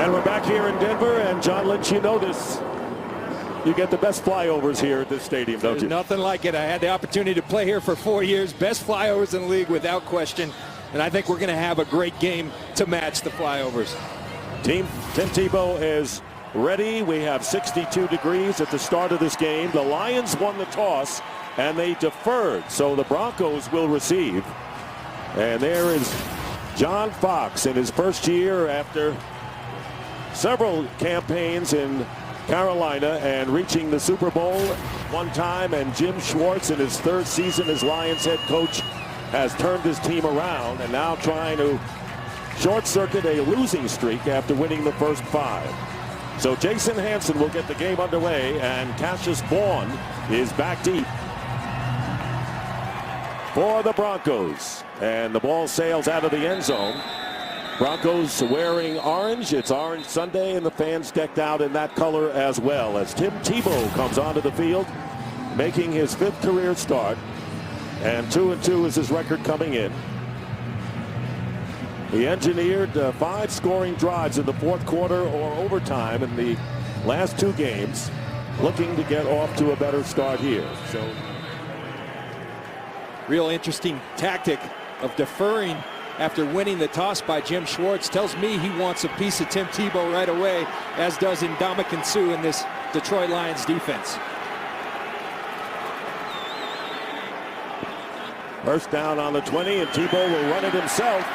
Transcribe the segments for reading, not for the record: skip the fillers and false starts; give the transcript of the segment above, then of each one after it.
And we're back here in Denver, and John Lynch, you know this. You get the best flyovers here at this stadium, don't you? Nothing like it. I had the opportunity to play here for 4 years. Best flyovers in the league without question. And I think we're going to have a great game to match the flyovers. Tim Tebow is ready. We have 62 degrees at the start of this game. The Lions won the toss, and they deferred. So the Broncos will receive. And there is John Fox in his first year after several campaigns in Carolina and reaching the Super Bowl one time, and Jim Schwartz in his third season as Lions head coach has turned his team around and now trying to short-circuit a losing streak after winning the first 5. So Jason Hanson will get the game underway, and Cassius Vaughn is back deep for the Broncos, and the ball sails out of the end zone. Broncos wearing orange. It's Orange Sunday, and the fans decked out in that color as well, as Tim Tebow comes onto the field, making his 5th career start, and 2-2 is his record coming in. He engineered 5 scoring drives in the 4th quarter or overtime in the last 2 games, looking to get off to a better start here. So, real interesting tactic of deferring after winning the toss by Jim Schwartz. Tells me he wants a piece of Tim Tebow right away, as does Ndamukong Suh in this Detroit Lions defense. First down on the 20, and Tebow will run it himself.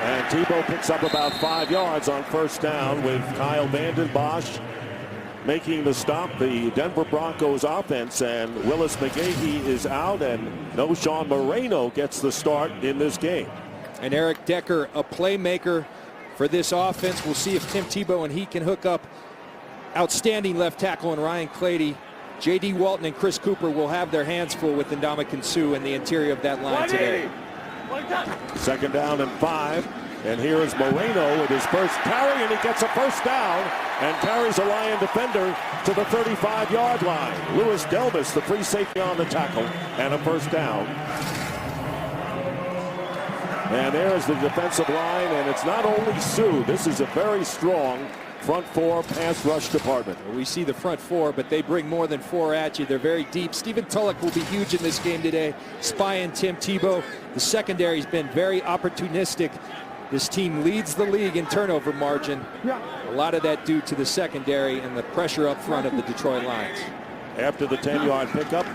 And Tebow picks up about 5 yards on first down, with Kyle Vanden Bosch making the stop. The Denver Broncos offense, and Willis McGahee is out, and Noshawn Moreno gets the start in this game. And Eric Decker, a playmaker for this offense. We'll see if Tim Tebow and he can hook up. Outstanding left tackle in Ryan Clady. J.D. Walton and Chris Cooper will have their hands full with Ndamukong Suh in the interior of that line today. Second down and 5. And here is Moreno with his first carry, and he gets a first down and carries a Lion defender to the 35-yard line. Louis Delmas, the free safety, on the tackle, and a first down. And there's the defensive line, and it's not only Suh. This is a very strong front 4 pass rush department. We see the front 4, but they bring more than 4 at you. They're very deep. Stephen Tulloch will be huge in this game today, spying Tim Tebow. The secondary's been very opportunistic. This team leads the league in turnover margin. A lot of that due to the secondary and the pressure up front of the Detroit Lions. After the 10-yard pickup,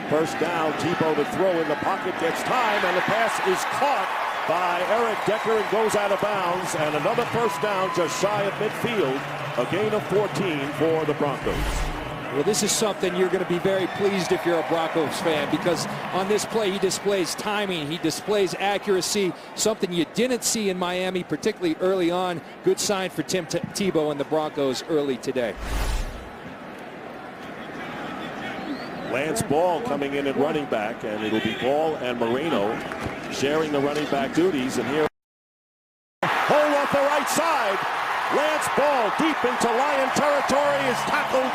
first down, Tebow to throw in the pocket, gets time, and the pass is caught by Eric Decker and goes out of bounds. And another first down just shy of midfield. A gain of 14 for the Broncos. Well, this is something you're going to be very pleased if you're a Broncos fan, because on this play he displays timing, he displays accuracy, something you didn't see in Miami, particularly early on. Good sign for Tim Tebow and the Broncos early today. Lance Ball coming in at running back, and it'll be Ball and Moreno sharing the running back duties. And here, hole off the right side. Lance Ball deep into Lion territory is tackled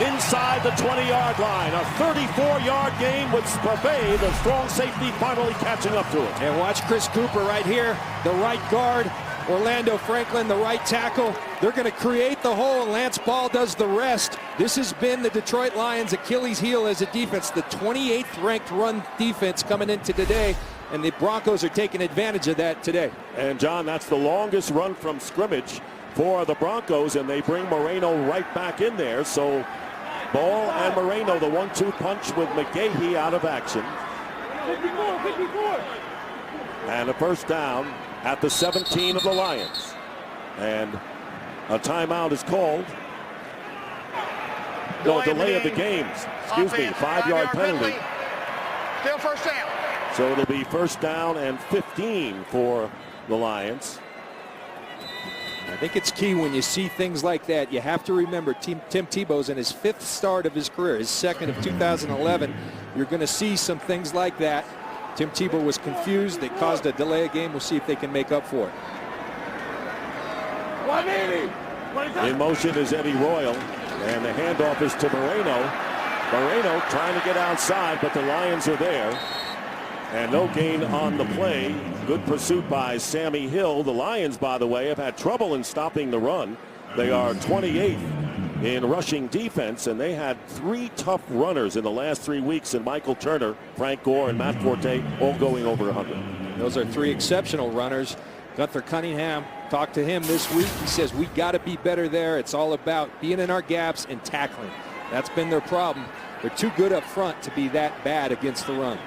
inside the 20-yard line. A 34-yard gain with Spavay, the strong safety, finally catching up to it. And watch Chris Cooper right here, the right guard. Orlando Franklin, the right tackle. They're going to create the hole, and Lance Ball does the rest. This has been the Detroit Lions' Achilles heel as a defense, the 28th ranked run defense coming into today, and the Broncos are taking advantage of that today. And John, that's the longest run from scrimmage for the Broncos, and they bring Moreno right back in there. So Ball and Moreno, the 1-2 punch with McGahee out of action. 54. And a first down at the 17 of the Lions. And a timeout is called. No, delay of the game. Excuse me, 5-yard penalty. Still first down. So it'll be first down and 15 for the Lions. I think it's key when you see things like that. You have to remember Tim Tebow's in his 5th start of his career, his 2nd of 2011. You're going to see some things like that. Tim Tebow was confused. They caused a delay of game. We'll see if they can make up for it. 180. In motion is Eddie Royal, and the handoff is to Moreno. Moreno trying to get outside, but the Lions are there. And no gain on the play. Good pursuit by Sammy Hill. The Lions, by the way, have had trouble in stopping the run. They are 28th in rushing defense, and they had 3 tough runners in the last 3 weeks, and Michael Turner, Frank Gore, and Matt Forte all going over 100. Those are 3 exceptional runners. Gunther Cunningham talked to him this week. He says we got to be better there. It's all about being in our gaps and tackling. That's been their problem. They're too good up front to be that bad against the run.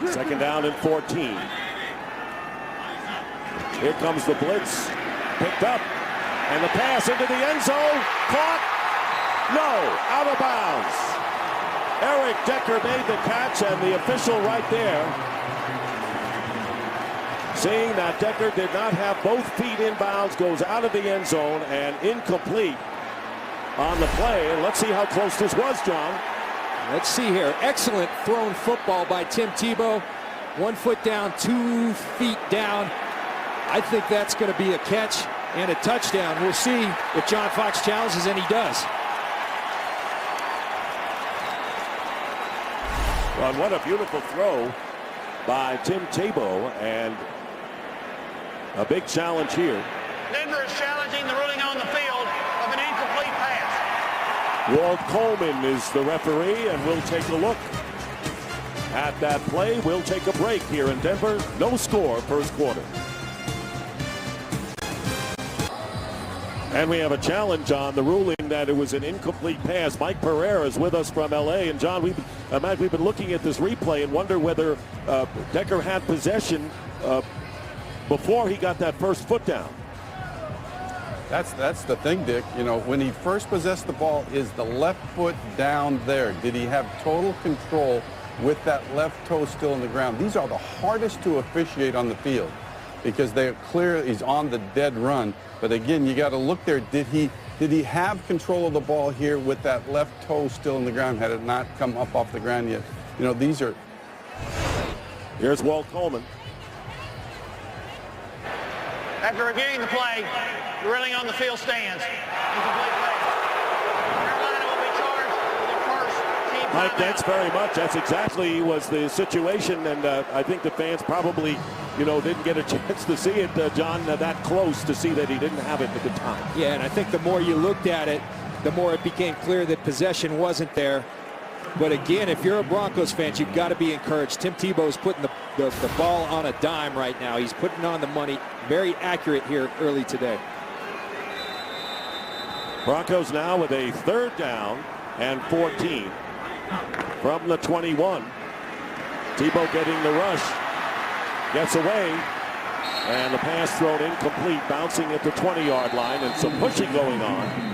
Second down and 14. Here comes the blitz. Picked up. And the pass into the end zone. Caught. No. Out of bounds. Eric Decker made the catch, and the official right there, seeing that Decker did not have both feet in bounds, goes out of the end zone and incomplete on the play. And let's see how close this was, John. Let's see here. Excellent thrown football by Tim Tebow. 1 foot down, 2 feet down. I think that's going to be a catch and a touchdown. We'll see if John Fox challenges, and he does. Well, what a beautiful throw by Tim Tebow, and a big challenge here. Denver is challenging the ruling on the field of an incomplete pass. Walt Coleman is the referee, and we'll take a look at that play. We'll take a break here in Denver. No score, first quarter. And we have a challenge on the ruling that it was an incomplete pass. Mike Pereira is with us from L.A. And John, Matt, we've been looking at this replay and wonder whether Decker had possession before he got that first foot down. That's the thing, Dick. You know, when he first possessed the ball, is the left foot down there? Did he have total control with that left toe still in the ground? These are the hardest to officiate on the field because they're clear he's on the dead run. But again, you got to look there. Did he have control of the ball here with that left toe still in the ground? Had it not come up off the ground yet? You know, these are. Here's Walt Coleman. After reviewing the play, the ruling on the field stands. Incomplete pass. Carolina will be charged with their first team Mike, timeout. thanks very much. That's exactly was the situation, and I think the fans probably, didn't get a chance to see it, John, that close to see that he didn't have it at the time. Yeah, and I think the more you looked at it, the more it became clear that possession wasn't there. But again, if you're a Broncos fan, you've got to be encouraged. Tim Tebow is putting the ball on a dime right now. He's putting on the money. Very accurate here early today. Broncos now with a 3rd down and 14 from the 21. Tebow getting the rush. Gets away. And the pass thrown incomplete, bouncing at the 20-yard line, and some pushing going on.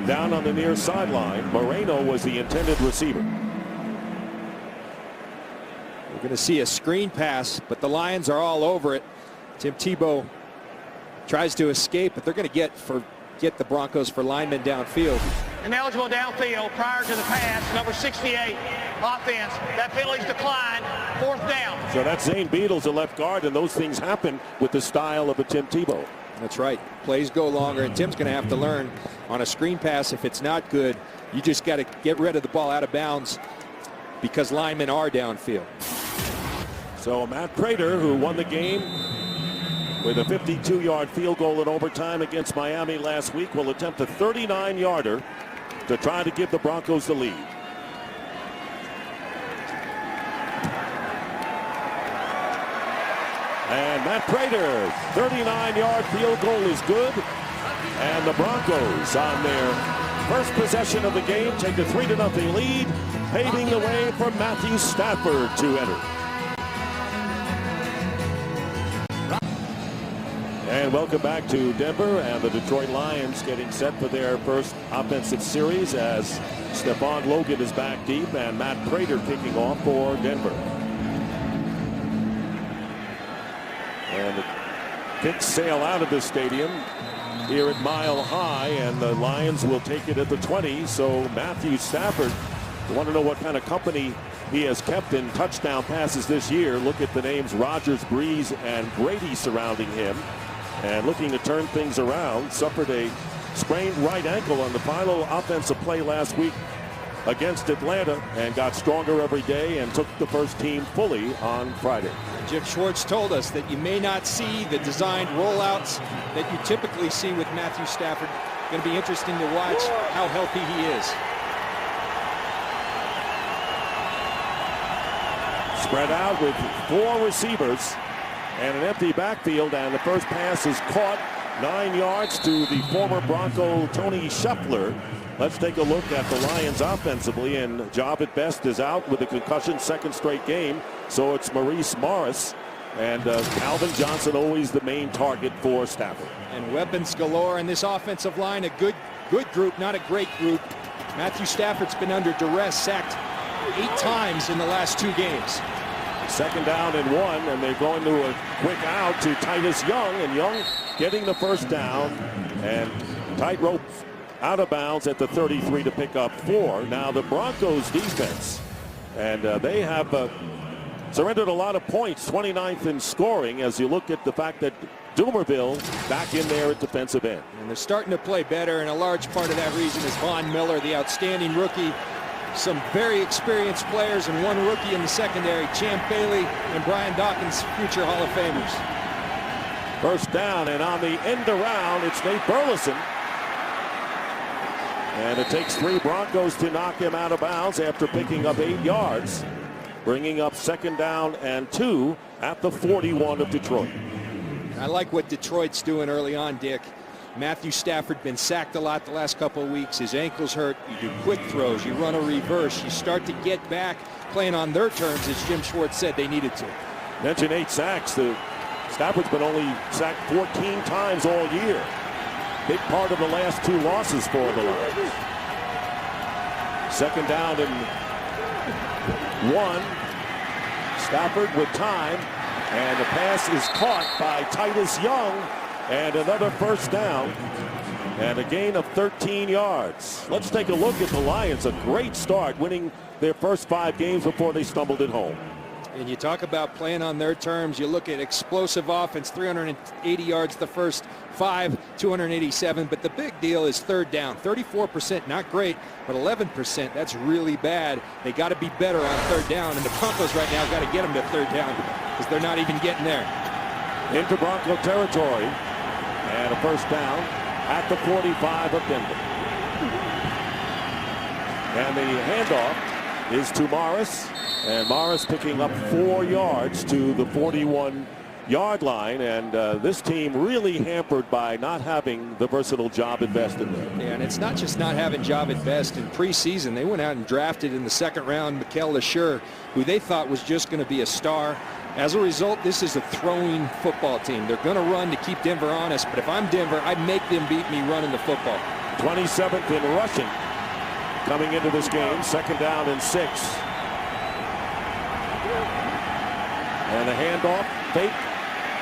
Down on the near sideline, Moreno was the intended receiver. We're going to see a screen pass, but the Lions are all over it. Tim Tebow tries to escape, but they're going to get the Broncos for linemen downfield. Ineligible downfield prior to the pass, number 68, offense. That penalty's declined, 4th down. So that's Zane Beadle's a left guard, and those things happen with the style of a Tim Tebow. That's right. Plays go longer, and Tim's going to have to learn on a screen pass, if it's not good, you just got to get rid of the ball out of bounds because linemen are downfield. So Matt Prater, who won the game with a 52-yard field goal in overtime against Miami last week, will attempt a 39-yarder to try to give the Broncos the lead. And Matt Prater, 39-yard field goal is good. And the Broncos on their first possession of the game take a 3-0 lead, paving the way for Matthew Stafford to enter. And welcome back to Denver, and the Detroit Lions getting set for their first offensive series as Stephon Logan is back deep and Matt Prater kicking off for Denver. And the kicks sail out of the stadium here at Mile High, and the Lions will take it at the 20. So Matthew Stafford, you want to know what kind of company he has kept in touchdown passes this year. Look at the names Rodgers, Breeze, and Brady surrounding him. And looking to turn things around, suffered a sprained right ankle on the final offensive play last week against Atlanta and got stronger every day and took the first team fully on Friday. Jim Schwartz told us that you may not see the designed rollouts that you typically see with Matthew Stafford. Going to be interesting to watch how healthy he is. Spread out with 4 receivers and an empty backfield, and the first pass is caught 9 yards to the former Bronco Tony Scheffler. Let's take a look at the Lions offensively, and Javid Best is out with a concussion, second straight game, so it's Maurice Morris and Calvin Johnson always the main target for Stafford. And weapons galore in this offensive line. A good group, not a great group. Matthew Stafford's been under duress, sacked 8 times in the last 2 games. Second down and 1, and they're going to a quick out to Titus Young, and Young getting the first down, and tightrope out of bounds at the 33 to pick up 4. Now the Broncos defense, and they have surrendered a lot of points, 29th in scoring, as you look at the fact that Dumerville back in there at defensive end. And they're starting to play better, and a large part of that reason is Von Miller, the outstanding rookie. Some very experienced players and 1 rookie in the secondary, Champ Bailey and Brian Dawkins, future Hall of Famers. First down, and on the end around, it's Nate Burleson. And it takes 3 Broncos to knock him out of bounds after picking up 8 yards, bringing up second down and 2 at the 41 of Detroit. I like what Detroit's doing early on, Dick. Matthew Stafford been sacked a lot the last couple of weeks. His ankle's hurt. You do quick throws. You run a reverse. You start to get back playing on their terms, as Jim Schwartz said they needed to. Mention 8 sacks. Stafford's been only sacked 14 times all year. Big part of the last 2 losses for the Lions. Second down and 1. Stafford with time, and the pass is caught by Titus Young, and another first down and a gain of 13 yards. Let's take a look at the Lions. A great start, winning their first 5 games before they stumbled at home. And you talk about playing on their terms. You look at explosive offense, 380 yards the first 5, 287. But the big deal is third down. 34%, not great, but 11%, that's really bad. They got to be better on third down. And the Broncos right now got to get them to third down because they're not even getting there. Into Bronco territory. And a first down at the 45 of Denver. And the handoff is to Morris. And Morris picking up 4 yards to the 41-yard line. And this team really hampered by not having the versatile Javid Best in there. Yeah, and it's not just not having Javid Best. In preseason, they went out and drafted in the second round Mikel Lesure, who they thought was just going to be a star. As a result, this is a throwing football team. They're going to run to keep Denver honest, but if I'm Denver, I'd make them beat me running the football. 27th in rushing coming into this game. Second down and 6. And a handoff, fake,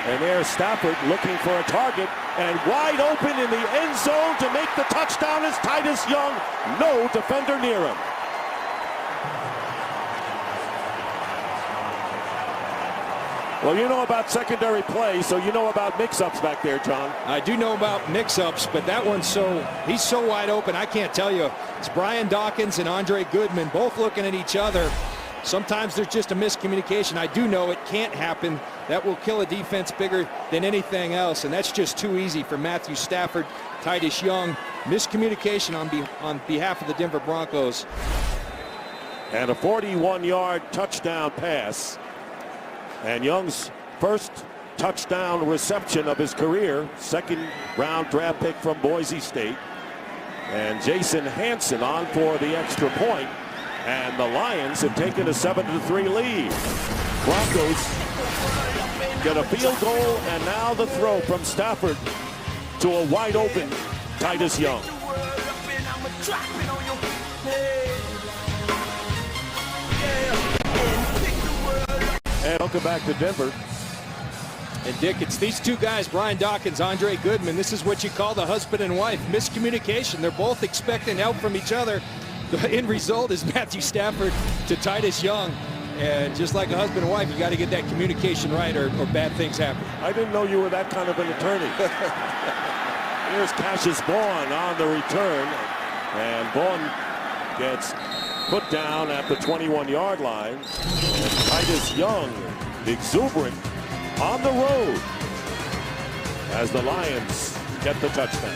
and there's Stafford looking for a target, and wide open in the end zone to make the touchdown is Titus Young. No defender near him. Well, you know about secondary play, so you know about mix-ups back there, John. I do know about mix-ups, but that one's he's so wide open, I can't tell you. It's Brian Dawkins and Andre Goodman both looking at each other. Sometimes there's just a miscommunication. I do know it can't happen. That will kill a defense bigger than anything else, and that's just too easy for Matthew Stafford, Titus Young. Miscommunication on behalf of the Denver Broncos. And a 41-yard touchdown pass. And Young's first touchdown reception of his career, second-round draft pick from Boise State. And Jason Hansen on for the extra point. And the Lions have taken a 7-3 lead. Broncos get a field goal, and now the throw from Stafford to a wide-open Titus Young. And welcome back to Denver. And Dick, it's these two guys, Brian Dawkins, Andre Goodman. This is what you call the husband and wife. Miscommunication. They're both expecting help from each other. The end result is Matthew Stafford to Titus Young. And just like a husband and wife, you got to get that communication right or bad things happen. I didn't know you were that kind of an attorney. Here's Cassius Vaughn on the return. And Vaughn gets put down at the 21-yard line. And Titus Young, exuberant, on the road as the Lions get the touchdown.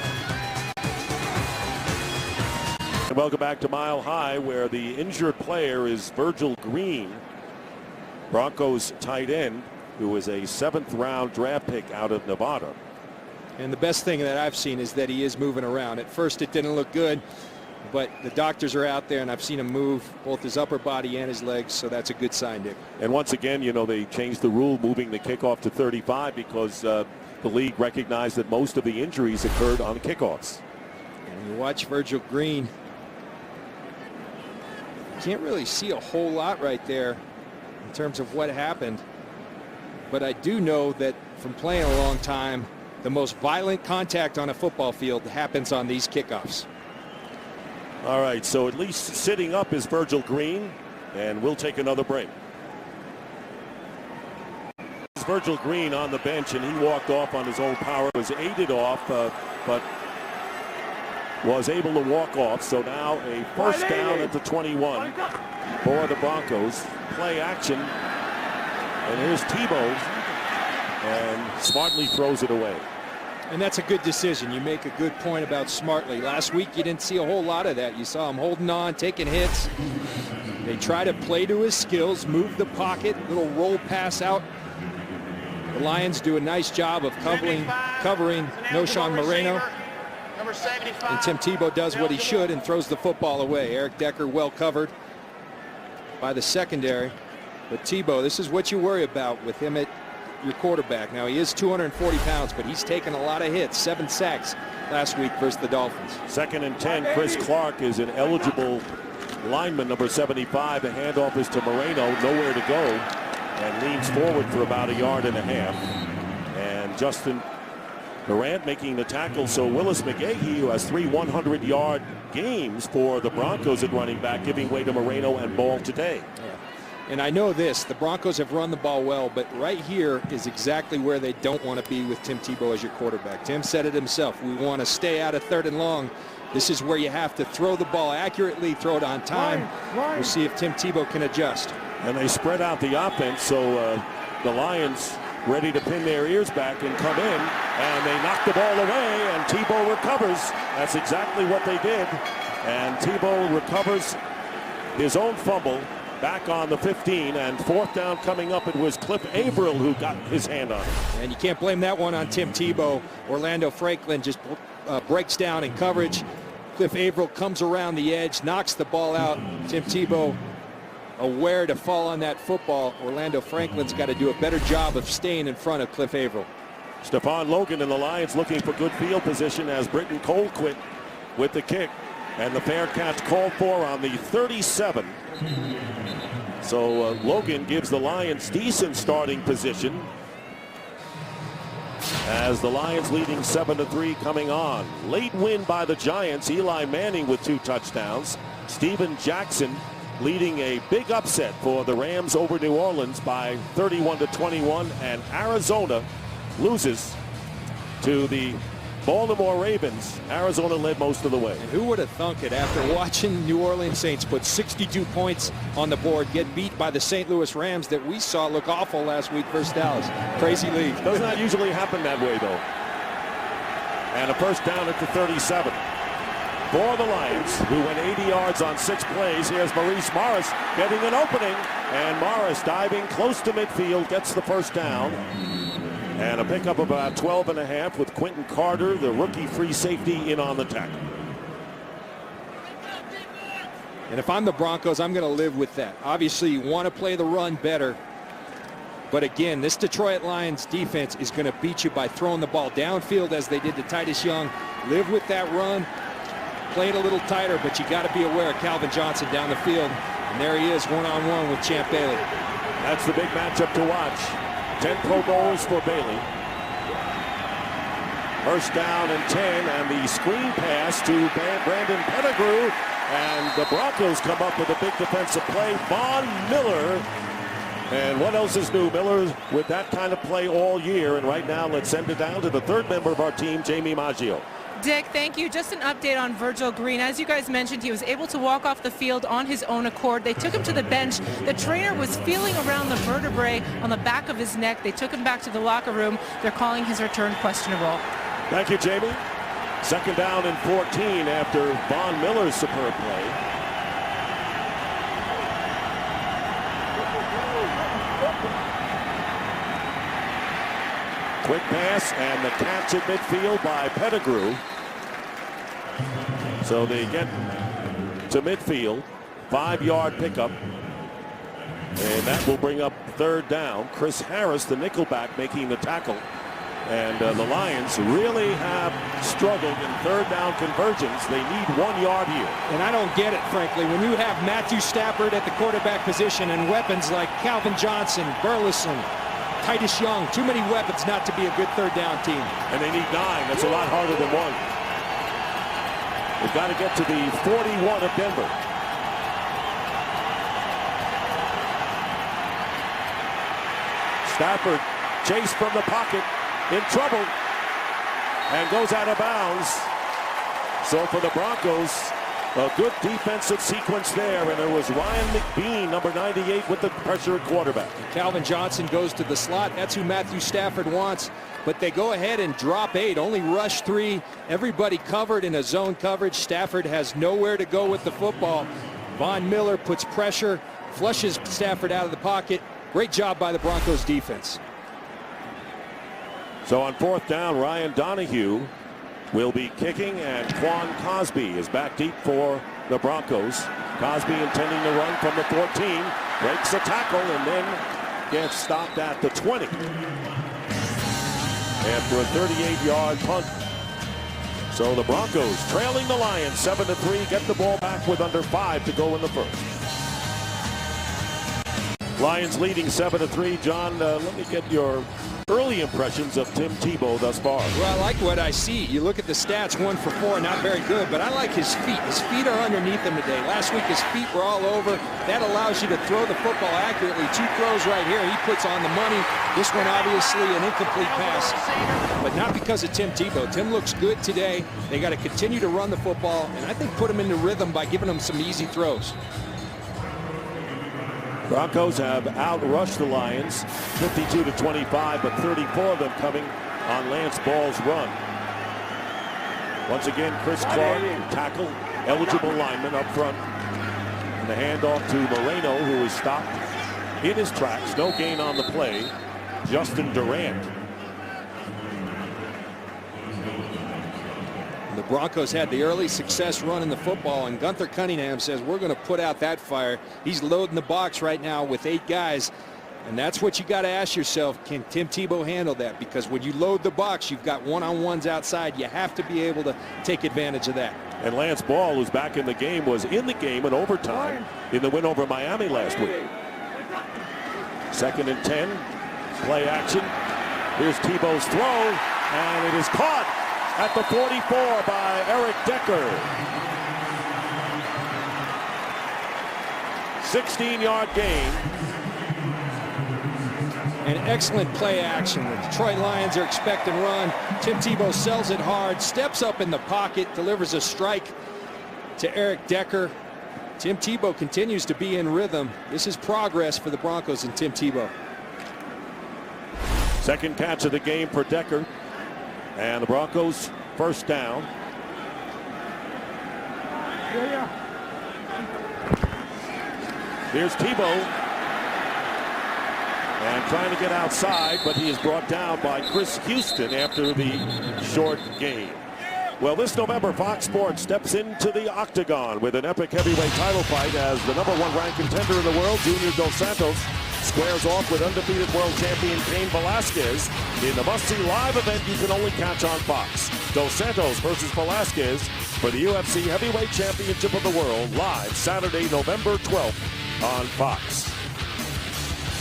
And welcome back to Mile High, where the injured player is Virgil Green, Broncos tight end, who is a 7th-round draft pick out of Nevada. And the best thing that I've seen is that he is moving around. At first it didn't look good, but the doctors are out there, and I've seen him move both his upper body and his legs, so that's a good sign, Dick. And once again, you know, they changed the rule, moving the kickoff to 35 because the league recognized that most of the injuries occurred on kickoffs. And you watch Virgil Green. Can't really see a whole lot right there in terms of what happened, but I do know that from playing a long time, the most violent contact on a football field happens on these kickoffs. All right, so at least sitting up is Virgil Green, and we'll take another break. Virgil Green on the bench, and he walked off on his own power, was aided off, but was able to walk off. So now a first down at the 21 for the Broncos. Play action, and here's Tebow, and smartly throws it away. And that's a good decision. You make a good point about smartly. Last week you didn't see a whole lot of that. You saw him holding on, taking hits. They try to play to his skills, move the pocket, little roll pass out. The Lions do a nice job of covering Noshawn Moreno. Number 75. And Tim Tebow does what he should and throws the football away. Eric Decker well covered by the secondary. But Tebow, this is what you worry about with him at your quarterback. Now, he is 240 pounds, but he's taken a lot of hits. 7 sacks last week versus the Dolphins. 2nd and 10. Chris Clark is an eligible lineman, number 75. The handoff is to Moreno, nowhere to go, and leans forward for about 1.5 yards. And Justin Durant making the tackle. So Willis McGahee, who has 3 100-yard games for the Broncos at running back, giving way to Moreno and Ball today. Yeah. And I know this, the Broncos have run the ball well, but right here is exactly where they don't want to be with Tim Tebow as your quarterback. Tim said it himself. We want to stay out of 3rd and long. This is where you have to throw the ball accurately, throw it on time. We'll see if Tim Tebow can adjust. And they spread out the offense, so the Lions ready to pin their ears back and come in, and they knock the ball away, and Tebow recovers. That's exactly what they did, and Tebow recovers his own fumble back on the 15, and 4th down coming up. It was Cliff Averill who got his hand on it. And you can't blame that one on Tim Tebow. Orlando Franklin just breaks down in coverage. Cliff Averill comes around the edge, knocks the ball out. Tim Tebow aware to fall on that football. Orlando Franklin's got to do a better job of staying in front of Cliff Averill. Stephon Logan and the Lions looking for good field position as Britton Colquitt with the kick, and the fair catch called for on the 37. So Logan gives the Lions decent starting position as the Lions leading 7-3 coming on. Late win by the Giants. Eli Manning with 2 touchdowns. Steven Jackson leading a big upset for the Rams over New Orleans by 31-21, and Arizona loses to the Baltimore Ravens. Arizona led most of the way. And who would have thunk it after watching New Orleans Saints put 62 points on the board, get beat by the St. Louis Rams that we saw look awful last week versus Dallas. Crazy league. Does not usually happen that way, though. And a first down at the 37 for the Lions, who went 80 yards on 6 plays. Here's Maurice Morris getting an opening, and Morris diving close to midfield gets the first down. And a pickup of about 12.5 with Quentin Carter, the rookie free safety, in on the tackle. And if I'm the Broncos, I'm going to live with that. Obviously, you want to play the run better. But again, this Detroit Lions defense is going to beat you by throwing the ball downfield as they did to Titus Young. Live with that run. Play it a little tighter, but you got to be aware of Calvin Johnson down the field. And there he is, one-on-one with Champ Bailey. That's the big matchup to watch. 10 Pro Bowls for Bailey. First down and 10, and the screen pass to Brandon Pettigrew, and the Broncos come up with a big defensive play. Von Miller And what else is new? Miller with that kind of play all year. And right now, let's send it down to the third member of our team, Jamie Maggio. Dick, thank you. Just an update on Virgil Green. As you guys mentioned, he was able to walk off the field on his own accord. They took him to the bench. The trainer was feeling around the vertebrae on the back of his neck. They took him back to the locker room. They're calling his return questionable. Thank you, Jamie. Second down and 14 after Von Miller's superb play. Quick pass and the catch at midfield by Pettigrew. So they get to midfield, 5-yard pickup. And that will bring up third down. Chris Harris, the nickelback, making the tackle. And the Lions really have struggled in third down conversions. They need 1 yard here. And I don't get it, frankly. When you have Matthew Stafford at the quarterback position and weapons like Calvin Johnson, Burleson, Titus Young, too many weapons not to be a good third down team. And they need 9. That's a lot harder than 1. They've got to get to the 41 of Denver. Stafford chased from the pocket, in trouble, and goes out of bounds. So for the Broncos, a good defensive sequence there, and there was Ryan McBean, number 98, with the pressure at quarterback. Calvin Johnson goes to the slot. That's who Matthew Stafford wants. But they go ahead and drop 8, only rush 3. Everybody covered in a zone coverage. Stafford has nowhere to go with the football. Von Miller puts pressure, flushes Stafford out of the pocket. Great job by the Broncos defense. So on fourth down, Ryan Donahue will be kicking, and Quan Cosby is back deep for the Broncos. Cosby intending to run from the 14, breaks a tackle, and then gets stopped at the 20 after a 38-yard punt. So the Broncos trailing the Lions 7-3, get the ball back with under 5 to go in the first. Lions leading 7-3. John, let me get your early impressions of Tim Tebow thus far. Well, I like what I see. You look at the stats, 1 for 4, not very good, but I like his feet. His feet are underneath him today. Last week his feet were all over. That allows you to throw the football accurately. 2 throws right here. He puts on the money. This one obviously an incomplete pass, but not because of Tim Tebow. Tim looks good today. They got to continue to run the football, and I think put him into rhythm by giving him some easy throws. Broncos have outrushed the Lions 52-25, but 34 of them coming on Lance Ball's run. Once again, Chris Clark, tackle, eligible lineman up front. And the handoff to Moreno, who is stopped in his tracks. No gain on the play. Justin Durant. The Broncos had the early success running the football, and Gunther Cunningham says, we're going to put out that fire. He's loading the box right now with 8 guys, and that's what you got to ask yourself. Can Tim Tebow handle that? Because when you load the box, you've got one-on-ones outside. You have to be able to take advantage of that. And Lance Ball, who's back in the game, was in the game in overtime in the win over Miami last week. 2nd and 10, play action. Here's Tebow's throw, and it is caught at the 44 by Eric Decker. 16-yard gain. An excellent play action. The Detroit Lions are expecting run. Tim Tebow sells it hard, steps up in the pocket, delivers a strike to Eric Decker. Tim Tebow continues to be in rhythm. This is progress for the Broncos and Tim Tebow. Second catch of the game for Decker. And the Broncos first down. Here's Tebow. And trying to get outside, but he is brought down by Chris Houston after the short gain. Well, this November, Fox Sports steps into the octagon with an epic heavyweight title fight as the #1 ranked contender in the world, Junior Dos Santos, squares off with undefeated world champion Cain Velasquez in the must-see live event you can only catch on Fox. Dos Santos versus Velasquez for the UFC Heavyweight Championship of the World, live Saturday, November 12th on Fox.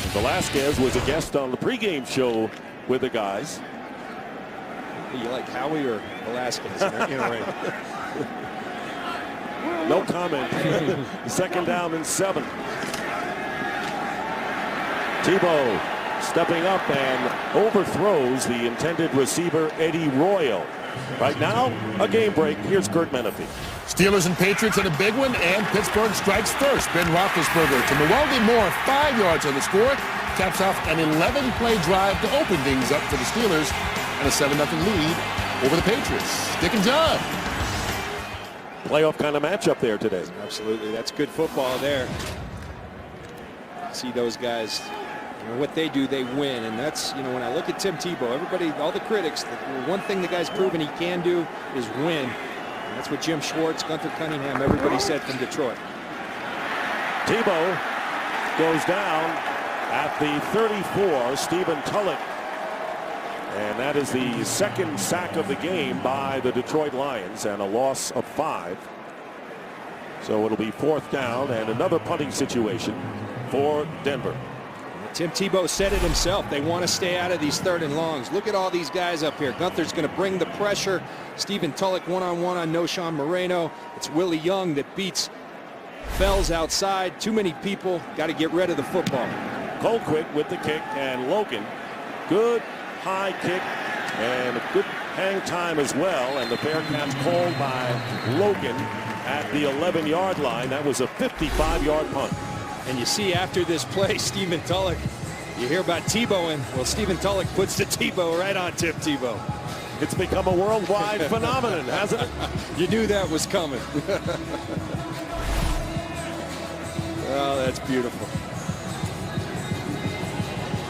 And Velasquez was a guest on the pregame show with the guys. You like Howie or Velasquez? Right. No comment. 2nd down and 7. Tebow stepping up and overthrows the intended receiver, Eddie Royal. Right now, a game break. Here's Kurt Menefee. Steelers and Patriots in a big one, and Pittsburgh strikes first. Ben Roethlisberger to Mewelde Moore, 5 yards on the score. Caps off an 11-play drive to open things up for the Steelers, and a 7-0 lead over the Patriots. Dick and John. Playoff kind of matchup there today. Absolutely. That's good football there. See those guys, what they do, they win. And that's, when I look at Tim Tebow, everybody, all the critics, the one thing the guy's proven he can do is win. And that's what Jim Schwartz, Gunther Cunningham, everybody said from Detroit. Tebow goes down at the 34, Stephen Tulloch. And that is the second sack of the game by the Detroit Lions, and a loss of 5. So it'll be 4th down and another punting situation for Denver. Tim Tebow said it himself. They want to stay out of these 3rd and longs. Look at all these guys up here. Gunther's going to bring the pressure. Stephen Tulloch one-on-one on Noshawn Moreno. It's Willie Young that beats Fells outside. Too many people. Got to get rid of the football. Colquitt with the kick, and Logan. Good high kick and a good hang time as well. And the Bearcats called by Logan at the 11-yard line. That was a 55-yard punt. And you see after this play, Stephen Tulloch, you hear about Tebowing. Well, Stephen Tulloch puts the Tebow right on Tim Tebow. It's become a worldwide phenomenon, hasn't it? You knew that was coming. Oh, that's beautiful.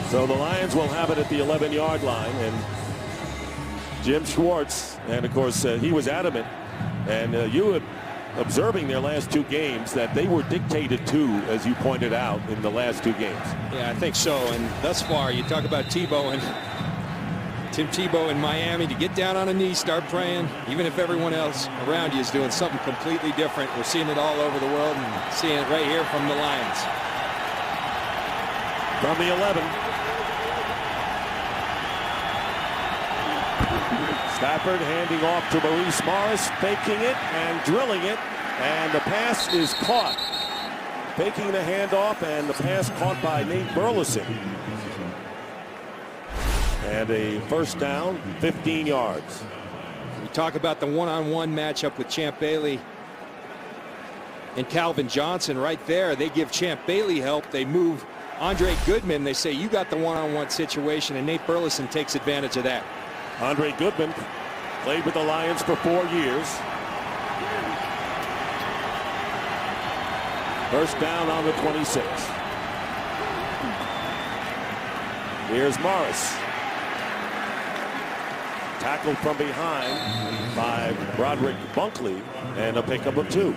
So the Lions will have it at the 11-yard line, and Jim Schwartz, and of course he was adamant, and you had observing their last 2 games that they were dictated to, as you pointed out, in the last 2 games. Yeah, I think so. And thus far, you talk about Tebow and Tim Tebow in Miami, to get down on a knee, start praying, even if everyone else around you is doing something completely different. We're seeing it all over the world and seeing it right here from the Lions. From the 11. Stafford handing off to Maurice Morris, faking it and drilling it, and the pass is caught. Faking the handoff, and the pass caught by Nate Burleson. And a first down, 15 yards. We talk about the one-on-one matchup with Champ Bailey and Calvin Johnson right there. They give Champ Bailey help. They move Andre Goodman. They say, you got the one-on-one situation, and Nate Burleson takes advantage of that. Andre Goodman played with the Lions for 4 years. First down on the 26. Here's Morris. Tackled from behind by Broderick Bunkley, and a pickup of 2.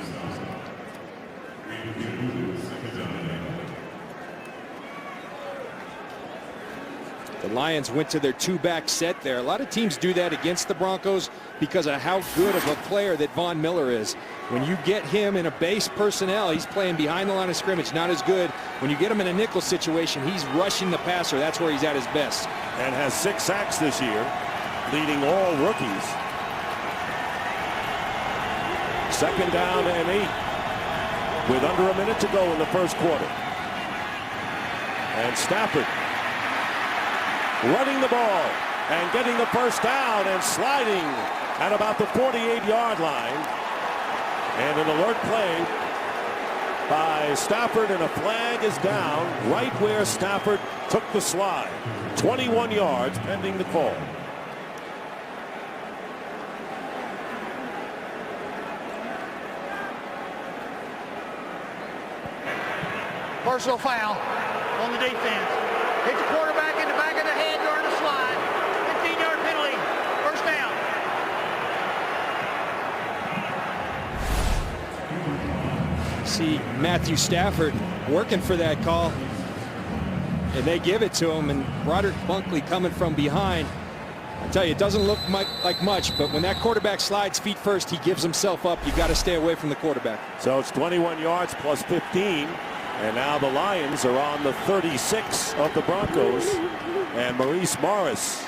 The Lions went to their 2-back set there. A lot of teams do that against the Broncos because of how good of a player that Von Miller is. When you get him in a base personnel, he's playing behind the line of scrimmage, not as good. When you get him in a nickel situation, he's rushing the passer. That's where he's at his best. And has 6 sacks this year, leading all rookies. 2nd down and 8 with under a minute to go in the first quarter. And Stafford running the ball and getting the first down and sliding at about the 48-yard line. And an alert play by Stafford, and a flag is down right where Stafford took the slide. 21 yards pending the call. Personal foul on the defense. Hits the quarterback in the back of the head during the slide. 15-yard penalty. First down. See Matthew Stafford working for that call, and they give it to him, and Broderick Bunkley coming from behind. I tell you, it doesn't look like much, but when that quarterback slides feet first, he gives himself up. You got to stay away from the quarterback. So it's 21 yards plus 15. And now the Lions are on the 36 of the Broncos. And Maurice Morris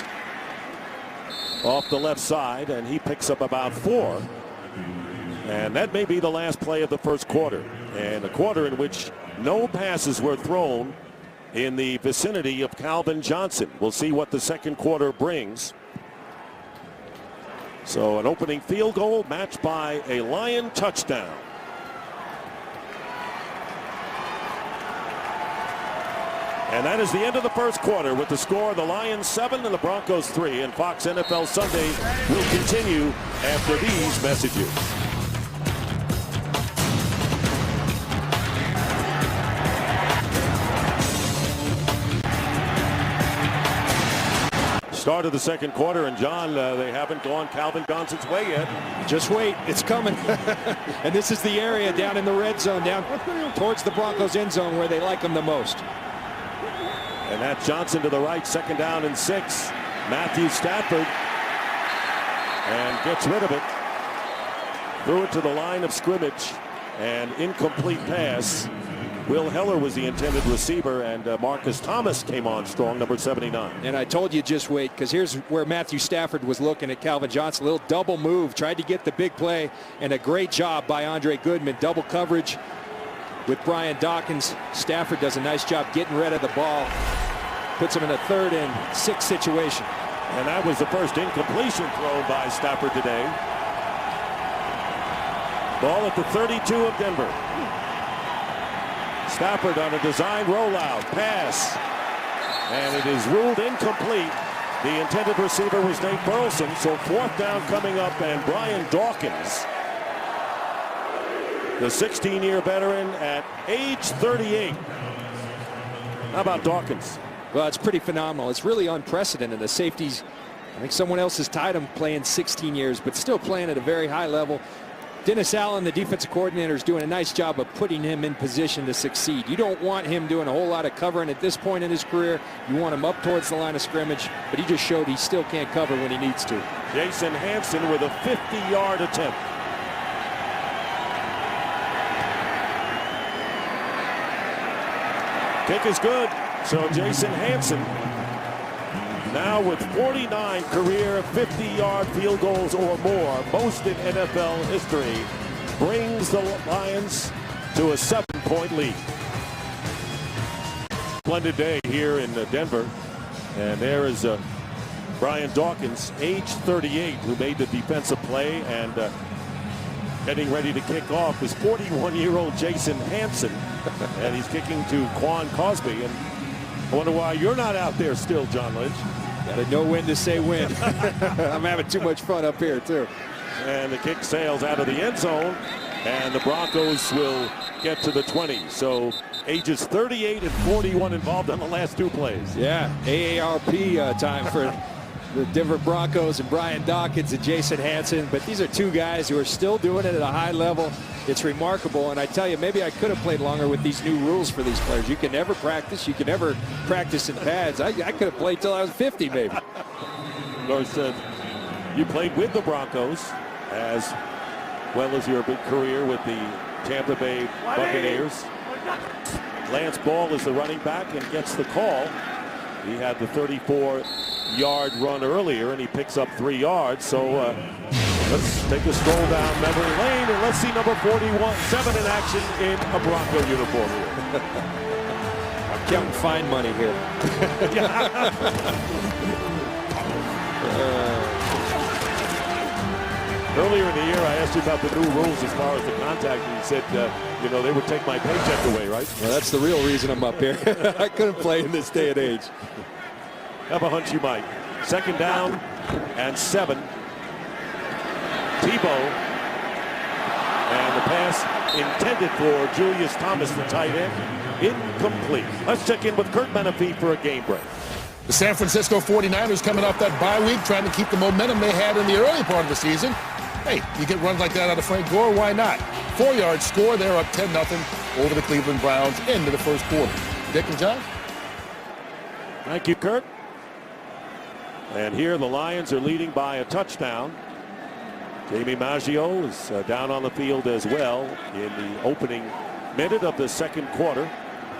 off the left side, and he picks up about 4. And that may be the last play of the first quarter. And a quarter in which no passes were thrown in the vicinity of Calvin Johnson. We'll see what the second quarter brings. So an opening field goal matched by a Lion touchdown. And that is the end of the first quarter with the score: the Lions 7 and the Broncos 3. And Fox NFL Sunday will continue after these messages. Start of the second quarter, and John, they haven't gone Calvin Johnson's way yet. Just wait, it's coming. And this is the area down in the red zone, down towards the Broncos end zone where they like him the most. And that's Johnson to the right, second down and 6. Matthew Stafford, and gets rid of it. Threw it to the line of scrimmage, and incomplete pass. Will Heller was the intended receiver, and Marcus Thomas came on strong, number 79. And I told you just wait, because here's where Matthew Stafford was looking at Calvin Johnson. A little double move, tried to get the big play, and a great job by Andre Goodman. Double coverage with Brian Dawkins. Stafford does a nice job getting rid of the ball. Puts him in a 3rd and 6 situation. And that was the first incompletion thrown by Stafford today. Ball at the 32 of Denver. Stafford on a design rollout pass, and it is ruled incomplete. The intended receiver was Nate Burleson, so 4th down coming up, and Brian Dawkins, the 16-year veteran at age 38. How about Dawkins? Well, it's pretty phenomenal. It's really unprecedented. The safeties, I think someone else has tied him playing 16 years, but still playing at a very high level. Dennis Allen, the defensive coordinator, is doing a nice job of putting him in position to succeed. You don't want him doing a whole lot of covering at this point in his career. You want him up towards the line of scrimmage, but he just showed he still can't cover when he needs to. Jason Hanson with a 50-yard attempt. Kick is good. So Jason Hanson, now with 49 career 50-yard field goals or more, most in NFL history, brings the Lions to a 7-point lead. Splendid day here in Denver. And there is Brian Dawkins, age 38, who made the defensive play, and getting ready to kick off is 41-year-old Jason Hanson. And he's kicking to Quan Cosby. And I wonder why you're not out there still, John Lynch. Gotta know when to say when. I'm having too much fun up here, too. And the kick sails out of the end zone, and the Broncos will get to the 20. So ages 38 and 41 involved on the last 2 plays. Yeah, AARP time for the Denver Broncos and Brian Dawkins and Jason Hanson. But these are 2 guys who are still doing it at a high level. It's remarkable, and I tell you, maybe I could have played longer with these new rules for these players. You can never practice. You can never practice in pads. I could have played till I was 50, maybe. Of course, you played with the Broncos as well as your big career with the Tampa Bay Buccaneers. Lance Ball is the running back and gets the call. He had the 34-yard run earlier, and he picks up 3 yards. So let's take a stroll down memory lane, and let's see number 41-7 in action in a Bronco uniform here. I'm counting fine money here. Earlier in the year, I asked you about the new rules as far as the contact, and you said, you know, they would take my paycheck away, right? Well, that's the real reason I'm up here. I couldn't play in this day and age. Have a hunch you might. Second down and 7. Tebow, and the pass intended for Julius Thomas, the tight end, incomplete. Let's check in with Kurt Menefee for a game break. The San Francisco 49ers coming off that bye week, trying to keep the momentum they had in the early part of the season. Hey, you get runs like that out of Frank Gore, why not? 4-yard score, they're up 10-0 over the Cleveland Browns into the first quarter. Dick and John? Thank you, Kurt. And here the Lions are leading by a touchdown. Jamie Maggio is down on the field as well in the opening minute of the second quarter.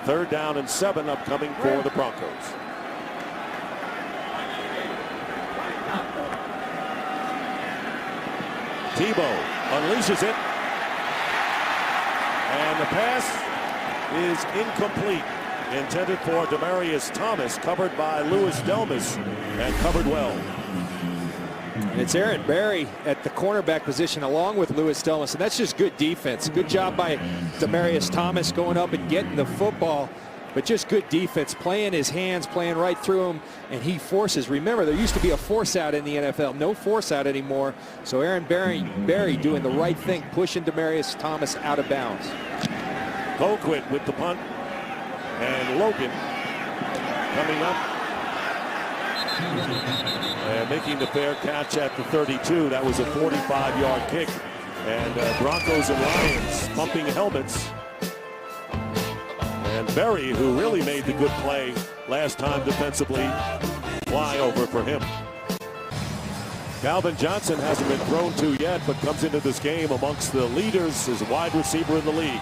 3rd down and 7 upcoming for the Broncos. Tebow unleashes it, and the pass is incomplete. intended for Demaryius Thomas, covered by Louis Delmas, and covered well. And it's Aaron Berry at the cornerback position along with Louis Delmas, and that's just good defense. Good job by Demaryius Thomas going up and getting the football, but just good defense, playing his hands, playing right through him, and he forces. Remember, there used to be a force out in the NFL. No force out anymore. So Aaron Berry doing the right thing, pushing Demaryius Thomas out of bounds. Colquitt with the punt, and Logan coming up and making the fair catch at the 32. That was a 45-yard kick. And Broncos and Lions pumping helmets. And Berry, who really made the good play last time defensively, fly over for him. Calvin Johnson hasn't been thrown to yet, but comes into this game amongst the leaders as a wide receiver in the league.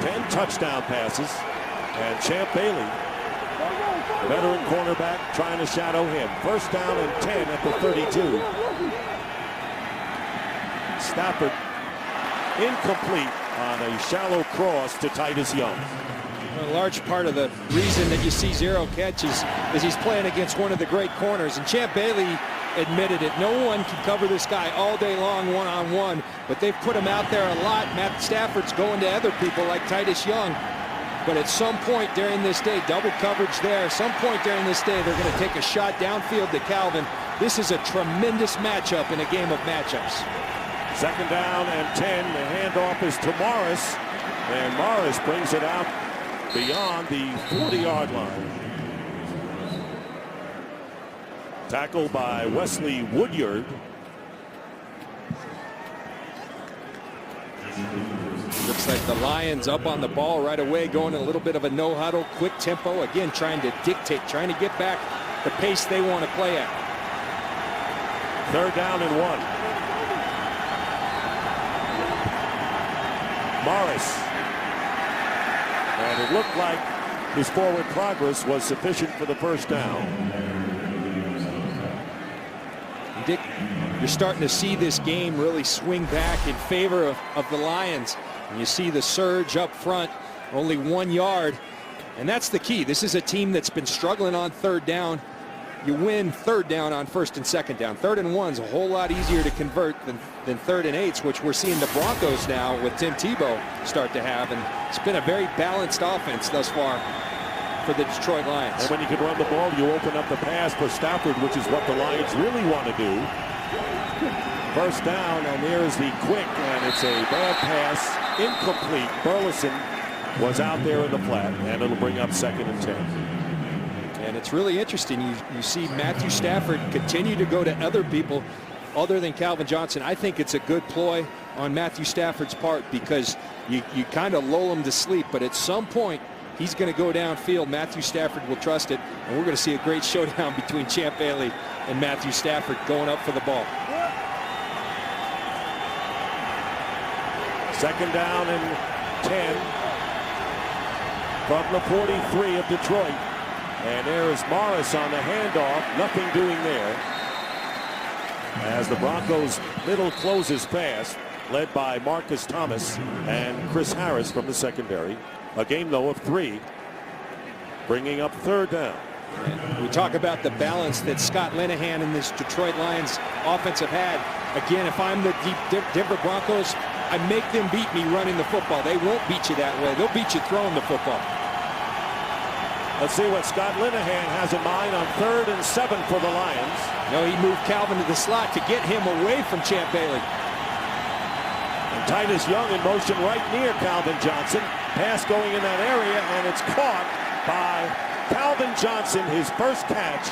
10 touchdown passes, and Champ Bailey, veteran cornerback, trying to shadow him. First down and 10 at the 32. Stafford incomplete on a shallow cross to Titus Young. A large part of the reason that you see 0 catches is he's playing against one of the great corners, and Champ Bailey admitted it. No one can cover this guy all day long one-on-one, but they've put him out there a lot. Matt Stafford's going to other people like Titus Young, but at some point during this day, double coverage there, some point during this day, they're going to take a shot downfield to Calvin. This is a tremendous matchup in a game of matchups. Second down and 10. The handoff is to Morris, and Morris brings it out beyond the 40-yard line. Tackled by Wesley Woodyard. Looks like the Lions up on the ball right away, going a little bit of a no-huddle, quick tempo. Again, trying to dictate, trying to get back the pace they want to play at. Third down and 1. Morris. And it looked like his forward progress was sufficient for the first down. Dick, you're starting to see this game really swing back in favor of the Lions. And you see the surge up front, only 1 yard. And that's the key. This is a team that's been struggling on third down. You win third down on first and second down. Third and 1's a whole lot easier to convert than third and 8's, which we're seeing the Broncos now with Tim Tebow start to have. And it's been a very balanced offense thus far for the Detroit Lions. And when you can run the ball, you open up the pass for Stafford, which is what the Lions really want to do. First down, and there's the quick, and it's a bad pass, incomplete. Burleson was out there in the flat, and it'll bring up second and 10. And it's really interesting. You see Matthew Stafford continue to go to other people other than Calvin Johnson. I think it's a good ploy on Matthew Stafford's part because you kind of lull him to sleep, but at some point he's going to go downfield. Matthew Stafford will trust it, and we're going to see a great showdown between Champ Bailey and Matthew Stafford going up for the ball. Second down and 10 from the 43 of Detroit. And there is Morris on the handoff. Nothing doing there. As the Broncos middle closes fast, led by Marcus Thomas and Chris Harris from the secondary. A game, though, of 3, bringing up third down. We talk about the balance that Scott Linehan and this Detroit Lions offense have had. Again, if I'm the Denver Broncos, I make them beat me running the football. They won't beat you that way. They'll beat you throwing the football. Let's see what Scott Linehan has in mind on 3rd and 7 for the Lions. No, he moved Calvin to the slot to get him away from Champ Bailey. And Titus Young in motion right near Calvin Johnson. Pass going in that area, and it's caught by Calvin Johnson, his first catch,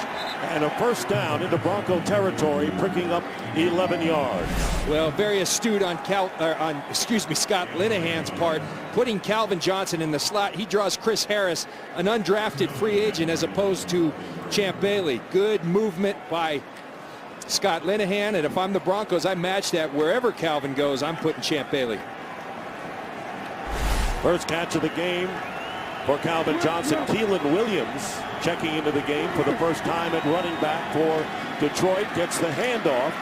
and a first down into Bronco territory, picking up 11 yards. Well, very astute on Scott Linehan's part, putting Calvin Johnson in the slot. He draws Chris Harris, an undrafted free agent, as opposed to Champ Bailey. Good movement by Scott Linehan, and if I'm the Broncos, I match that. Wherever Calvin goes, I'm putting Champ Bailey. First catch of the game for Calvin Johnson. Keelan Williams checking into the game for the first time at running back for Detroit. Gets the handoff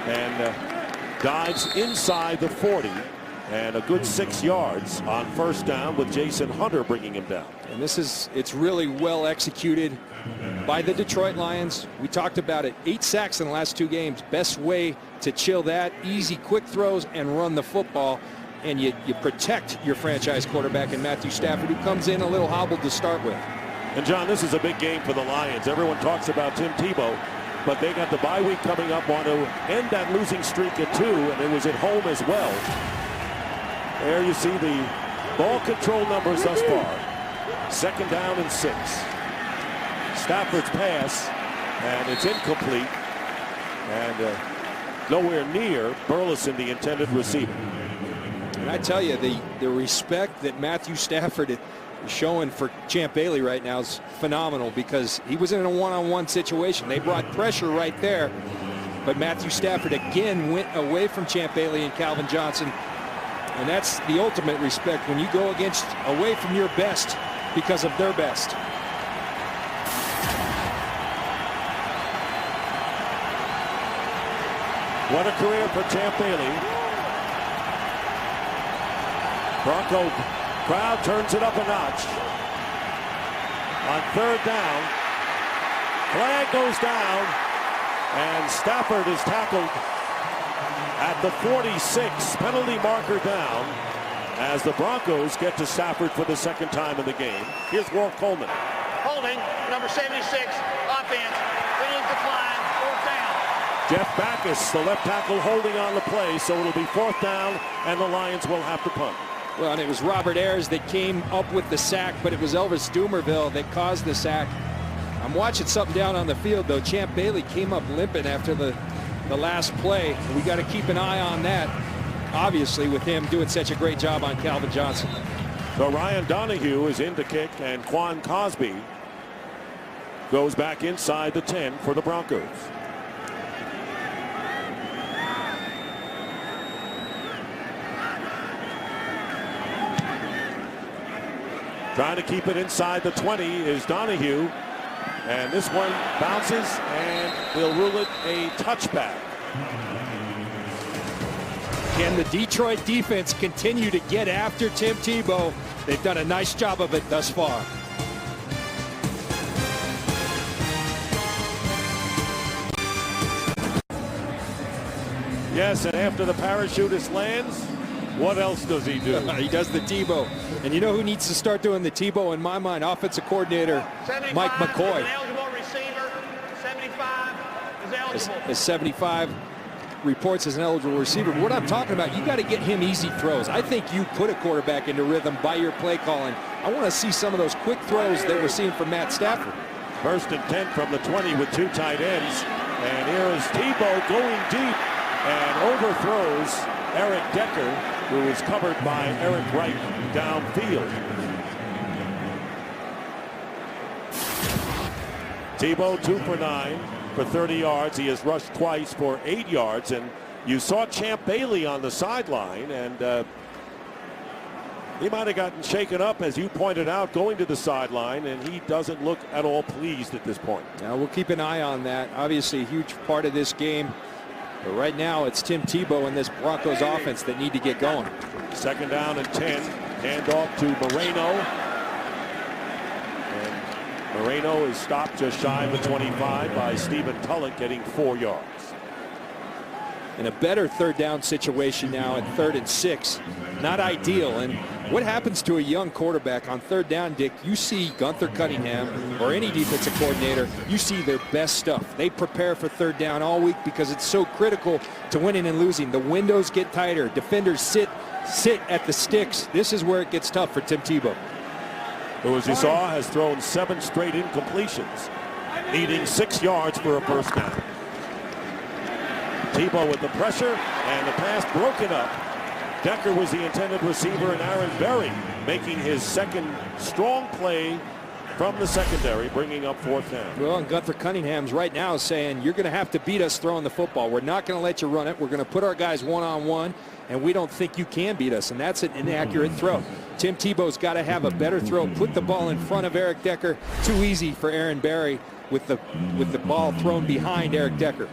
and dives inside the 40. and a good 6 yards on first down with Jason Hunter bringing him down. And it's really well executed by the Detroit Lions. We talked about it. 8 sacks in the last 2 games. Best way to chill that. Easy, quick throws and run the football. And you protect your franchise quarterback in Matthew Stafford, who comes in a little hobbled to start with. And John, this is a big game for the Lions. Everyone talks about Tim Tebow, but they got the bye week coming up, want to end that losing streak at 2, and it was at home as well. There you see the ball control numbers thus far. 2nd down and 6. Stafford's pass, and it's incomplete, and nowhere near Burleson, the intended receiver. And I tell you, the respect that Matthew Stafford is showing for Champ Bailey right now is phenomenal, because he was in a one-on-one situation. They brought pressure right there, but Matthew Stafford again went away from Champ Bailey and Calvin Johnson, and that's the ultimate respect when you go away from your best because of their best. What a career for Champ Bailey. Bronco crowd turns it up a notch. On 3rd down, flag goes down, and Stafford is tackled at the 46, penalty marker down, as the Broncos get to Stafford for the 2nd time in the game. Here's Walt Coleman. Holding, number 76, offense, penalty decline, 4th down. Jeff Backus, the left tackle, holding on the play, so it'll be 4th down, and the Lions will have to punt. Well, and it was Robert Ayers that came up with the sack, but it was Elvis Dumerville that caused the sack. I'm watching something down on the field, though. Champ Bailey came up limping after the last play. We got to keep an eye on that, obviously, with him doing such a great job on Calvin Johnson. So Ryan Donahue is in to kick, and Quan Cosby goes back inside the 10 for the Broncos. Trying to keep it inside the 20 is Donahue. And this one bounces, and they'll rule it a touchback. Can the Detroit defense continue to get after Tim Tebow? They've done a nice job of it thus far. Yes, and after the parachutist lands, what else does he do? He does the Tebow. And you know who needs to start doing the Tebow in my mind? Offensive coordinator Mike McCoy. Is an eligible receiver. 75 is eligible. As 75 reports as an eligible receiver. But what I'm talking about, you got to get him easy throws. I think you put a quarterback into rhythm by your play calling. I want to see some of those quick throws that we're seeing from Matt Stafford. 1st and 10 from the 20 with 2 tight ends. And here is Tebow going deep and overthrows Eric Decker, who is covered by Eric Wright downfield. Tebow 2 for 9 for 30 yards. He has rushed twice for 8 yards. And you saw Champ Bailey on the sideline, and he might have gotten shaken up, as you pointed out, going to the sideline, and he doesn't look at all pleased at this point. Now we'll keep an eye on that. Obviously a huge part of this game. But right now it's Tim Tebow and this Broncos offense that need to get going. 2nd down and 10. Hand off to Moreno. And Moreno is stopped just shy of the 25 by Stephen Tullett, getting 4 yards. In a better 3rd down situation now at 3rd and 6. Not ideal. And what happens to a young quarterback on 3rd down, Dick? You see Gunther Cunningham or any defensive coordinator, you see their best stuff. They prepare for 3rd down all week because it's so critical to winning and losing. The windows get tighter. Defenders sit at the sticks. This is where it gets tough for Tim Tebow. Who, as you saw, has thrown 7 straight incompletions, needing 6 yards for a first down. Tebow with the pressure, and the pass broken up. Decker was the intended receiver, and Aaron Berry making his 2nd strong play from the secondary, bringing up 4th down. Well, and Gunther Cunningham's right now saying, you're going to have to beat us throwing the football. We're not going to let you run it. We're going to put our guys one-on-one, and we don't think you can beat us, and that's an inaccurate throw. Tim Tebow's got to have a better throw. Put the ball in front of Eric Decker. Too easy for Aaron Berry with the ball thrown behind Eric Decker.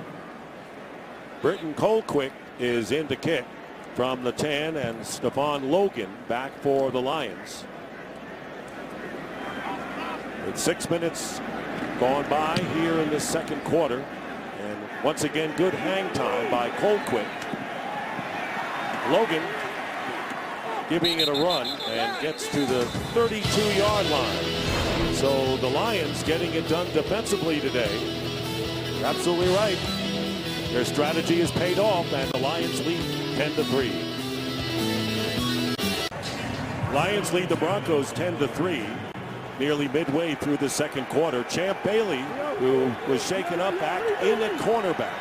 Britton Colquitt is in to kick. from the 10, and Stephon Logan back for the Lions. With 6 minutes gone by here in this second quarter. And once again, good hang time by Colquitt. Logan giving it a run and gets to the 32-yard line. So the Lions getting it done defensively today. You're absolutely right. Their strategy has paid off, and the Lions lead 10-3. Lions lead the Broncos 10-3. Nearly midway through the second quarter. Champ Bailey, who was shaken up back in at cornerback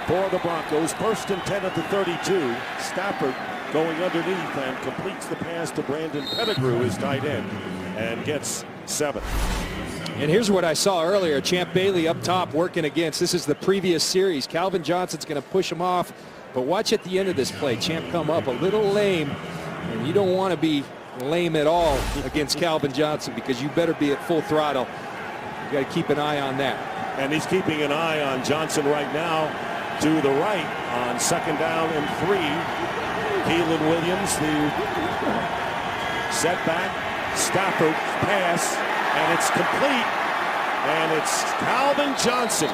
for the Broncos. First and 10 at the 32. Stafford going underneath and completes the pass to Brandon Pettigrew, his tight end, and gets 7. And here's what I saw earlier. Champ Bailey up top working against. This is the previous series. Calvin Johnson's going to push him off. But watch at the end of this play. Champ come up a little lame. And you don't want to be lame at all against Calvin Johnson, because you better be at full throttle. You got to keep an eye on that. And he's keeping an eye on Johnson right now to the right on second down and 3. Keelan Williams, the setback. Stafford pass, and it's complete. And it's Calvin Johnson,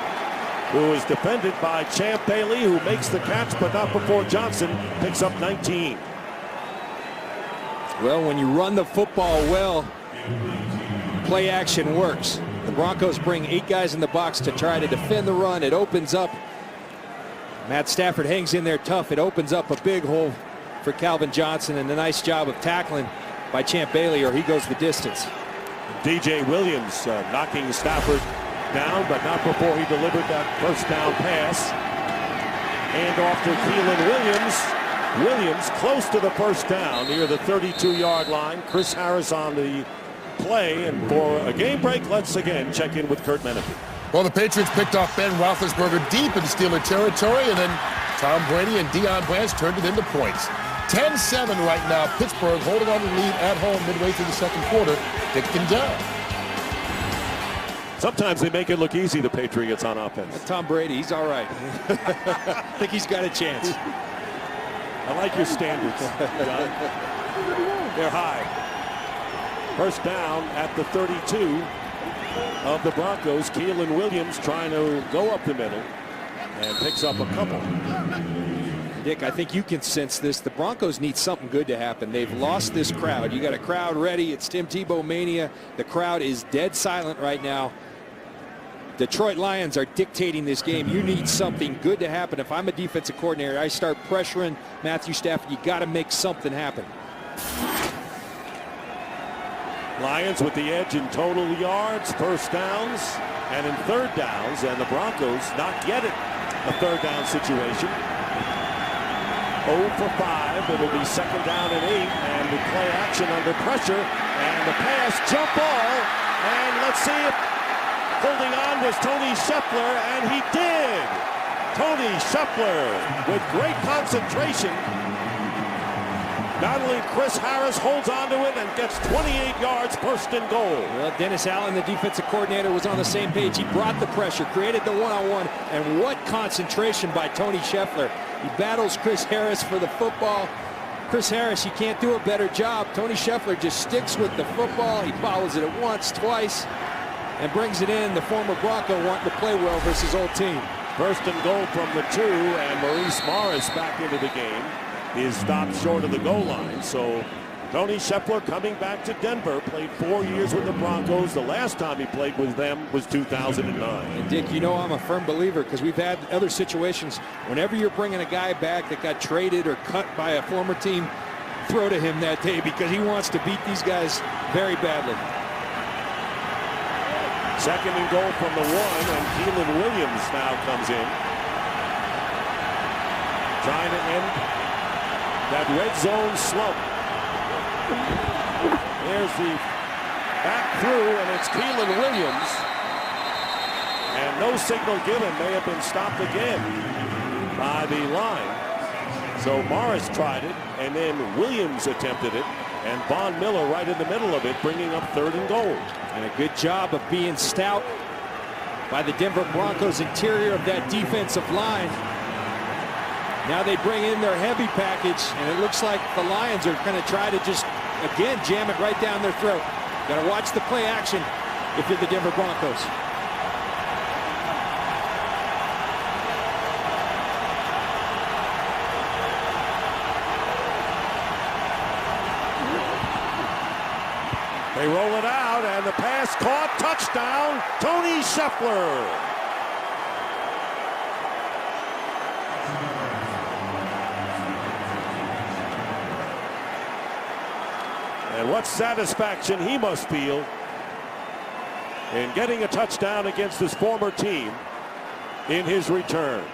who is defended by Champ Bailey, who makes the catch, but not before Johnson picks up 19. Well, when you run the football well, play action works. The Broncos bring 8 guys in the box to try to defend the run. It opens up. Matt Stafford hangs in there tough. It opens up a big hole for Calvin Johnson, and a nice job of tackling by Champ Bailey, or he goes the distance. DJ Williams knocking Stafford down, but not before he delivered that first down pass. And off to Keelan Williams. Williams close to the first down near the 32-yard line. Chris Harris on the play, and for a game break, let's again check in with Kurt Menefee. Well, the Patriots picked off Ben Roethlisberger deep in Steeler territory, and then Tom Brady and Deion Branch turned it into points. 10-7 right now. Pittsburgh holding on to the lead at home midway through the second quarter. Dick and down. Sometimes they make it look easy, the Patriots, on offense. Tom Brady, he's all right. I think he's got a chance. I like your standards, John. They're high. First down at the 32 of the Broncos. Keelan Williams trying to go up the middle and picks up a couple. Dick, I think you can sense this. The Broncos need something good to happen. They've lost this crowd. You got a crowd ready. It's Tim Tebow mania. The crowd is dead silent right now. Detroit Lions are dictating this game. You need something good to happen. If I'm a defensive coordinator, I start pressuring Matthew Stafford. You got to make something happen. Lions with the edge in total yards, first downs, and in third downs, and the Broncos not yet at a third down situation. 0 for 5. It'll be second down and 8, and we play action under pressure, and the pass, jump ball, and let's see if holding on was Tony Scheffler, and he did. Tony Scheffler with great concentration. Not only Chris Harris holds on to it and gets 28 yards, first and goal. Well, Dennis Allen, the defensive coordinator, was on the same page. He brought the pressure, created the one-on-one, and what concentration by Tony Scheffler. He battles Chris Harris for the football. Chris Harris, you can't do a better job. Tony Scheffler just sticks with the football. He follows it at once, twice, and brings it in. The former Bronco wanting to play well versus old team. First and goal from the 2, and Maurice Morris back into the game. He is stopped short of the goal line. So Tony Scheffler coming back to Denver, played 4 years with the Broncos. The last time he played with them was 2009. And Dick, you know I'm a firm believer, because we've had other situations. Whenever you're bringing a guy back that got traded or cut by a former team, throw to him that day, because he wants to beat these guys very badly. Second and goal from the 1, and Keelan Williams now comes in. Trying to end that red zone slump. There's the back through, and it's Keelan Williams. And no signal given. May have been stopped again by the line. So Morris tried it, and then Williams attempted it, and Von Miller right in the middle of it, bringing up third and goal. And a good job of being stout by the Denver Broncos interior of that defensive line. Now they bring in their heavy package, and it looks like the Lions are going to try to just, again, jam it right down their throat. Got to watch the play action if you're the Denver Broncos. They roll it out, and the pass caught. Touchdown, Tony Scheffler. And what satisfaction he must feel in getting a touchdown against his former team in his return.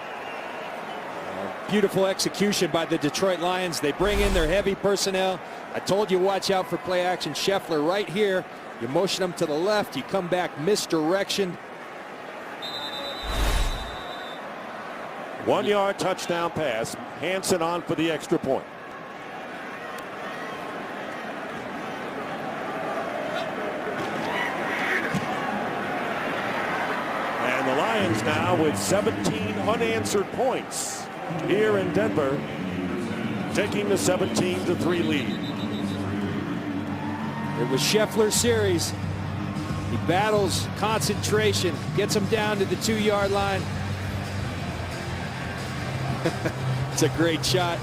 Beautiful execution by the Detroit Lions. They bring in their heavy personnel. I told you watch out for play action. Scheffler right here. You motion him to the left. You come back misdirection. 1 yard touchdown pass. Hansen on for the extra point. And the Lions now with 17 unanswered points here in Denver, taking the 17-3 lead. It was Scheffler's series. He battles concentration, gets him down to the 2-yard line. It's a great shot.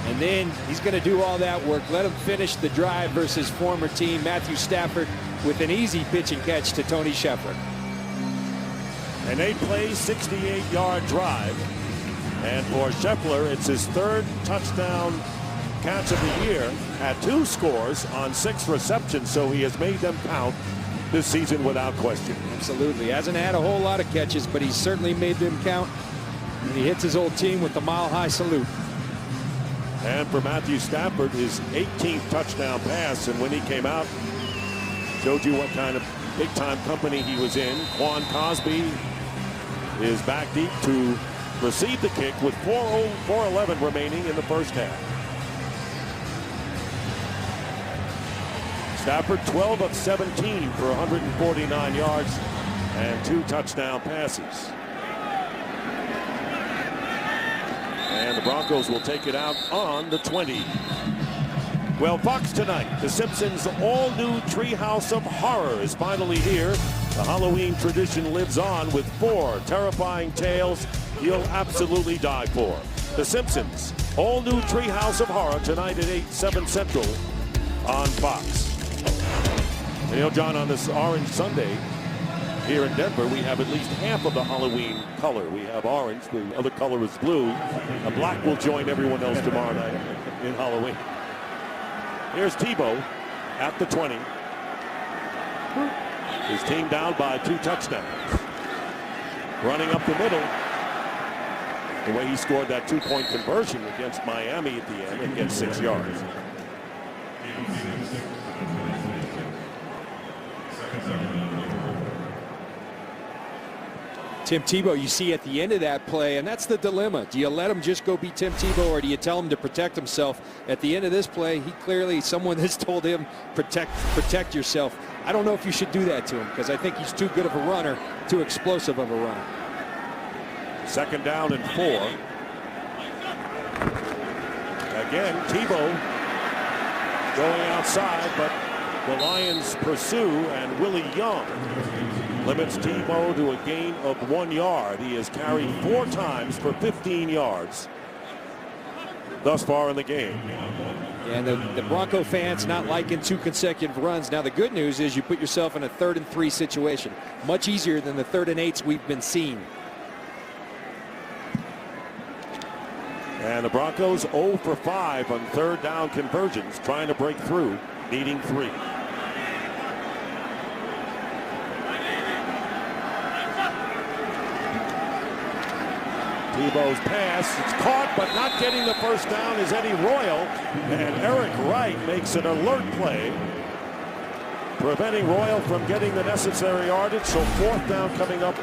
And then he's going to do all that work. Let him finish the drive versus former team Matthew Stafford with an easy pitch and catch to Tony Scheffler. An 8-play, 68-yard drive. And for Scheffler, it's his third touchdown catch of the year. Had 2 scores on 6 receptions, so he has made them count this season without question. Absolutely. Hasn't had a whole lot of catches, but he's certainly made them count. And he hits his old team with the mile-high salute. And for Matthew Stafford, his 18th touchdown pass, and when he came out, showed you what kind of big-time company he was in. Quan Cosby is back deep to receive the kick with 4:11 remaining in the first half. Stafford 12 of 17 for 149 yards and 2 touchdown passes. And the Broncos will take it out on the 20. Well, Fox tonight, The Simpsons' all-new Treehouse of Horror is finally here. The Halloween tradition lives on with 4 terrifying tales you'll absolutely die for. The Simpsons' all-new Treehouse of Horror tonight at 8/7 Central on Fox. You know, John, on this Orange Sunday here in Denver, we have at least half of the Halloween color. We have orange, the other color is blue. The black will join everyone else tomorrow night in Halloween. Here's Tebow at the 20. His team down by 2 touchdowns. Running up the middle. The way he scored that 2-point conversion against Miami at the end and gets 6 yards. Tim Tebow, you see at the end of that play, and that's the dilemma. Do you let him just go be Tim Tebow, or do you tell him to protect himself? At the end of this play, he clearly, someone has told him, protect yourself. I don't know if you should do that to him, because I think he's too good of a runner, too explosive of a runner. 2nd down and 4. Again, Tebow going outside, but the Lions pursue, and Willie Young limits Tebow to a gain of 1 yard. He has carried 4 times for 15 yards thus far in the game. And the Bronco fans not liking 2 consecutive runs. Now the good news is you put yourself in a 3rd and 3 situation. Much easier than the 3rd and 8s we've been seeing. And the Broncos 0 for 5 on 3rd down conversions, trying to break through, needing 3. Tebow's pass, it's caught, but not getting the first down is Eddie Royal, and Eric Wright makes an alert play, preventing Royal from getting the necessary yardage. So 4th down coming up,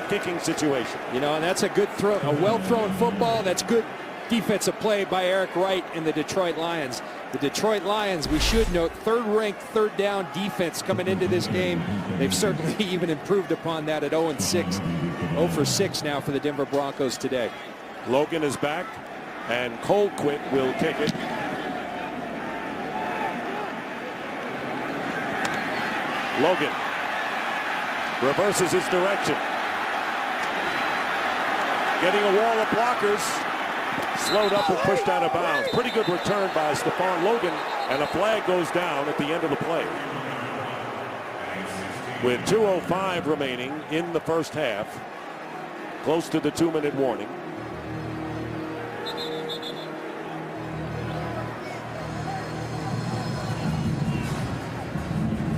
kicking situation. You know, and that's a good throw, a well-thrown football. That's good defensive play by Eric Wright and the Detroit Lions. The Detroit Lions, we should note, 3rd-ranked 3rd down defense coming into this game. They've certainly even improved upon that at 0-6. 0 for 6 now for the Denver Broncos today. Logan is back, and Colquitt will kick it. Logan reverses his direction. Getting a wall of blockers. Slowed up and pushed out of bounds. Pretty good return by Stephon Logan, and a flag goes down at the end of the play. With 2:05 remaining in the first half, close to the 2-minute warning.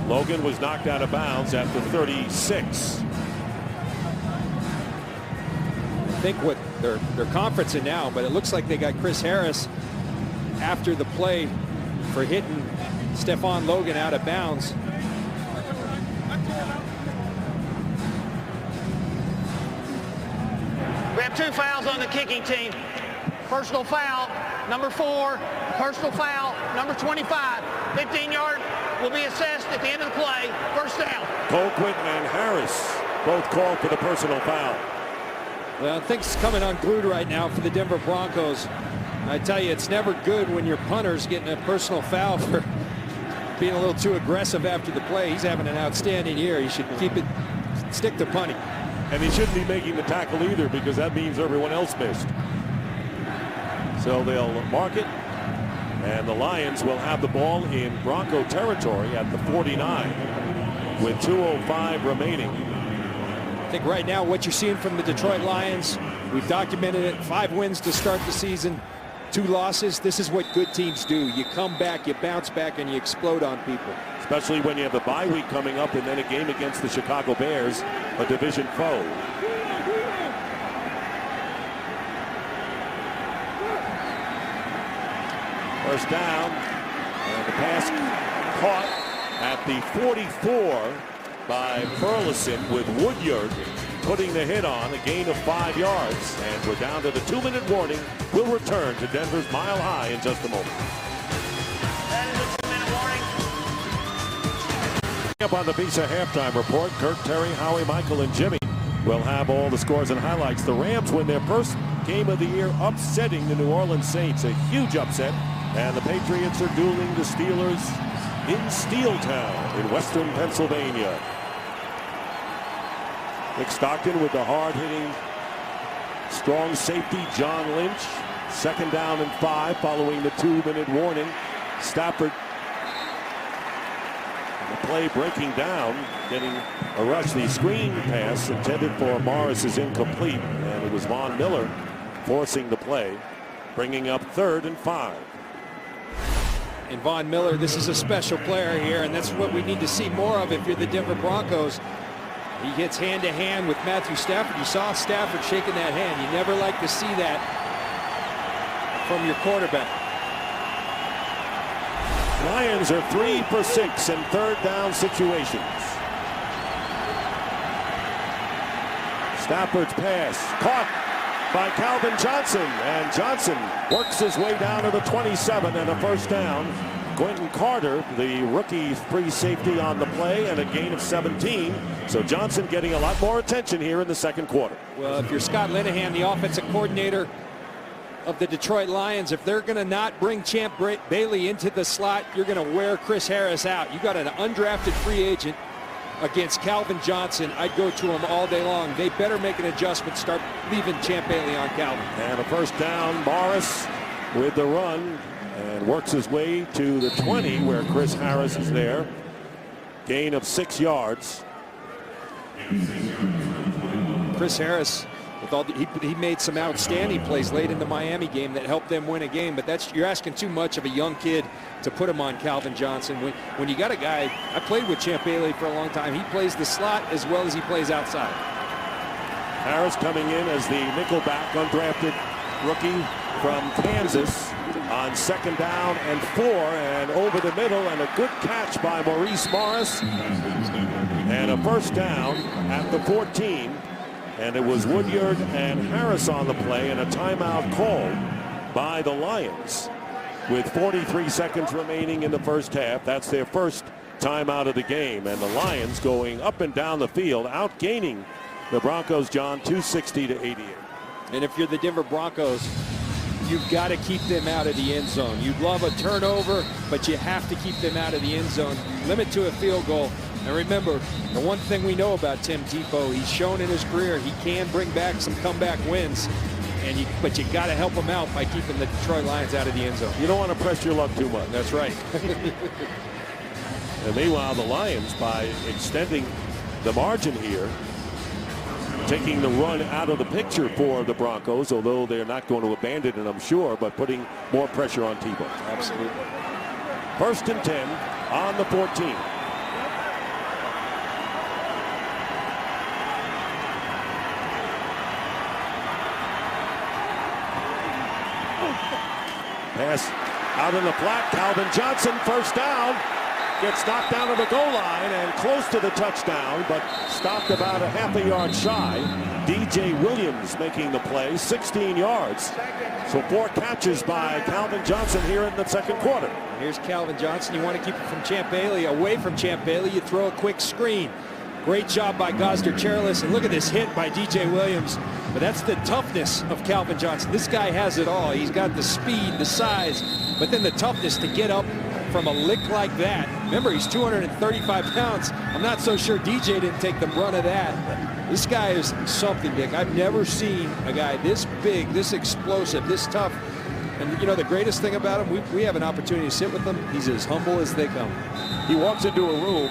Logan was knocked out of bounds at the 36. I think what they're conferencing now, but it looks like they got Chris Harris after the play for hitting Stephon Logan out of bounds. We have 2 fouls on the kicking team. Personal foul, number 4. Personal foul, number 25. 15-yard will be assessed at the end of the play. First down. Colquitt and Harris both called for the personal foul. Well, things coming unglued right now for the Denver Broncos. I tell you, it's never good when your punter's getting a personal foul for being a little too aggressive after the play. He's having an outstanding year. He should stick to punting. And he shouldn't be making the tackle either, because that means everyone else missed. So they'll mark it, and the Lions will have the ball in Bronco territory at the 49 with 2:05 remaining. I think right now what you're seeing from the Detroit Lions, we've documented it, 5 wins to start the season, 2 losses. This is what good teams do. You come back, you bounce back, and you explode on people. Especially when you have the bye week coming up and then a game against the Chicago Bears, a division foe. First down, and the pass caught at the 44 by Burleson, with Woodyard putting the hit on, a gain of 5 yards. And we're down to the 2-minute warning. We'll return to Denver's Mile High in just a moment. That is a 2-minute warning. Up on the Visa halftime report, Kirk, Terry, Howie, Michael, and Jimmy will have all the scores and highlights. The Rams win their first game of the year, upsetting the New Orleans Saints. A huge upset. And the Patriots are dueling the Steelers in Steeltown in western Pennsylvania. Nick Stockton with the hard-hitting, strong safety, John Lynch. 2nd down and 5 following the 2-minute warning. Stafford, the play breaking down, getting a rush. The screen pass intended for Morris is incomplete, and it was Von Miller forcing the play, bringing up 3rd and 5. And Von Miller, this is a special player here, and that's what we need to see more of if you're the Denver Broncos. He gets hand-to-hand with Matthew Stafford. You saw Stafford shaking that hand. You never like to see that from your quarterback. Lions are 3 for 6 in 3rd down situations. Stafford's pass caught by Calvin Johnson, and Johnson works his way down to the 27 and a first down. Quentin Carter, the rookie free safety, on the play, and a gain of 17. So Johnson getting a lot more attention here in the 2nd quarter. Well, if you're Scott Linehan, the offensive coordinator of the Detroit Lions, if they're going to not bring Champ Bailey into the slot, you're going to wear Chris Harris out. You got an undrafted free agent against Calvin Johnson. I'd go to him all day long. They better make an adjustment, start leaving Champ Bailey on Calvin. And a first down, Morris with the run, and works his way to the 20 where Chris Harris is there. Gain of 6 yards. Chris Harris, with all he made some outstanding plays late in the Miami game that helped them win a game, but you're asking too much of a young kid to put him on Calvin Johnson. When you got a guy, I played with Champ Bailey for a long time. He plays the slot as well as he plays outside. Harris coming in as the nickelback, undrafted rookie from Kansas, on 2nd down and 4, and over the middle, and a good catch by Maurice Morris, and a first down at the 14. And it was Woodyard and Harris on the play, and a timeout called by the Lions with 43 seconds remaining in the first half. That's their first timeout of the game, and the Lions going up and down the field, outgaining the Broncos, John, 260 to 88. And if you're the Denver Broncos, you've got to keep them out of the end zone. You'd love a turnover, but you have to keep them out of the end zone. Limit to a field goal. And remember, the one thing we know about Tim Tebow, he's shown in his career he can bring back some comeback wins. But you got to help him out by keeping the Detroit Lions out of the end zone. You don't want to press your luck too much. That's right. And meanwhile, the Lions, by extending the margin here, taking the run out of the picture for the Broncos, although they're not going to abandon it, I'm sure, but putting more pressure on Tebow. Absolutely. 1st and 10 on the 14. Pass out in the flat. Calvin Johnson, 1st down. Gets knocked down to the goal line and close to the touchdown, but stopped about a half a yard shy. DJ Williams making the play, 16 yards. So 4 catches by Calvin Johnson here in the 2nd quarter. Here's Calvin Johnson. You want to keep it from Champ Bailey. Away from Champ Bailey, you throw a quick screen. Great job by Gosder Charles, and look at this hit by DJ Williams. But that's the toughness of Calvin Johnson. This guy has it all. He's got the speed, the size, but then the toughness to get up from a lick like that. Remember, he's 235 pounds. I'm not so sure DJ didn't take the brunt of that. This guy is something, Dick. I've never seen a guy this big, this explosive, this tough. And, you know, the greatest thing about him, we have an opportunity to sit with him. He's as humble as they come. He walks into a room.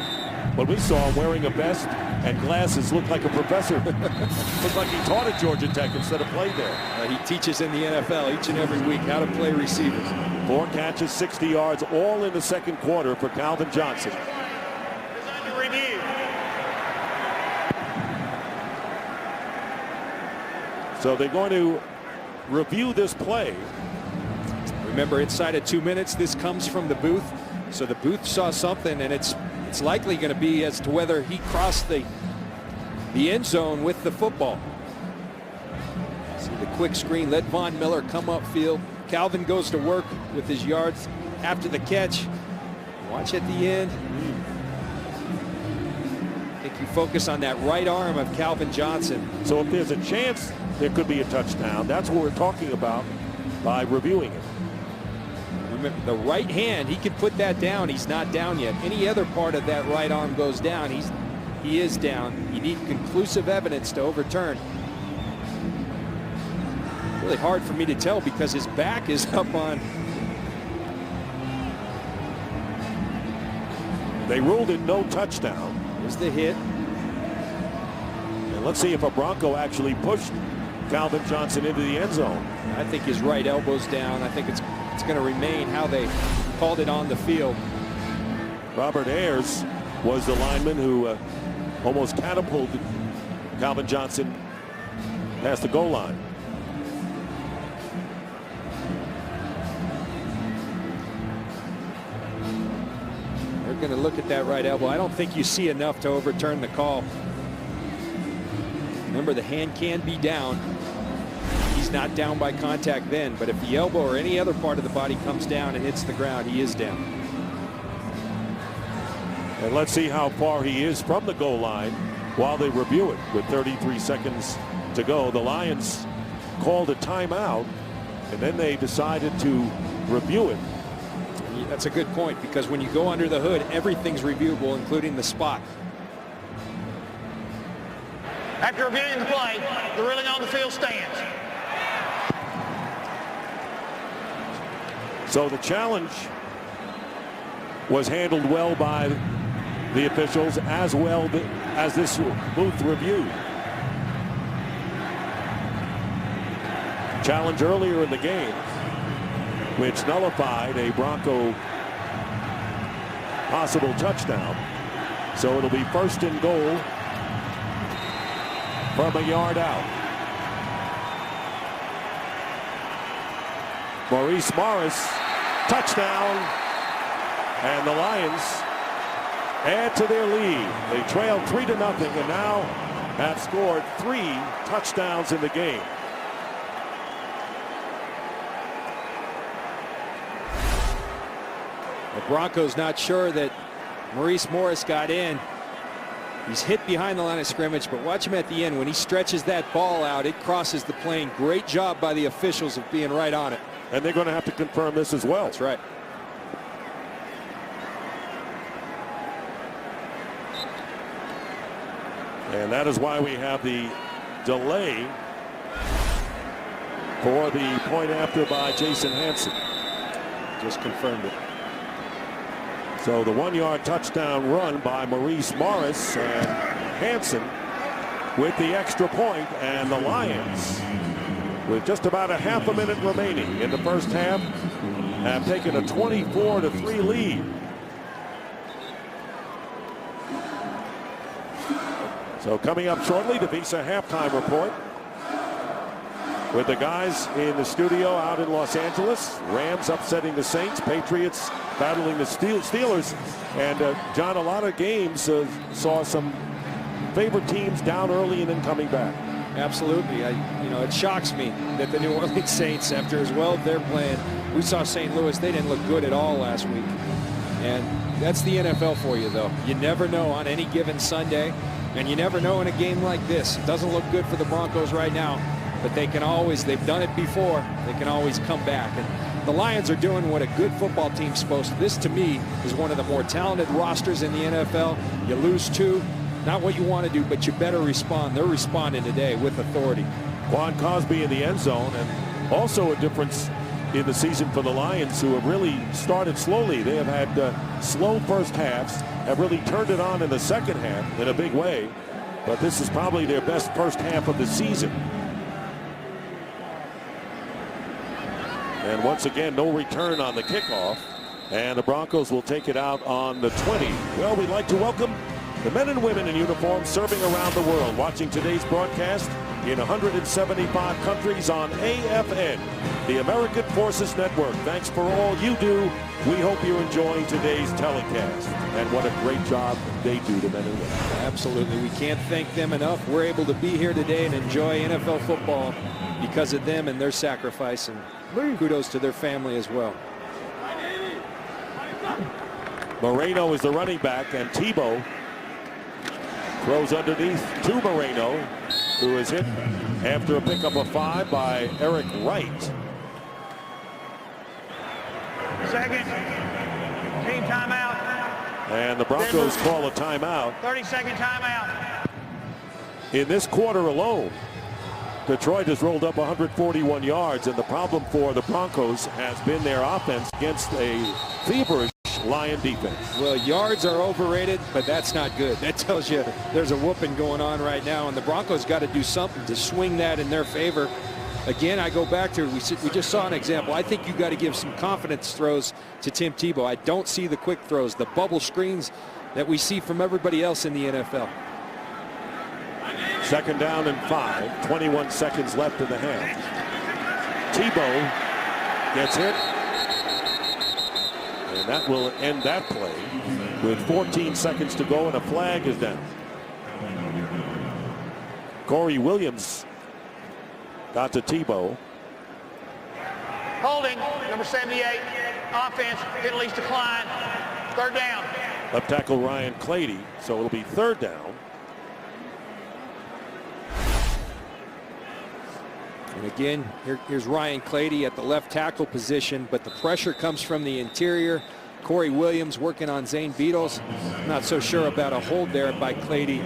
When we saw him wearing a vest and glasses, looked like a professor. Looked like he taught at Georgia Tech instead of played there. He teaches in the NFL each and every week how to play receivers. 4 catches, 60 yards, all in the 2nd quarter for Calvin Johnson. Review. So they're going to review this play. Remember, inside of 2 minutes, this comes from the booth. So the booth saw something, and it's likely going to be as to whether he crossed the end zone with the football. See the quick screen, let Von Miller come upfield. Calvin goes to work with his yards after the catch. Watch at the end. I think you focus on that right arm of Calvin Johnson. So if there's a chance there could be a touchdown, that's what we're talking about by reviewing it. Remember, the right hand, he could put that down. He's not down yet. Any other part of that right arm goes down, he is down. You need conclusive evidence to overturn. Really hard for me to tell because his back is up on. They ruled it no touchdown. Here's the hit. And let's see if a Bronco actually pushed Calvin Johnson into the end zone. I think his right elbow's down. I think it's going to remain how they called it on the field. Robert Ayers was the lineman who almost catapulted Calvin Johnson past the goal line. They're going to look at that right elbow. I don't think you see enough to overturn the call. Remember, the hand can be down. He's not down by contact then, but if the elbow or any other part of the body comes down and hits the ground, he is down. And let's see how far he is from the goal line while they review it with 33 seconds to go. The Lions called a timeout, and then they decided to review it. That's a good point, because when you go under the hood, everything's reviewable, including the spot. After reviewing the play, the ruling on the field stands. So the challenge was handled well by the officials, as well as this booth review. Challenge earlier in the game, which nullified a Bronco possible touchdown. So it'll be 1st and goal from a yard out. Maurice Morris, touchdown, and the Lions add to their lead. They trailed 3-0 and now have scored 3 touchdowns in the game. The Broncos not sure that Maurice Morris got in. He's hit behind the line of scrimmage, but watch him at the end. When he stretches that ball out, it crosses the plane. Great job by the officials of being right on it. And they're going to have to confirm this as well. That's right. And that is why we have the delay for the point after by Jason Hansen. Just confirmed it. So the 1-yard touchdown run by Maurice Morris, and Hansen with the extra point, and the Lions, with just about a half a minute remaining in the first half, have taken a 24-3 lead. So coming up shortly, the Visa halftime report with the guys in the studio out in Los Angeles. Rams upsetting the Saints, Patriots battling the Steelers. And John, a lot of games saw some favorite teams down early and then coming back. Absolutely. It shocks me that the New Orleans Saints, after as well they're playing, we saw St. Louis, they didn't look good at all last week. And that's the NFL for you, though. You never know on any given Sunday, and you never know in a game like this. It doesn't look good for the Broncos right now, but they can always, they've done it before, they can always come back. And the Lions are doing what a good football team's supposed to. This, to me, is one of the more talented rosters in the NFL. You lose two, not what you want to do, but you better respond. They're responding today with authority. Quan Cosby in the end zone, and also a difference in the season for the Lions, who have really started slowly. They have had slow first halves, have really turned it on in the second half in a big way, but this is probably their best first half of the season. And once again, no return on the kickoff, and the Broncos will take it out on the 20. Well, we'd like to welcome the men and women in uniform serving around the world, watching today's broadcast in 175 countries on AFN, the American Forces Network. Thanks for all you do. We hope you're enjoying today's telecast. And what a great job they do, the men and women. Absolutely. We can't thank them enough. We're able to be here today and enjoy NFL football because of them and their sacrifice. And kudos to their family as well. Moreno is the running back, and Tebow throws underneath to Moreno, who is hit after a pickup of 5 by Eric Wright. Second. Team timeout. And the Broncos call a timeout. 30-second timeout. In this quarter alone, Detroit has rolled up 141 yards, and the problem for the Broncos has been their offense against a feverish Lion defense. Well, yards are overrated, but that's not good. That tells you there's a whooping going on right now, and the Broncos got to do something to swing that in their favor. Again, I go back to, we just saw an example. I think you got to give some confidence throws to Tim Tebow. I don't see the quick throws, the bubble screens that we see from everybody else in the NFL. Second down and 5, 21 seconds left in the half. Tebow gets hit, and that will end that play with 14 seconds to go, and a flag is down. Corey Williams got to Tebow. Holding, number 78. Offense, penalties decline. Third down. Left tackle Ryan Clady, so it'll be third down. And again, here's Ryan Clady at the left tackle position, but the pressure comes from the interior. Corey Williams working on Zane Beadles. Not so sure about a hold there by Clady.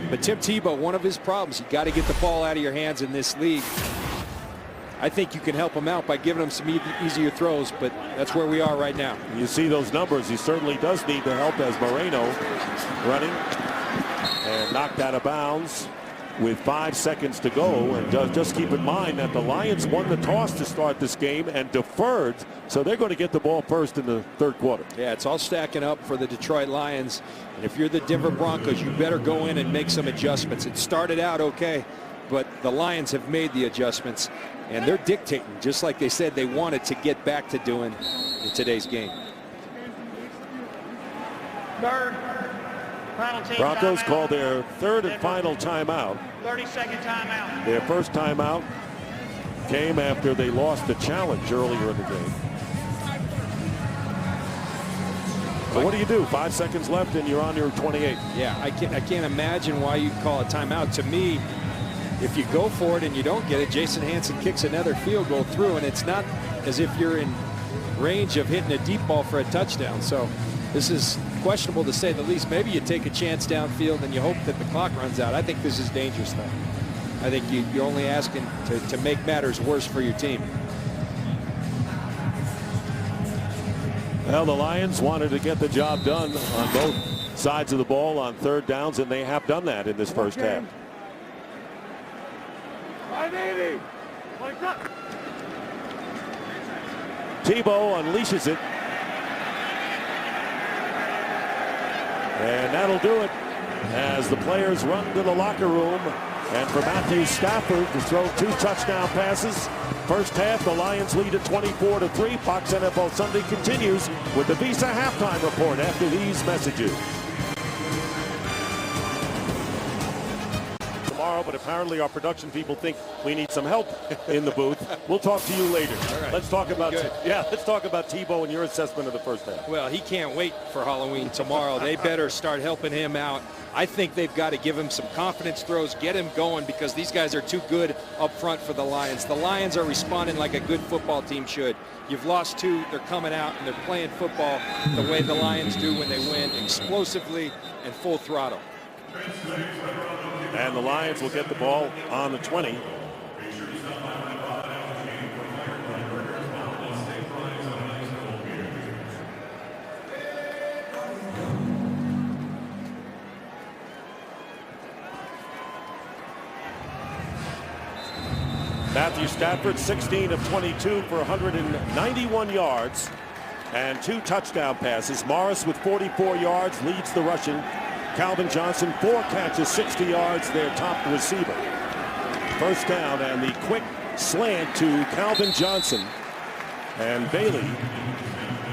But Tim Tebow, one of his problems, you got to get the ball out of your hands in this league. I think you can help him out by giving him some easier throws, but that's where we are right now. You see those numbers. He certainly does need the help as Moreno running and knocked out of bounds with 5 seconds to go. And just keep in mind that the Lions won the toss to start this game and deferred, so they're going to get the ball first in the third quarter. Yeah, it's all stacking up for the Detroit Lions. And if you're the Denver Broncos, you better go in and make some adjustments. It started out okay, but the Lions have made the adjustments, and they're dictating, just like they said they wanted to get back to doing in today's game. Third. Final team Broncos timeout. call their third and final timeout. 30-second timeout. Their first timeout came after they lost the challenge earlier in the game. But what do you do? 5 seconds left and you're on your 28. Yeah, I can't imagine why you'd call a timeout. To me, if you go for it and you don't get it, Jason Hansen kicks another field goal through, and it's not as if you're in range of hitting a deep ball for a touchdown. So this is questionable to say the least. Maybe you take a chance downfield and you hope that the clock runs out. I think this is dangerous, though. I think you're only asking to make matters worse for your team. Well, the Lions wanted to get the job done on both sides of the ball on third downs, and they have done that in this first half. Tebow unleashes it. And that'll do it as the players run to the locker room. And for Matthew Stafford to throw 2 touchdown passes. First half, the Lions lead at 24-3. Fox NFL Sunday continues with the Visa halftime report after these messages. Tomorrow, but apparently our production people think we need some help in the booth. We'll talk to you later. Right. Let's talk about Tebow and your assessment of the first half. Well, he can't wait for Halloween tomorrow. They better start helping him out. I think they've got to give him some confidence throws, get him going, because these guys are too good up front for the Lions. The Lions are responding like a good football team should. You've lost 2, they're coming out and they're playing football the way the Lions do when they win, explosively and full throttle. And the Lions will get the ball on the 20. Matthew Stafford, 16 of 22 for 191 yards and 2 touchdown passes. Morris with 44 yards leads the Russian. Calvin Johnson, 4 catches, 60 yards, their top receiver. First down, and the quick slant to Calvin Johnson. And Bailey,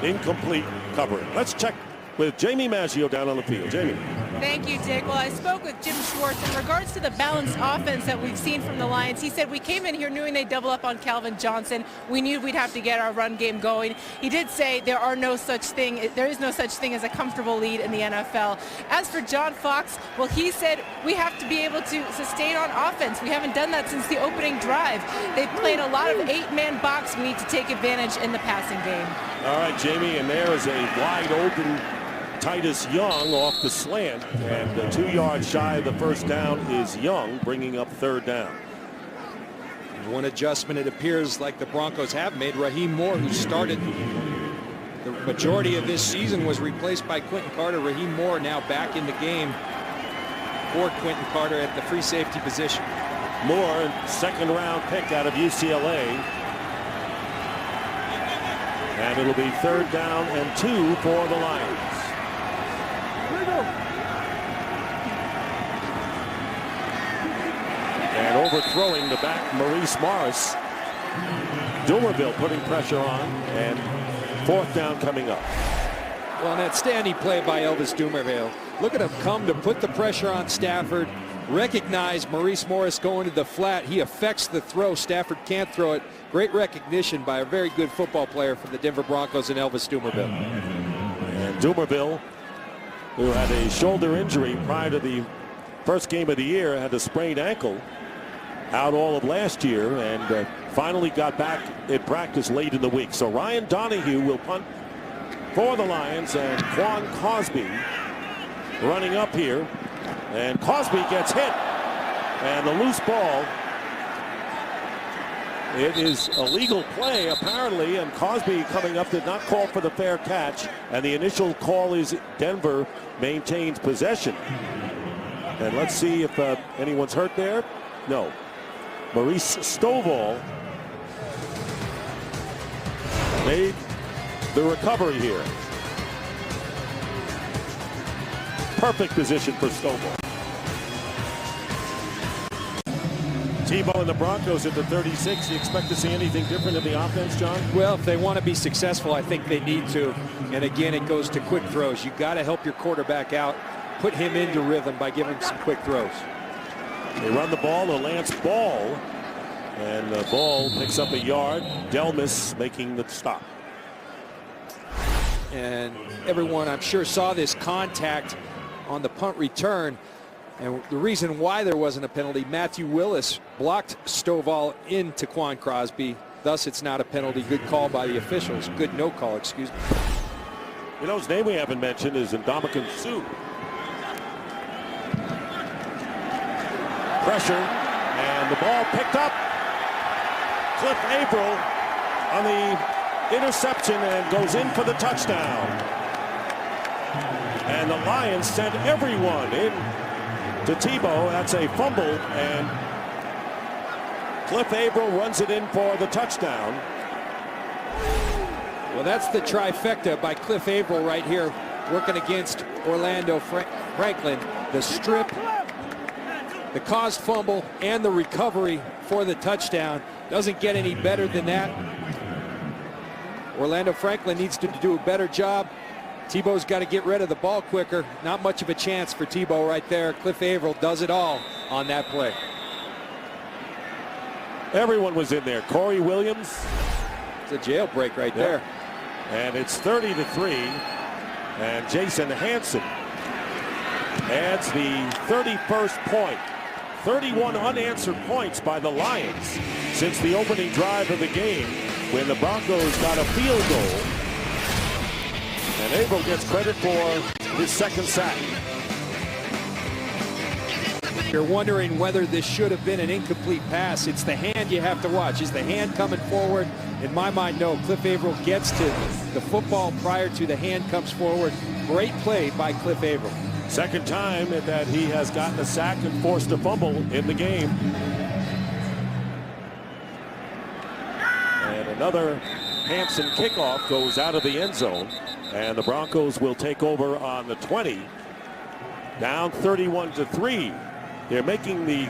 incomplete covering. Let's check with Jamie Maggio down on the field. Jamie. Thank you, Dick. Well, I spoke with Jim Schwartz in regards to the balanced offense that we've seen from the Lions. He said we came in here knowing they'd double up on Calvin Johnson. We knew we'd have to get our run game going. He did say there is no such thing as a comfortable lead in the NFL. As for John Fox, well, he said we have to be able to sustain on offense. We haven't done that since the opening drive. They've played a lot of 8-man box. We need to take advantage in the passing game. All right, Jamie, and there is a wide open Titus Young off the slant, and 2 yards shy of the first down is Young, bringing up third down. One adjustment it appears like the Broncos have made. Raheem Moore, who started the majority of this season, was replaced by Quentin Carter. Raheem Moore now back in the game for Quentin Carter at the free safety position. Moore, second-round pick out of UCLA. And it'll be third down and 2 for the Lions. And overthrowing the back, Maurice Morris. Dumerville putting pressure on, and fourth down coming up. Well, and that standing play by Elvis Dumerville. Look at him come to put the pressure on Stafford. Recognize Maurice Morris going to the flat. He affects the throw. Stafford can't throw it. Great recognition by a very good football player for the Denver Broncos and Elvis Dumerville. And Dumerville, who had a shoulder injury prior to the first game of the year, had a sprained ankle out all of last year, and finally got back in practice late in the week. So Ryan Donahue will punt for the Lions, and Quan Cosby running up here, and Cosby gets hit, and the loose ball. It is a legal play apparently, and Cosby coming up did not call for the fair catch, and the initial call is Denver maintains possession. And let's see if anyone's hurt there. No. Maurice Stovall made the recovery here. Perfect position for Stovall. Tebow and the Broncos at the 36. You expect to see anything different in the offense, John? Well, if they want to be successful, I think they need to. And again, it goes to quick throws. You got to help your quarterback out, put him into rhythm by giving him some quick throws. They run the ball to Lance Ball, and the ball picks up a yard. Delmas making the stop. and everyone, I'm sure, saw this contact on the punt return. And the reason why there wasn't a penalty, Matthew Willis blocked Stovall into Quan Crosby. Thus, it's not a penalty. Good call by the officials. Good no call, excuse me. You know, his name we haven't mentioned is Ndamukong Suh. Pressure, and the ball picked up. Cliff Averill on the interception and goes in for the touchdown. And the Lions sent everyone in to Tebow. That's a fumble, and Cliff Averill runs it in for the touchdown. Well, that's the trifecta by Cliff Averill right here, working against Orlando Franklin. The strip, the caused fumble, and the recovery for the touchdown. Doesn't get any better than that. Orlando Franklin needs to do a better job. Tebow's got to get rid of the ball quicker. Not much of a chance for Tebow right there. Cliff Averill does it all on that play. Everyone was in there. Corey Williams. It's a jailbreak right there. And it's 30-3. And Jason Hanson adds the 31st point. 31 unanswered points by the Lions since the opening drive of the game when the Broncos got a field goal. And Averill gets credit for his second sack. You're wondering whether this should have been an incomplete pass. It's the hand you have to watch. Is the hand coming forward? In my mind, no. Cliff Averill gets to the football prior to the hand comes forward. Great play by Cliff Averill. Second time that he has gotten a sack and forced a fumble in the game. And another Hanson kickoff goes out of the end zone. And the Broncos will take over on the 20. Down 31-3. They're making the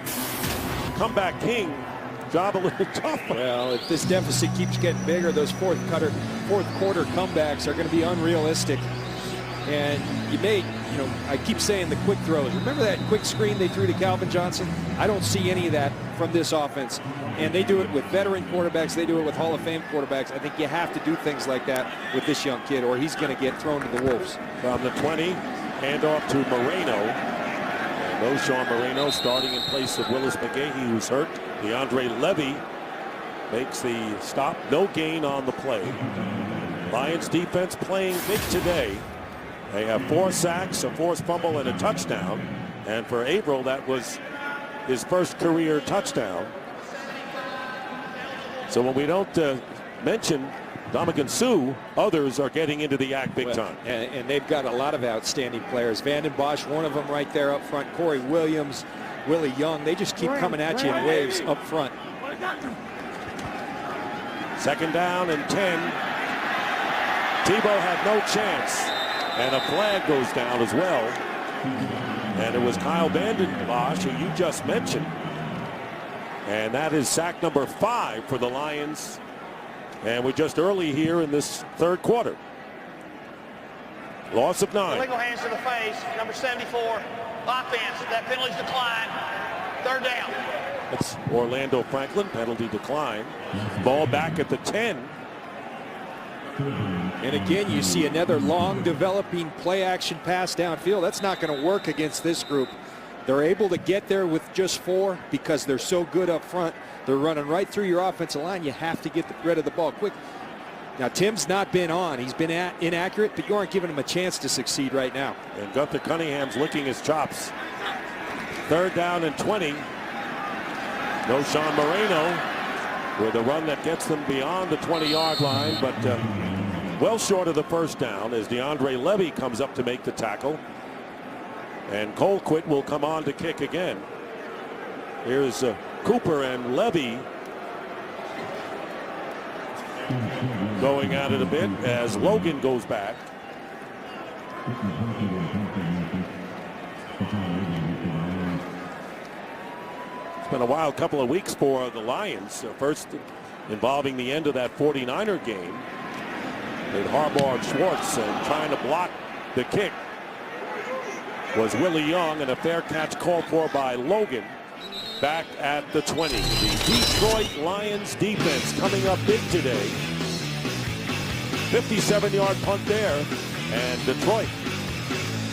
comeback king job a little tough. Well, if this deficit keeps getting bigger, those fourth quarter comebacks are going to be unrealistic. And you may, I keep saying the quick throws. Remember that quick screen they threw to Calvin Johnson? I don't see any of that from this offense. And they do it with veteran quarterbacks. They do it with Hall of Fame quarterbacks. I think you have to do things like that with this young kid, or he's going to get thrown to the wolves. From the 20, handoff to Moreno. And no Sean Moreno starting in place of Willis McGahee, who's hurt. DeAndre Levy makes the stop. No gain on the play. Lions defense playing big today. They have 4 sacks, a forced fumble, and a touchdown. And for Averill, that was his first career touchdown. So when we don't mention Ndamukong Suh, others are getting into the act big time. And they've got a lot of outstanding players. Vanden Bosch, one of them right there up front. Corey Williams, Willie Young. They just keep coming at you in waves up front. Second down and 10. Tebow had no chance. And a flag goes down as well. And it was Kyle Vanden Bosch, who you just mentioned. And that is sack number 5 for the Lions. And we're just early here in this third quarter. Loss of 9. Illegal hands to the face, number 74. Offense, that penalty's declined. Third down. That's Orlando Franklin, penalty decline. Ball back at the 10. And again, you see another long developing play action pass downfield. That's not going to work against this group. They're able to get there with just 4 because they're so good up front. They're running right through your offensive line. You have to get rid of the ball quick. Now, Tim's not been on. He's been inaccurate, but you aren't giving him a chance to succeed right now. And Gunther Cunningham's licking his chops. Third down and 20. No Sean Moreno with a run that gets them beyond the 20-yard line, but well short of the first down as DeAndre Levy comes up to make the tackle. And Colquitt will come on to kick again. Here's Cooper and Levy going at it a bit as Logan goes back. It's been a wild couple of weeks for the Lions. First involving the end of that 49er game with Harbaugh and Schwartz, and trying to block the kick was Willie Young, and a fair catch called for by Logan back at the 20. The Detroit Lions defense coming up big today. 57-yard punt there, and Detroit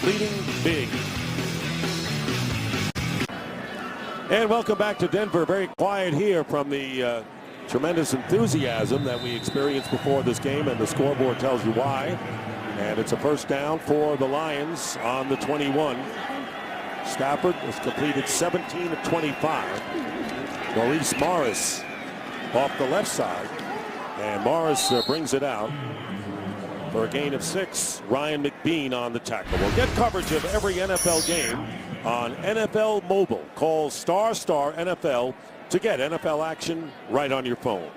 leading big. And welcome back to Denver. Very quiet here from the tremendous enthusiasm that we experienced before this game, and the scoreboard tells you why. And it's a first down for the Lions on the 21. Stafford has completed 17 of 25. Maurice Morris off the left side, and Morris brings it out for a gain of 6. Ryan McBean on the tackle. We'll get coverage of every NFL game on NFL Mobile. Call ** NFL to get NFL action right on your phone.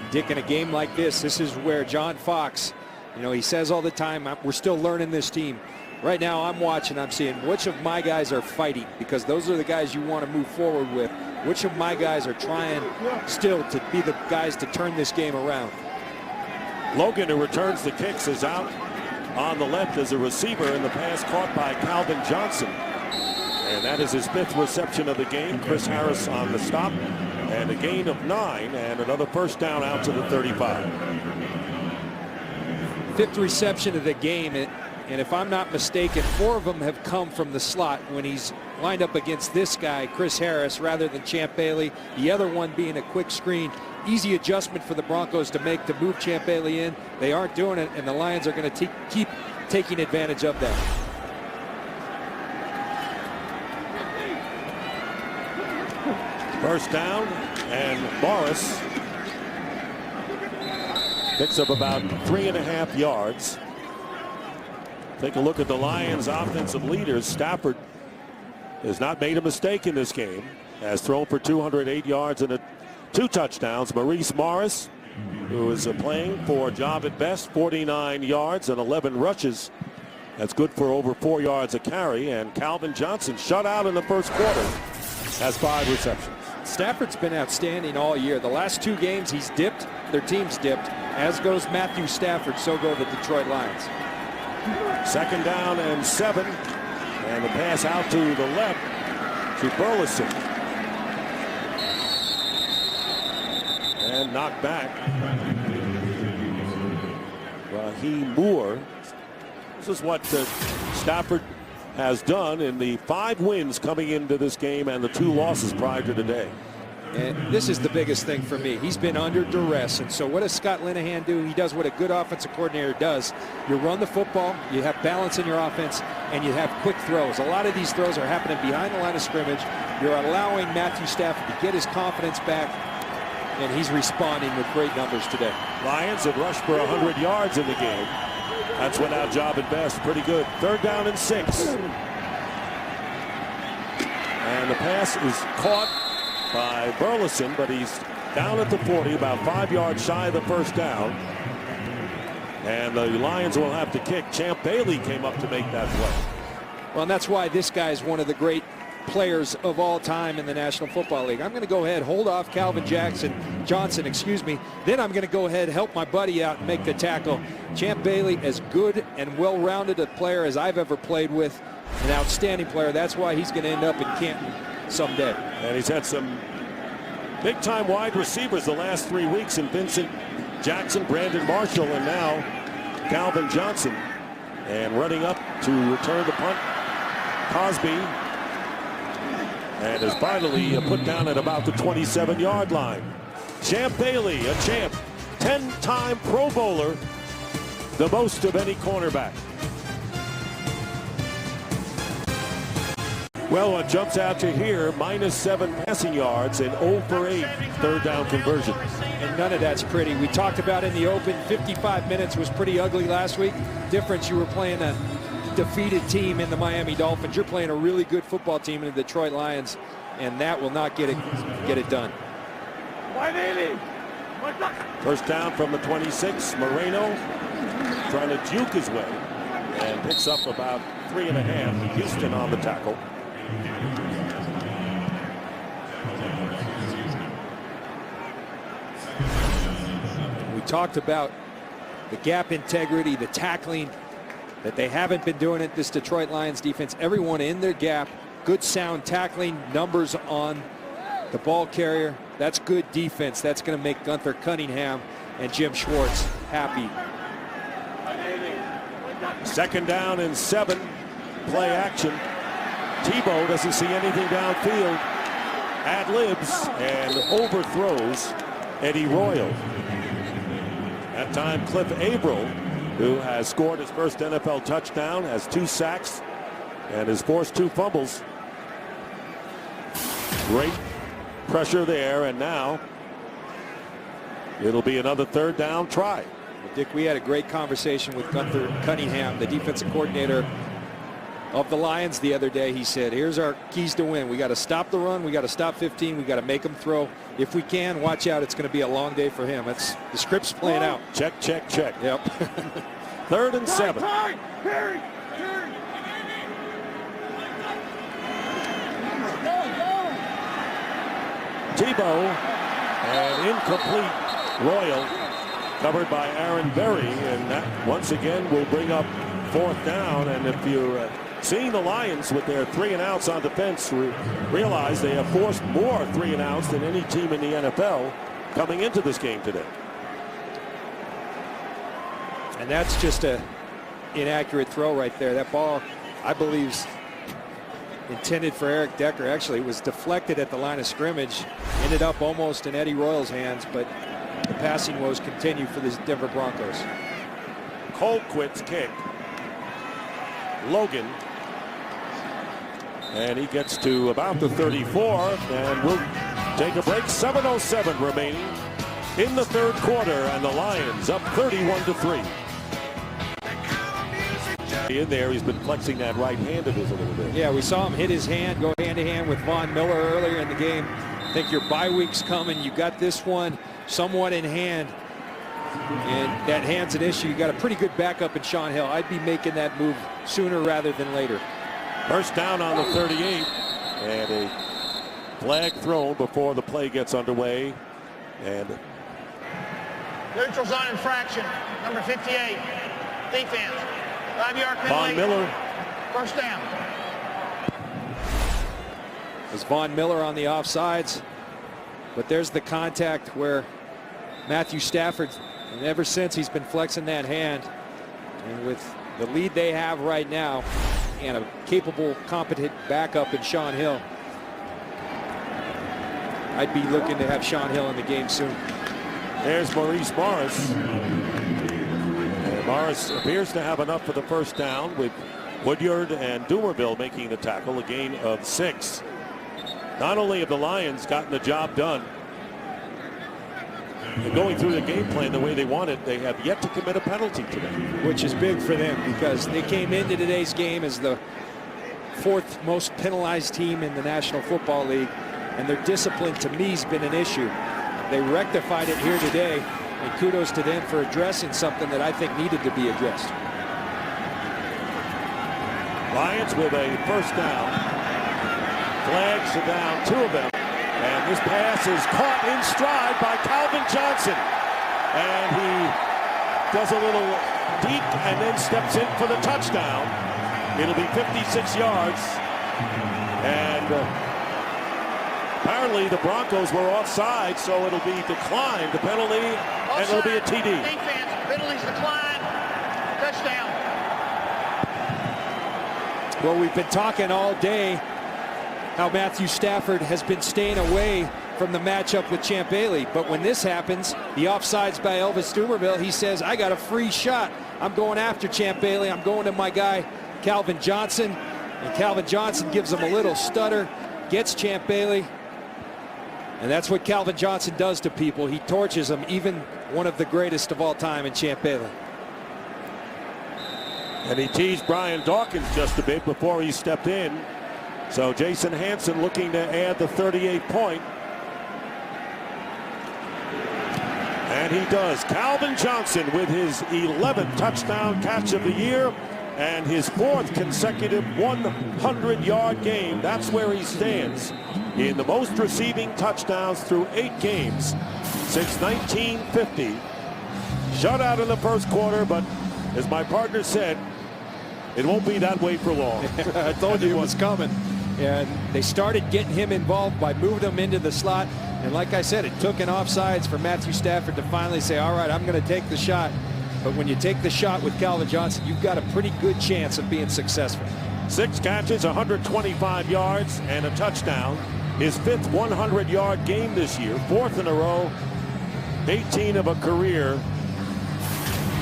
Dick, in a game like this is where John Fox, he says all the time, we're still learning this team. Right now I'm watching, I'm seeing which of my guys are fighting, because those are the guys you want to move forward with. Which of my guys are trying still to be the guys to turn this game around. Logan, who returns the kicks, is out on the left as a receiver, in the pass caught by Calvin Johnson. And that is his 5th reception of the game. Chris Harris on the stop, and a gain of 9, and another first down out to the 35. 5th reception of the game, and if I'm not mistaken, 4 of them have come from the slot when he's lined up against this guy, Chris Harris, rather than Champ Bailey. The other one being a quick screen. Easy adjustment for the Broncos to make to move Champ Bailey in. They aren't doing it, and the Lions are going to keep taking advantage of that. First down, and Morris picks up about 3.5 yards. Take a look at the Lions' offensive leaders. Stafford has not made a mistake in this game. Has thrown for 208 yards and 2 touchdowns. Maurice Morris, who is playing for a job at best, 49 yards and 11 rushes. That's good for over 4 yards a carry. And Calvin Johnson, shut out in the first quarter, has 5 receptions. Stafford's been outstanding all year. The last 2 games he's dipped, their team's dipped. As goes Matthew Stafford, so go the Detroit Lions. Second down and 7, and the pass out to the left to Burleson, and knocked back. Raheem Moore. This is what Stafford has done in the 5 wins coming into this game and the 2 losses prior to today. And this is the biggest thing for me. He's been under duress. And so what does Scott Linehan do? He does what a good offensive coordinator does. You run the football, you have balance in your offense, and you have quick throws. A lot of these throws are happening behind the line of scrimmage. You're allowing Matthew Stafford to get his confidence back, and he's responding with great numbers today. Lions have rushed for 100 yards in the game. That's without job at best. Pretty good. 3rd down and 6. And the pass is caught by Burleson, but he's down at the 40, about 5 yards shy of the first down. And the Lions will have to kick. Champ Bailey came up to make that play. Well, and that's why this guy is one of the great players of all time in the National Football League. I'm going to go ahead, hold off Calvin Johnson, excuse me. Then I'm going to go ahead, help my buddy out and make the tackle. Champ Bailey, as good and well-rounded a player as I've ever played with, an outstanding player. That's why he's going to end up in Canton someday. And he's had some big-time wide receivers the last 3 weeks in Vincent Jackson, Brandon Marshall, and now Calvin Johnson. And running up to return the punt, Cosby. And is finally put down at about the 27-yard line. Champ Bailey, a champ, 10-time Pro Bowler, the most of any cornerback. Well, what jumps out to here, -7 passing yards and 0 for 8 3rd down conversions. And none of that's pretty. We talked about in the open, 55 minutes was pretty ugly last week. Difference, you were playing a defeated team in the Miami Dolphins. You're playing a really good football team in the Detroit Lions, and that will not get it done. First down from the 26. Moreno trying to juke his way and picks up about 3.5. Houston on the tackle. We talked about the gap integrity, the tackling, that they haven't been doing it, this Detroit Lions defense. Everyone in their gap, good sound tackling, numbers on the ball carrier. That's good defense. That's going to make Gunther Cunningham and Jim Schwartz happy. Second down and 7. Play action. Tebow doesn't see anything downfield. Ad-libs and overthrows Eddie Royal. That time Cliff Averill, who has scored his first NFL touchdown, has 2 sacks and has forced 2 fumbles. Great pressure there, and now it'll be another third down try. Dick, we had a great conversation with Gunther Cunningham, the defensive coordinator of the Lions, the other day. He said, here's our keys to win. We got to stop the run. We got to stop 15. We got to make them throw. If we can, watch out. It's going to be a long day for him. That's the script's playing out. Check, check, check. Yep. Third and 7. Tebow and incomplete. Royal covered by Aaron Berry, and that once again will bring up 4th down. And if you're seeing the Lions with their 3-and-outs on defense, realize they have forced more 3-and-outs than any team in the NFL coming into this game today. And that's just a inaccurate throw right there. That ball, I believe, is intended for Eric Decker. Actually, it was deflected at the line of scrimmage, ended up almost in Eddie Royal's hands, but the passing woes continue for the Denver Broncos. Colquitt's kick. Logan. And he gets to about the 34, and we'll take a break. 7:07 remaining in the third quarter, and the Lions up 31-3. In there, he's been flexing that right hand of his a little bit. Yeah, we saw him hit his hand, go hand-to-hand with Von Miller earlier in the game. I think your bye week's coming. You got this one somewhat in hand, and that hand's an issue. You got a pretty good backup in Sean Hill. I'd be making that move sooner rather than later. First down on the 38, and a flag thrown before the play gets underway. And Neutral zone infraction, number 58. Defense. 5-yard penalty. Von Miller. First down. Is Von Miller on the offsides, but there's the contact where Matthew Stafford, and ever since he's been flexing that hand, and with the lead they have right now and a capable, competent backup in Sean Hill, I'd be looking to have Sean Hill in the game soon. There's Maurice Morris. And Morris appears to have enough for the first down, with Woodyard and Dumerville making the tackle, a gain of 6. Not only have the Lions gotten the job done and going through the game plan the way they want it, they have yet to commit a penalty today. Which is big for them, because they came into today's game as the 4th most penalized team in the National Football League, and their discipline to me has been an issue. They rectified it here today, and kudos to them for addressing something that I think needed to be addressed. Lions with a first down. Flags are down, 2 of them. And this pass is caught in stride by Calvin Johnson. And he does a little deep and then steps in for the touchdown. It'll be 56 yards. And apparently the Broncos were offside, so it'll be declined, the penalty, and it'll be a TD. Defense, penalties declined. Touchdown. Well, we've been talking all day how Matthew Stafford has been staying away from the matchup with Champ Bailey. But when this happens, the offsides by Elvis Dumerville, he says, I got a free shot. I'm going after Champ Bailey. I'm going to my guy, Calvin Johnson. And Calvin Johnson gives him a little stutter, gets Champ Bailey. And that's what Calvin Johnson does to people. He torches them, even one of the greatest of all time in Champ Bailey. And he teased Brian Dawkins just a bit before he stepped in. So Jason Hanson looking to add the 38th point. And he does. Calvin Johnson with his 11th touchdown catch of the year and his 4th consecutive 100-yard game. That's where he stands in the most receiving touchdowns through 8 games since 1950. Shut out in the first quarter, but as my partner said, it won't be that way for long. I told you it was coming. and they started getting him involved by moving him into the slot. And like I said, it took an offsides for Matthew Stafford to finally say, all right, I'm going to take the shot. But when you take the shot with Calvin Johnson, you've got a pretty good chance of being successful. 6 catches, 125 yards, and a touchdown. His 5th 100-yard game this year, 4th in a row, 18 of a career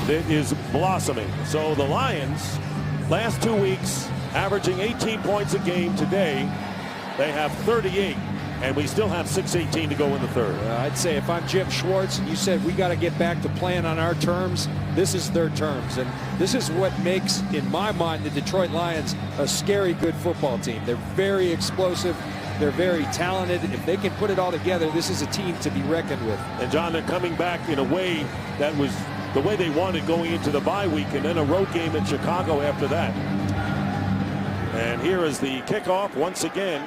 that is blossoming. So the Lions, last 2 weeks, averaging 18 points a game. Today, they have 38. And we still have 6:18 to go in the third. I'd say if I'm Jim Schwartz and you said we got to get back to playing on our terms, this is their terms. And this is what makes, in my mind, the Detroit Lions a scary good football team. They're very explosive. They're very talented. If they can put it all together, this is a team to be reckoned with. And John, they're coming back in a way that was the way they wanted going into the bye week, and then a road game in Chicago after that. And here is the kickoff once again.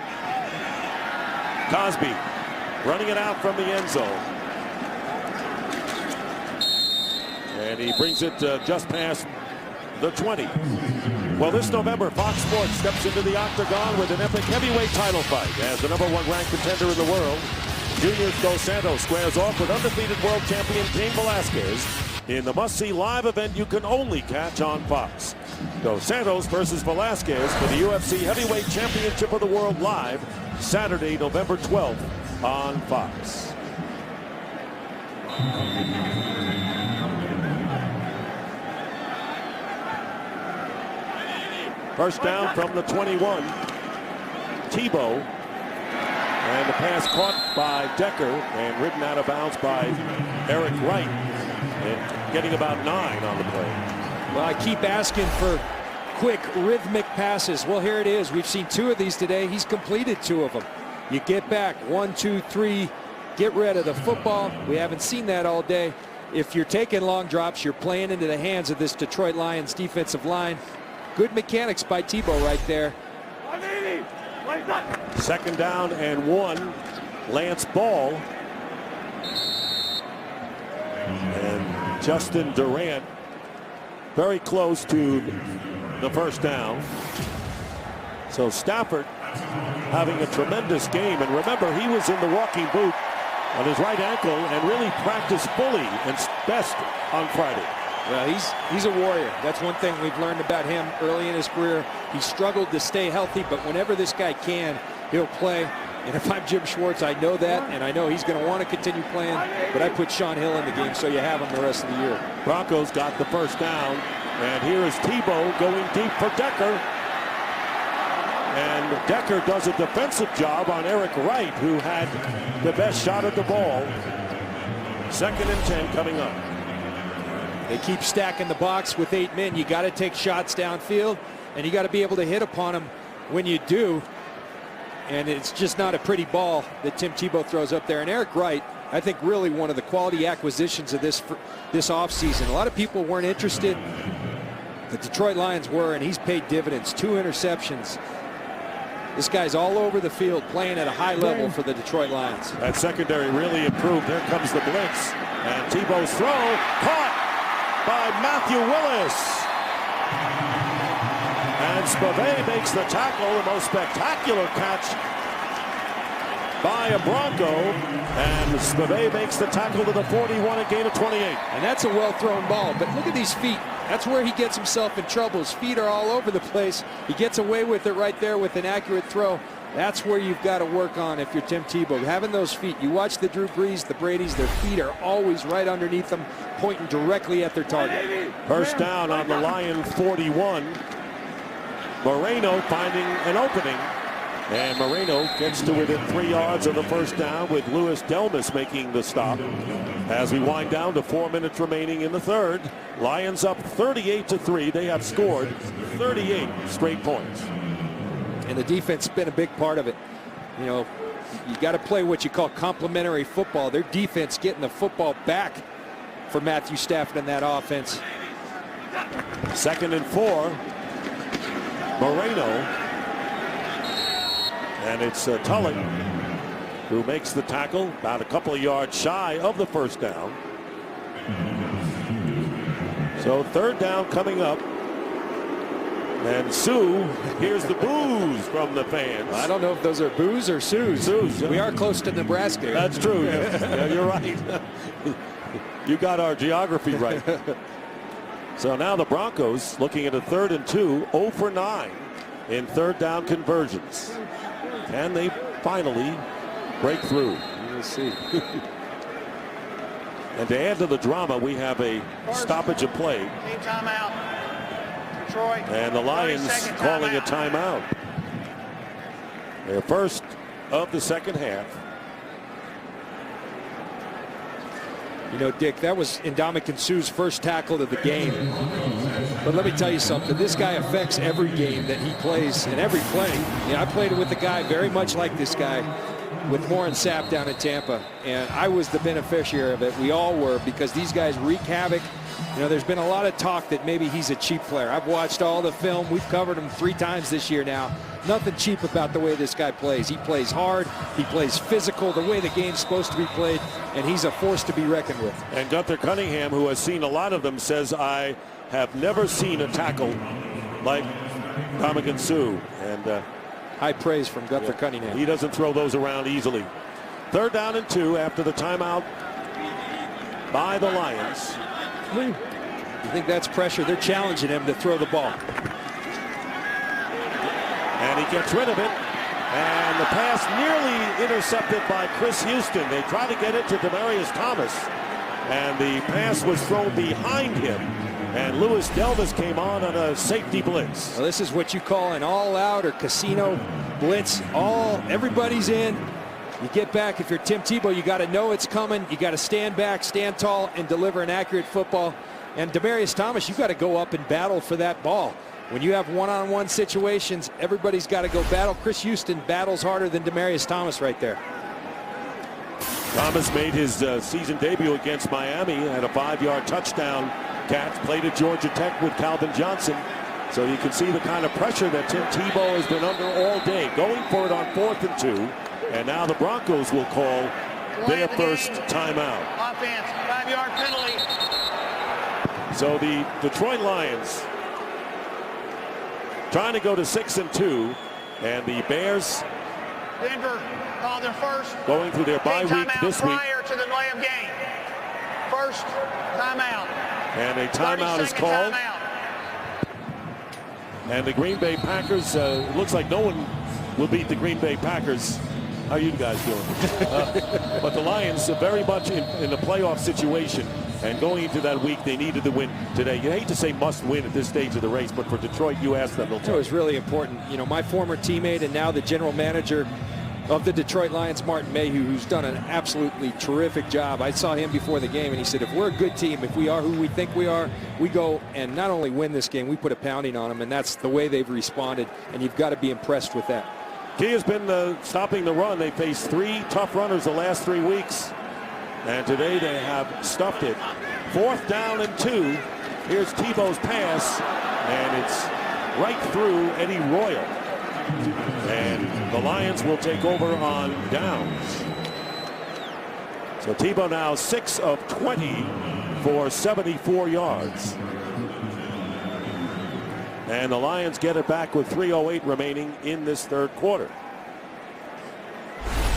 Cosby running it out from the end zone. And he brings it just past the 20. Well, this November, Fox Sports steps into the octagon with an epic heavyweight title fight as the #1 ranked contender in the world. Junior Dos Santos squares off with undefeated world champion Cain Velasquez in the must-see live event you can only catch on Fox. Dos Santos versus Velasquez for the UFC Heavyweight Championship of the World live Saturday, November 12th on Fox. First down from the 21. Tebow. And the pass caught by Decker and ridden out of bounds by Eric Wright. And getting about 9 on the play. Well, I keep asking for quick rhythmic passes. Well, here it is. We've seen 2 of these today. He's completed 2 of them. You get back 1, 2, 3, get rid of the football. We haven't seen that all day. If you're taking long drops, you're playing into the hands of this Detroit Lions defensive line. Good mechanics by Tebow right there. 2nd down and 1. Lance Ball. And Justin Durant very close to the first down. So Stafford having a tremendous game. And remember, he was in the walking boot on his right ankle and really practiced fully and best on Friday. Well, he's a warrior. That's one thing we've learned about him early in his career. He struggled to stay healthy, but whenever this guy can, he'll play. And if I'm Jim Schwartz, I know that, and I know he's going to want to continue playing, but I put Sean Hill in the game so you have him the rest of the year. Broncos got the first down, and here is Tebow going deep for Decker. And Decker does a defensive job on Eric Wright, who had the best shot at the ball. 2nd and 10 coming up. They keep stacking the box with 8 men. You got to take shots downfield, and you got to be able to hit upon them when you do. And it's just not a pretty ball that Tim Tebow throws up there. And Eric Wright, I think, really one of the quality acquisitions of this offseason. A lot of people weren't interested. The Detroit Lions were, and he's paid dividends. 2 interceptions. This guy's all over the field playing at a high level for the Detroit Lions. That secondary really improved. There comes the blitz. And Tebow's throw caught by Matthew Willis. And Spivey makes the tackle, the most spectacular catch by a Bronco. And Spivey makes the tackle to the 41, a gain of 28. And that's a well-thrown ball. But look at these feet. That's where he gets himself in trouble. His feet are all over the place. He gets away with it right there with an accurate throw. That's where you've got to work on if you're Tim Tebow. Having those feet. You watch the Drew Brees, the Bradys, their feet are always right underneath them, pointing directly at their target. First down on the Lion 41. Moreno finding an opening. And Moreno gets to within 3 yards of the first down with Louis Delmas making the stop. As we wind down to 4 minutes remaining in the third. Lions up 38-3. They have scored 38 straight points. And the defense has been a big part of it. You know, you got to play what you call complementary football. Their defense getting the football back for Matthew Stafford in that offense. 2nd and 4. Moreno. And it's Tulloch who makes the tackle about a couple of yards shy of the first down. So 3rd down coming up. And Sue hears the boos from the fans. I don't know if those are boos or Sues. Sues. We are close to Nebraska. That's true. Yeah, you're right. You got our geography right. So now the Broncos looking at a 3rd and 2, 0 for 9 in 3rd down conversions. Can they finally break through? We'll see. And to add to the drama, we have a stoppage of play. Team timeout. Detroit. And the Lions calling a timeout. Their first of the second half. You know, Dick, that was Ndamukong Suh's first tackle of the game. But let me tell you something. This guy affects every game that he plays and every play. Yeah, I played with a guy very much like this guy with Warren Sapp down in Tampa. And I was the beneficiary of it. We all were, because these guys wreak havoc. You know, there's been a lot of talk that maybe he's a cheap player. I've watched all the film. We've covered him 3 times this year now. Nothing cheap about the way this guy plays. He plays hard. He plays physical, the way the game's supposed to be played, and he's a force to be reckoned with. And Gunther Cunningham, who has seen a lot of them, says, I have never seen a tackle like Ndamukong Suh. And high praise from Gunther Cunningham. He doesn't throw those around easily. 3rd down and 2 after the timeout by the Lions. You think that's pressure? They're challenging him to throw the ball. And he gets rid of it. And the pass nearly intercepted by Chris Houston. They try to get it to Demaryius Thomas. And the pass was thrown behind him. And Louis Delvis came on a safety blitz. Well, this is what you call an all-out or casino blitz. Everybody's in. You get back. If you're Tim Tebow, you got to know it's coming. You got to stand back, stand tall, and deliver an accurate football. And Demaryius Thomas, you got to go up and battle for that ball. When you have one-on-one situations, everybody's got to go battle. Chris Houston battles harder than Demaryius Thomas right there. Thomas made his season debut against Miami, had a 5-yard touchdown catch, played at Georgia Tech with Calvin Johnson. So you can see the kind of pressure that Tim Tebow has been under all day, going for it on 4th and 2. And now the Broncos will call their first timeout. Offense, 5-yard penalty. So the Detroit Lions trying to go to 6 and 2, and the Bears Denver called their first going through their bye week this week. Prior to the delay of game. First timeout. And a timeout is called. Timeout. And the Green Bay Packers, it looks like no one will beat the Green Bay Packers. How are you guys doing? But the Lions are very much in a playoff situation. And going into that week, they needed the win today. You hate to say must win at this stage of the race, but for Detroit, you asked them. It was really important. You know, my former teammate and now the general manager of the Detroit Lions, Martin Mayhew, who's done an absolutely terrific job. I saw him before the game, and he said, if we're a good team, if we are who we think we are, we go and not only win this game, we put a pounding on them, and that's the way they've responded, and you've got to be impressed with that. Key has been stopping the run. They faced 3 tough runners the last 3 weeks. And today they have stuffed it. 4th down and 2. Here's Tebow's pass, and it's right through Eddie Royal. And the Lions will take over on downs. So Tebow now 6 of 20 for 74 yards. And the Lions get it back with 3:08 remaining in this 3rd quarter.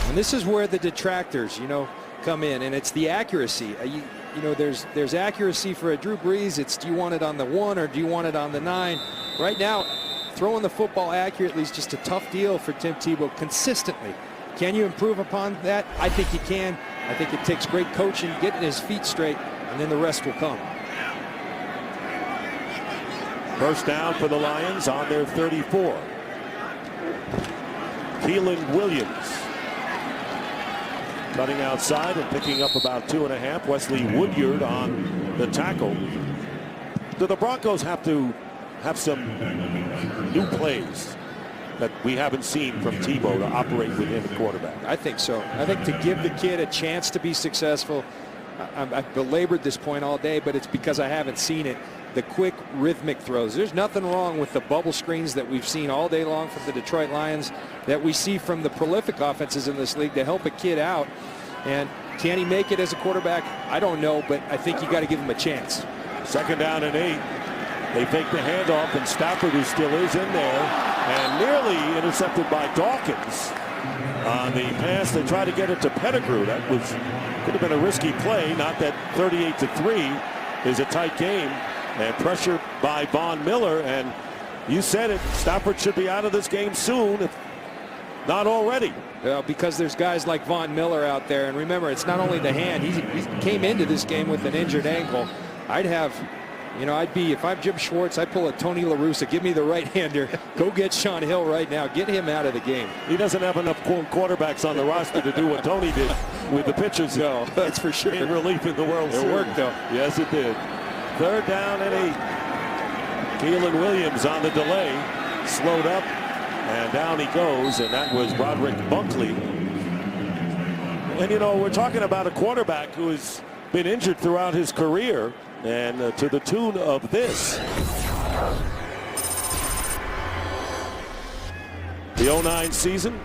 And this is where the detractors, come in, and it's the accuracy. There's accuracy for a Drew Brees. It's, do you want it on the 1 or do you want it on the 9? Right now, throwing the football accurately is just a tough deal for Tim Tebow consistently. Can you improve upon that? I think you can. I think it takes great coaching, getting his feet straight, and then the rest will come. First down for the Lions on their 34. Keelan Williams cutting outside and picking up about 2.5. Wesley Woodyard on the tackle. Do the Broncos have to have some new plays that we haven't seen from Tebow to operate with him at quarterback? I think so. I think to give the kid a chance to be successful, I've belabored this point all day, but it's because I haven't seen it. The quick rhythmic throws. There's nothing wrong with the bubble screens that we've seen all day long from the Detroit Lions, that we see from the prolific offenses in this league to help a kid out. And can he make it as a quarterback? I don't know, but I think you got to give him a chance. 2nd down and 8. They fake the handoff, and Stafford, who still is in there, and nearly intercepted by Dawkins on the pass. They tried to get it to Pettigrew. That could have been a risky play. Not that 38-3 is a tight game, and pressure by Von Miller. And you said it, Stafford should be out of this game soon, if not already. Well, because there's guys like Von Miller out there, and remember, it's not only the hand. He came into this game with an injured ankle. If I'm Jim Schwartz, I pull a Tony La Russa. Give me the right-hander. Go get Sean Hill right now. Get him out of the game. He doesn't have enough quarterbacks on the roster to do what Tony did with the pitchers. No, that's for sure. In relief in the World Series. It worked, though. Yes, it did. 3rd down and 8. Keelan Williams on the delay. Slowed up, and down he goes, and that was Roderick Bunkley. And, we're talking about a quarterback who has been injured throughout his career, and to the tune of this. The 09 season,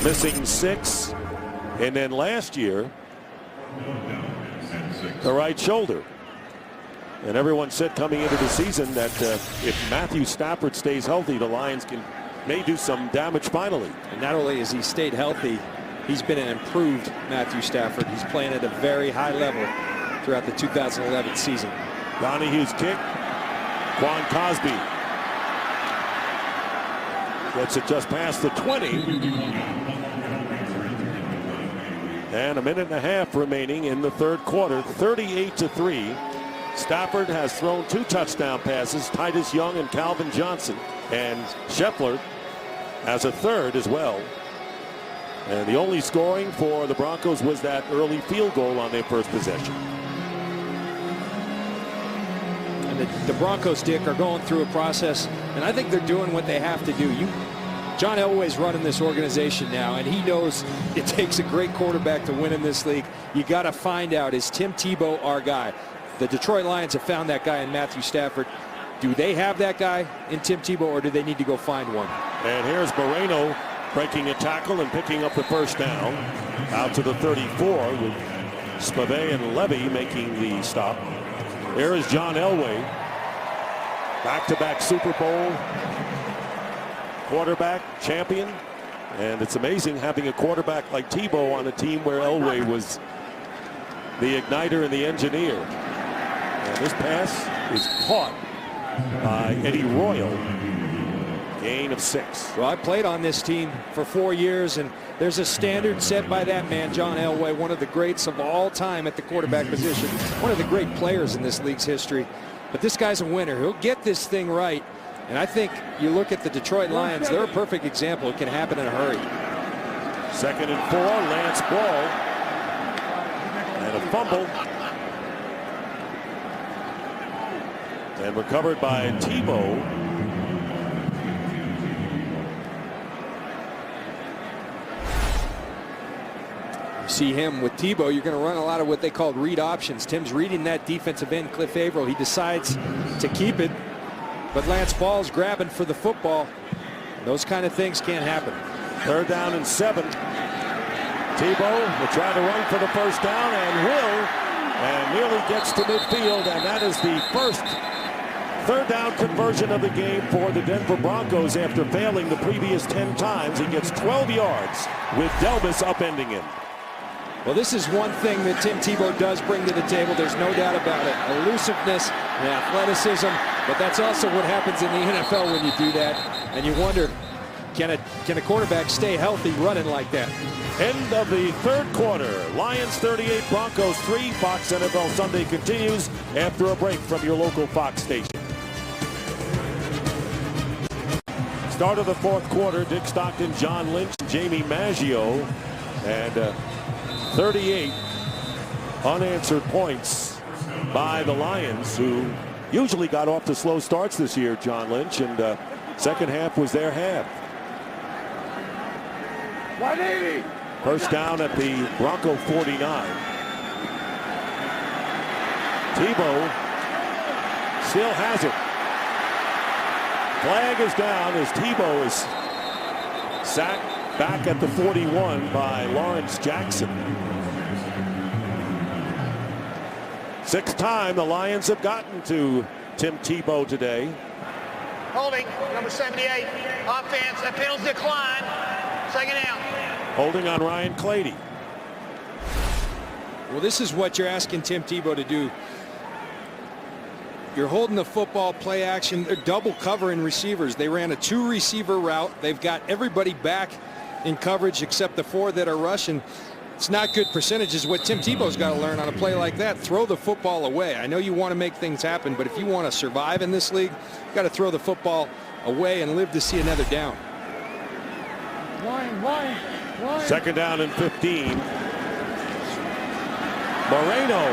missing 6, and then last year, the right shoulder. And everyone said coming into the season that if Matthew Stafford stays healthy, the Lions may do some damage finally. And not only has he stayed healthy, he's been an improved Matthew Stafford. He's playing at a very high level throughout the 2011 season. Donahue's kick. Quan Cosby gets it just past the 20. And a minute and a half remaining in the 3rd quarter. 38-3. Stafford has thrown 2 touchdown passes. Titus Young and Calvin Johnson. And Scheffler has a 3rd as well. And the only scoring for the Broncos was that early field goal on their first possession. And the Broncos, Dick, are going through a process, and I think they're doing what they have to do. John Elway's running this organization now, and he knows it takes a great quarterback to win in this league. You got to find out, is Tim Tebow our guy? The Detroit Lions have found that guy in Matthew Stafford. Do they have that guy in Tim Tebow, or do they need to go find one? And here's Moreno breaking a tackle and picking up the first down out to the 34 with Spivey and Levy making the stop. There is John Elway, back-to-back Super Bowl quarterback champion, and it's amazing having a quarterback like Tebow on a team where Elway was the igniter and the engineer. And this pass is caught by Eddie Royal. Gain of 6. Well, I played on this team for 4 years, and there's a standard set by that man, John Elway, one of the greats of all time at the quarterback position, one of the great players in this league's history. But this guy's a winner. He'll get this thing right. And I think you look at the Detroit Lions, they're a perfect example. It can happen in a hurry. 2nd and 4, Lance Ball. And a fumble. And recovered by Tebow. See him with Tebow, you're going to run a lot of what they call read options. Tim's reading that defensive end, Cliff Averill. He decides to keep it, but Lance Ball's grabbing for the football. Those kind of things can't happen. 3rd down and 7. Tebow will try to run for the first down and nearly gets to midfield, and that is the first 3rd down conversion of the game for the Denver Broncos after failing the previous 10 times. He gets 12 yards with Delvis upending him. Well, this is one thing that Tim Tebow does bring to the table. There's no doubt about it. Elusiveness and athleticism. But that's also what happens in the NFL when you do that. And you wonder, can a quarterback stay healthy running like that? End of the 3rd quarter. Lions 38, Broncos 3. Fox NFL Sunday continues after a break from your local Fox station. Start of the 4th quarter. Dick Stockton, John Lynch, Jamie Maggio, and 38 unanswered points by the Lions, who usually got off to slow starts this year, John Lynch, and second half was their half. 180. First down at the Bronco 49. Tebow still has it. Flag is down as Tebow is sacked back at the 41 by Lawrence Jackson. Sixth time the Lions have gotten to Tim Tebow today. Holding, number 78. Offense, appeals decline. Second down. Holding on Ryan Clady. Well, this is what you're asking Tim Tebow to do. You're holding the football, play action. They're double covering receivers. They ran a 2-receiver route. They've got everybody back in coverage except the 4 that are rushing. It's not good percentages. What Tim Tebow's got to learn on a play like that, throw the football away. I know you want to make things happen, but if you want to survive in this league, you got to throw the football away and live to see another down. Second down and 15. Moreno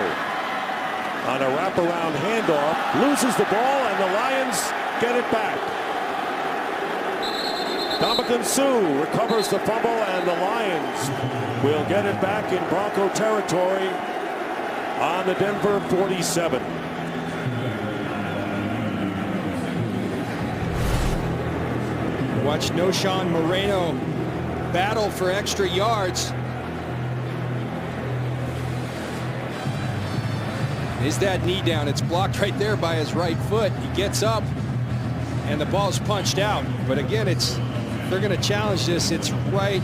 on a wraparound handoff, loses the ball, and the Lions get it back. Dominican Sue recovers the fumble, and the Lions will get it back in Bronco territory on the Denver 47. Watch Noshawn Moreno battle for extra yards. Is that knee down? It's blocked right there by his right foot. He gets up and the ball's punched out. But again, they're going to challenge this. It's right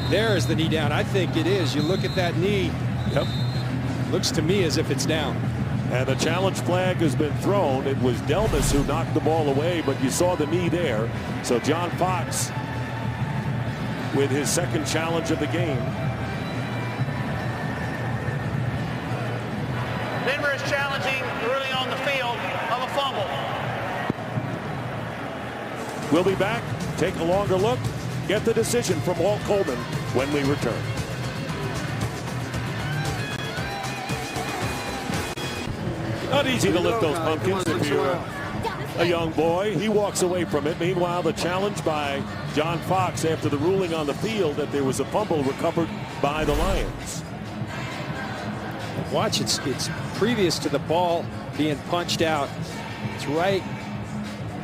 there is the knee down. I think it is. You look at that knee. Yep. Looks to me as if it's down. And the challenge flag has been thrown. It was Delmas who knocked the ball away, but you saw the knee there. So John Fox with his second challenge of the game. Denver is challenging early on the field of a fumble. We'll be back, take a longer look, get the decision from Walt Coleman when we return. Not easy to lift those pumpkins if you're a young boy. He walks away from it. Meanwhile, the challenge by John Fox after the ruling on the field that there was a fumble recovered by the Lions. Watch, it's previous to the ball being punched out. It's right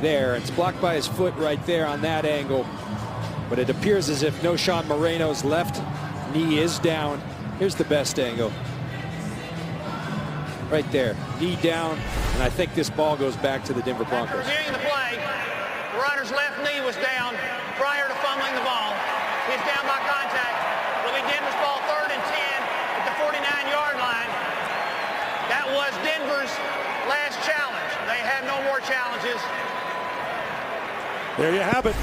there. It's blocked by his foot right there on that angle. But it appears as if Noshawn Moreno's left knee is down. Here's the best angle. Right there, knee down, and I think this ball goes back to the Denver Broncos. After reviewing the play, the runner's left knee was down prior to fumbling the ball. He's down by contact. It'll be Denver's ball, 3rd and 10 at the 49-yard line. That was Denver's last challenge. They have no more challenges. There you have it.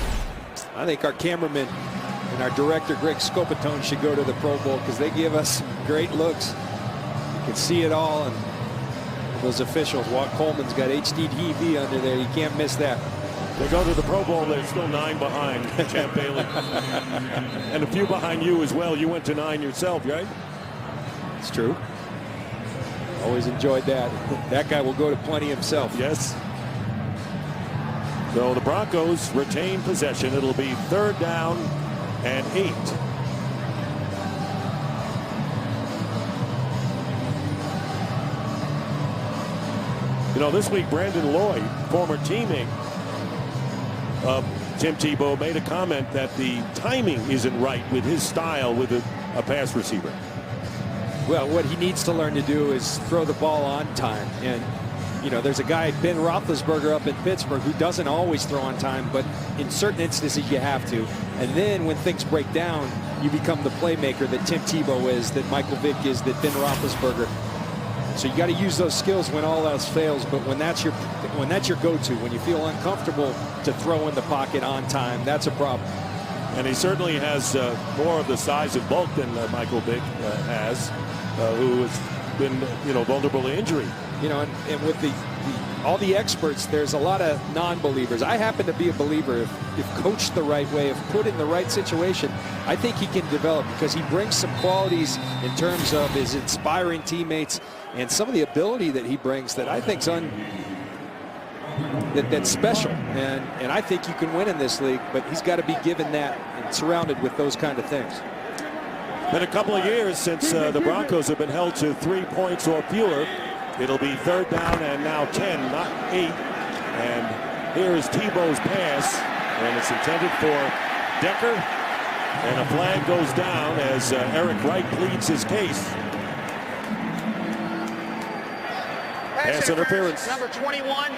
I think our cameraman and our director, Greg Scopatone, should go to the Pro Bowl because they give us great looks. You can see it all, and those officials. Walt Coleman's got HD TV under there. You can't miss that. They go to the Pro Bowl. They're still 9 behind Champ Bailey. And a few behind you as well. You went to 9 yourself, right? It's true. Always enjoyed that. That guy will go to plenty himself. Yes. So the Broncos retain possession. It'll be 3rd down and 8. You know, this week, Brandon Lloyd, former teammate of Tim Tebow, made a comment that the timing isn't right with his style with a pass receiver. Well, what he needs to learn to do is throw the ball on time. And, you know, there's a guy, Ben Roethlisberger, up in Pittsburgh, who doesn't always throw on time, but in certain instances you have to. And then when things break down, you become the playmaker that Tim Tebow is, that Michael Vick is, that Ben Roethlisberger. So you got to use those skills when all else fails. But when that's your go-to, when you feel uncomfortable to throw in the pocket on time, that's a problem. And he certainly has more of the size and bulk than Michael Vick has, who has been, you know, vulnerable to injury. You know, and with all the experts, there's a lot of non-believers. I happen to be a believer. If coached the right way, if put in the right situation, I think he can develop because he brings some qualities in terms of his inspiring teammates and some of the ability that he brings that I think's that's special. And I think you can win in this league, but he's got to be given that and surrounded with those kind of things. Been a couple of years since the Broncos have been held to 3 points or fewer. It'll be 3rd down and now 10, not 8. And here is Tebow's pass, and it's intended for Decker. And a flag goes down as Eric Wright pleads his case. Pass interference. Number 21,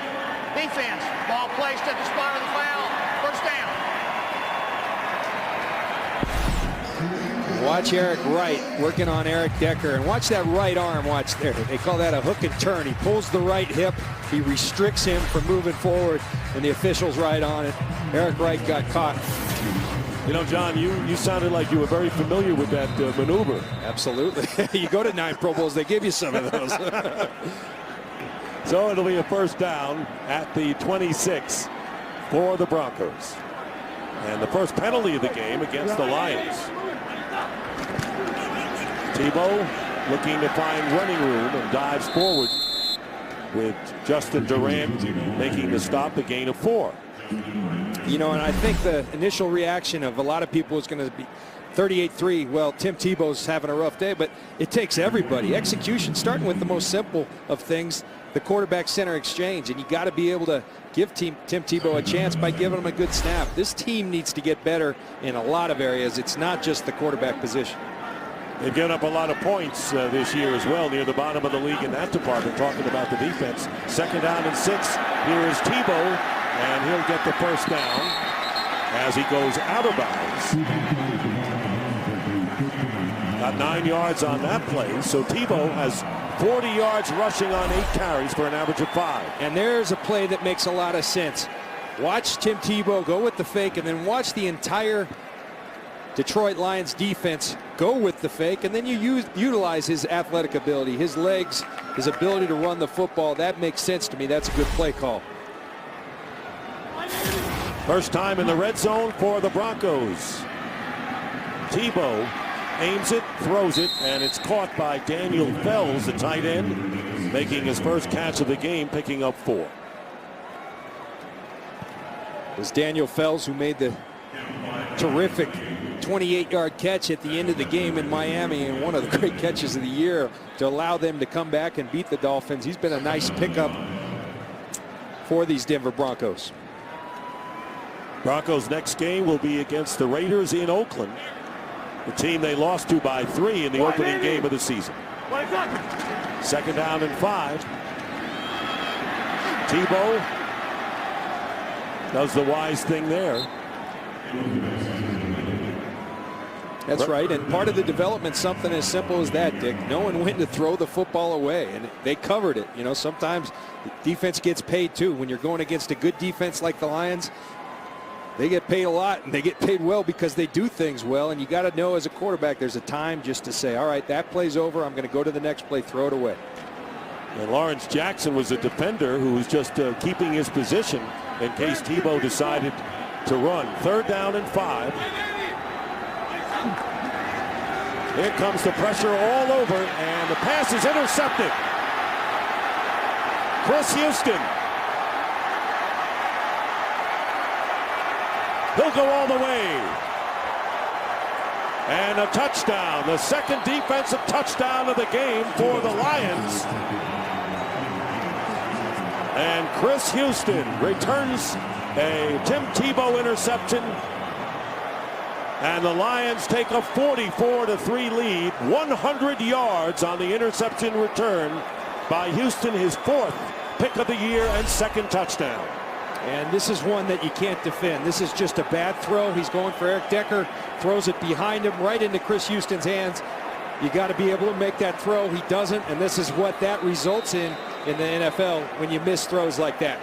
defense. Ball placed at the spot of the foul. First down. Watch Eric Wright working on Eric Decker, and watch that right arm. Watch there. They call that a hook and turn. He pulls the right hip. He restricts him from moving forward, and the official's right on it. Eric Wright got caught. You know, John, you sounded like you were very familiar with that maneuver. Absolutely. You go to 9 Pro Bowls, they give you some of those. So it'll be a first down at the 26 for the Broncos. And the first penalty of the game against the Lions. Tebow looking to find running room and dives forward with Justin Durant making the stop, a gain of 4. You know, and I think the initial reaction of a lot of people is going to be 38-3. Well, Tim Tebow's having a rough day, but it takes everybody. Execution, starting with the most simple of things, the quarterback-center exchange, and you got to be able to give Tim Tebow a chance by giving him a good snap. This team needs to get better in a lot of areas. It's not just the quarterback position. They've given up a lot of points this year as well, near the bottom of the league in that department. Talking about the defense. Second down and 6. Here is Tebow, and he'll get the first down as he goes out of bounds. Got 9 yards on that play, so Tebow has 40 yards rushing on 8 carries for an average of 5. And there's a play that makes a lot of sense. Watch Tim Tebow go with the fake, and then watch the entire Detroit Lions defense go with the fake, and then you utilize his athletic ability, his legs, his ability to run the football. That makes sense to me. That's a good play call. First time in the red zone for the Broncos. Tebow aims it, throws it, and it's caught by Daniel Fells, the tight end, making his first catch of the game, picking up 4. It was Daniel Fells who made the terrific 28-yard catch at the end of the game in Miami, and one of the great catches of the year to allow them to come back and beat the Dolphins. He's been a nice pickup for these Denver Broncos. Broncos' next game will be against the Raiders in Oakland, the team they lost to by 3 in the opening game of the season. Second down and 5. Tebow does the wise thing there. That's right, and part of the development, something as simple as that, Dick, knowing when to throw the football away, and they covered it. You know, sometimes defense gets paid too. When you're going against a good defense like the Lions, they get paid a lot, and they get paid well because they do things well, and you got to know as a quarterback there's a time just to say, all right, that play's over, I'm going to go to the next play, throw it away. And Lawrence Jackson was a defender who was just keeping his position in case Tebow decided to run. Third down and 5. Here comes the pressure all over, and the pass is intercepted. Chris Houston. He'll go all the way. And a touchdown, the second defensive touchdown of the game for the Lions. And Chris Houston returns a Tim Tebow interception. And the Lions take a 44-3 lead, 100 yards on the interception return by Houston, his 4th pick of the year and 2nd touchdown. And this is one that you can't defend. This is just a bad throw. He's going for Eric Decker, throws it behind him right into Chris Houston's hands. You got to be able to make that throw. He doesn't, and this is what that results in the NFL when you miss throws like that.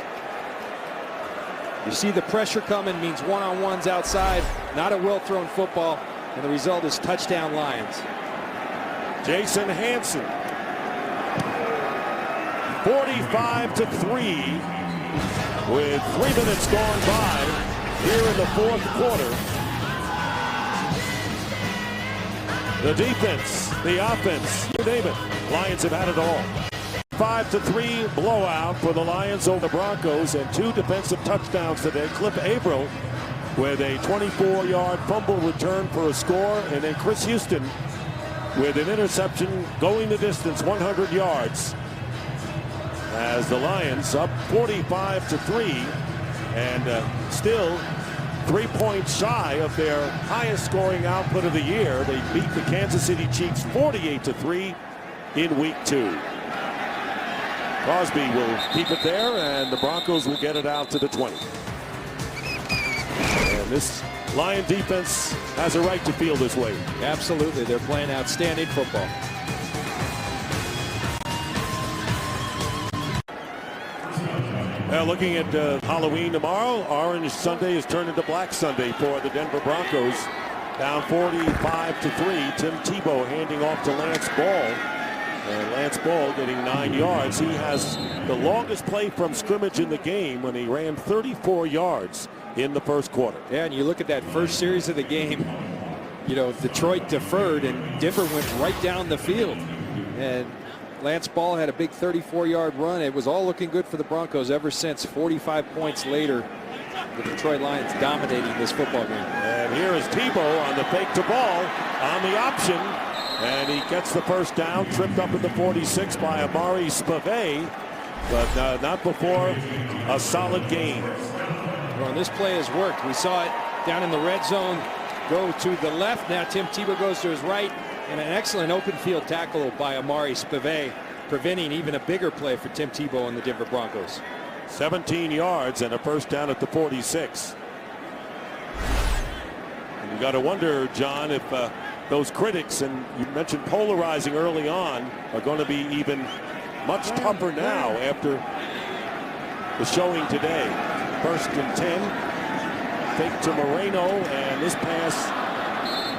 You see the pressure coming, means one-on-ones outside, not a well-thrown football, and the result is touchdown Lions. Jason Hanson, 45-3, with 3 minutes gone by here in the 4th quarter. The defense, the offense, you name it, Lions have had it all. 5-3 blowout for the Lions over the Broncos, and 2 defensive touchdowns today. Cliff Averill with a 24-yard fumble return for a score, and then Chris Houston with an interception going the distance, 100 yards. As the Lions up 45-3, and still 3 points shy of their highest scoring output of the year. They beat the Kansas City Chiefs 48-3 in week 2. Crosby will keep it there, and the Broncos will get it out to the 20. And this Lion defense has a right to feel this way. Absolutely. They're playing outstanding football. Now looking at Halloween tomorrow, Orange Sunday is turned into Black Sunday for the Denver Broncos. Down 45-3. Tim Tebow handing off to Lance Ball. And Lance Ball getting 9 yards. He has the longest play from scrimmage in the game when he ran 34 yards in the first quarter. Yeah, and you look at that first series of the game, you know, Detroit deferred and Denver went right down the field. And Lance Ball had a big 34-yard run. It was all looking good for the Broncos ever since. 45 points later, the Detroit Lions dominating this football game. And here is Tebow on the fake to Ball on the option. And he gets the first down, tripped up at the 46 by Amari Spivey, but not before a solid gain. Well, this play has worked. We saw it down in the red zone go to the left. Now Tim Tebow goes to his right, and an excellent open field tackle by Amari Spivey, preventing even a bigger play for Tim Tebow and the Denver Broncos. 17 yards and a first down at the 46. And you got to wonder, John, if those critics, and you mentioned polarizing early on, are going to be even much tougher now after the showing today. First and 10, fake to Moreno, and this pass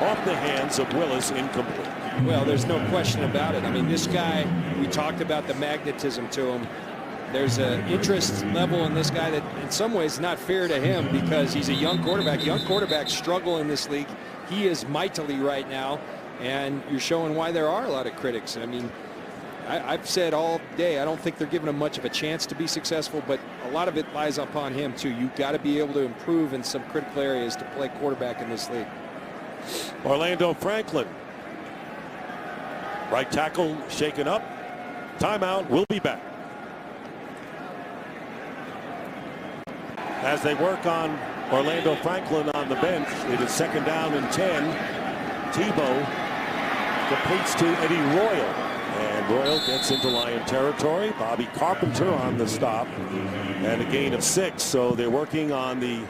off the hands of Willis, incomplete. Well, there's no question about it. I mean, this guy, we talked about the magnetism to him. There's an interest level in this guy that in some ways is not fair to him because he's a young quarterback. Young quarterbacks struggle in this league. He is mightily right now, and you're showing why there are a lot of critics. I mean, I've said all day, I don't think they're giving him much of a chance to be successful, but a lot of it lies upon him, too. You've got to be able to improve in some critical areas to play quarterback in this league. Orlando Franklin. Right tackle shaken up. Timeout. We'll be back. As they work on Orlando Franklin on the bench, it is second down and 10. Tebow completes to Eddie Royal. And Royal gets into Lion territory. Bobby Carpenter on the stop. And a gain of 6. So they're working on the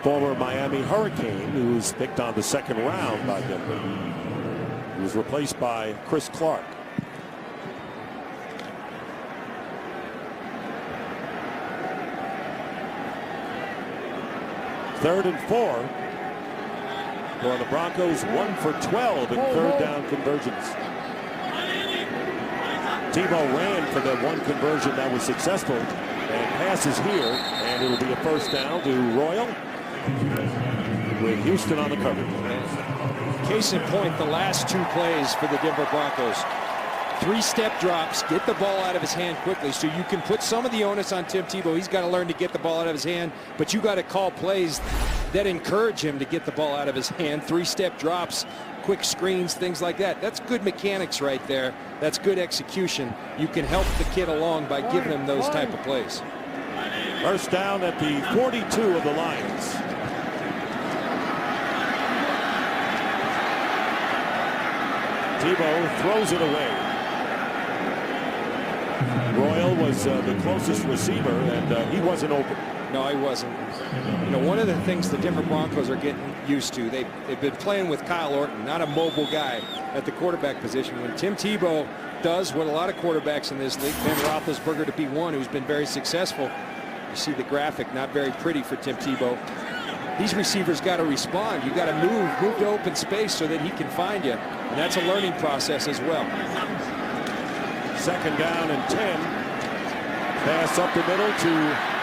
former Miami Hurricane, who's picked on the second round by Denver. He was replaced by Chris Clark. Third and 4 for the Broncos. 1 for 12 in third down conversions. Tebow ran for the one conversion that was successful and passes here, and it'll be a first down to Royal with Houston on the cover. Case in point, the last two plays for the Denver Broncos. 3-step drops, get the ball out of his hand quickly, so you can put some of the onus on Tim Tebow. He's got to learn to get the ball out of his hand, but you got to call plays that encourage him to get the ball out of his hand. 3-step drops, quick screens, things like that. That's good mechanics right there. That's good execution. You can help the kid along by giving him those type of plays. First down at the 42 of the Lions. Tebow throws it away. Royal was the closest receiver, and he wasn't open. No, he wasn't. You know, one of the things the Denver Broncos are getting used to, they've been playing with Kyle Orton, not a mobile guy at the quarterback position. When Tim Tebow does what a lot of quarterbacks in this league, Ben Roethlisberger to be one who's been very successful. You see the graphic, not very pretty for Tim Tebow. These receivers got to respond. You got to move to open space so that he can find you. And that's a learning process as well. Second down and 10. Pass up the middle to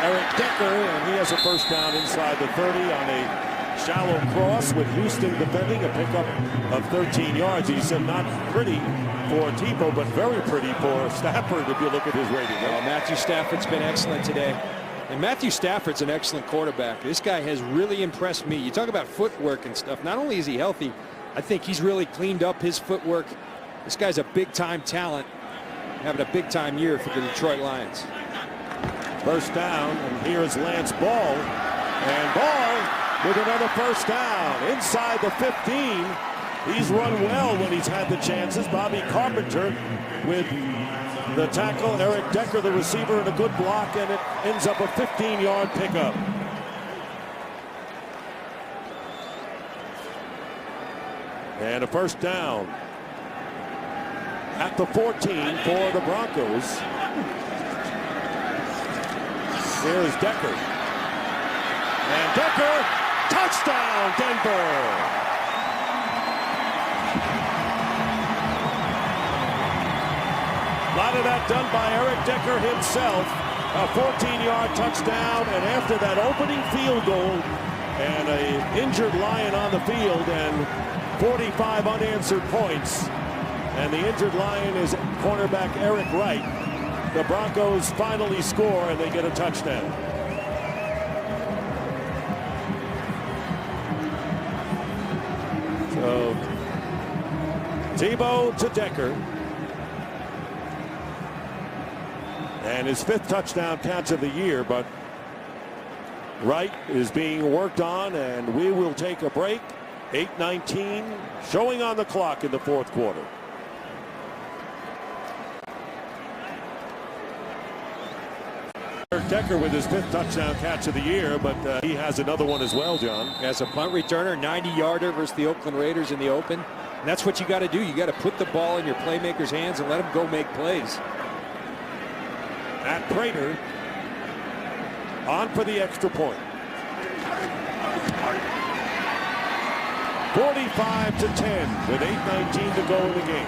Eric Decker, and he has a first down inside the 30 on a shallow cross with Houston defending, a pickup of 13 yards. He said not pretty for Tebow, but very pretty for Stafford if you look at his rating. Well, Matthew Stafford's been excellent today. And Matthew Stafford's an excellent quarterback. This guy has really impressed me. You talk about footwork and stuff. Not only is he healthy, I think he's really cleaned up his footwork. This guy's a big-time talent, having a big-time year for the Detroit Lions. First down, and here's Lance Ball. And Ball with another first down inside the 15. He's run well when he's had the chances. Bobby Carpenter with the tackle. Eric Decker, the receiver, and a good block, and it ends up a 15-yard pickup. And a first down at the 14 for the Broncos. Here's Decker. And Decker, touchdown, Denver. A lot of that done by Eric Decker himself. A 14-yard touchdown, and after that opening field goal and an injured Lion on the field and 45 unanswered points, and the injured Lion is cornerback Eric Wright. The Broncos finally score, and they get a touchdown. So Tebow to Decker. And his 5th touchdown catch of the year, but Wright is being worked on, and we will take a break. 8:19 showing on the clock in the 4th quarter. Decker with his 5th touchdown catch of the year, but he has another one as well, John. As a punt returner, 90-yarder versus the Oakland Raiders in the open. And that's what you got to do. You got to put the ball in your playmakers' hands and let them go make plays. At Prater on for the extra point. 45-10 with 8:19 to go in the game.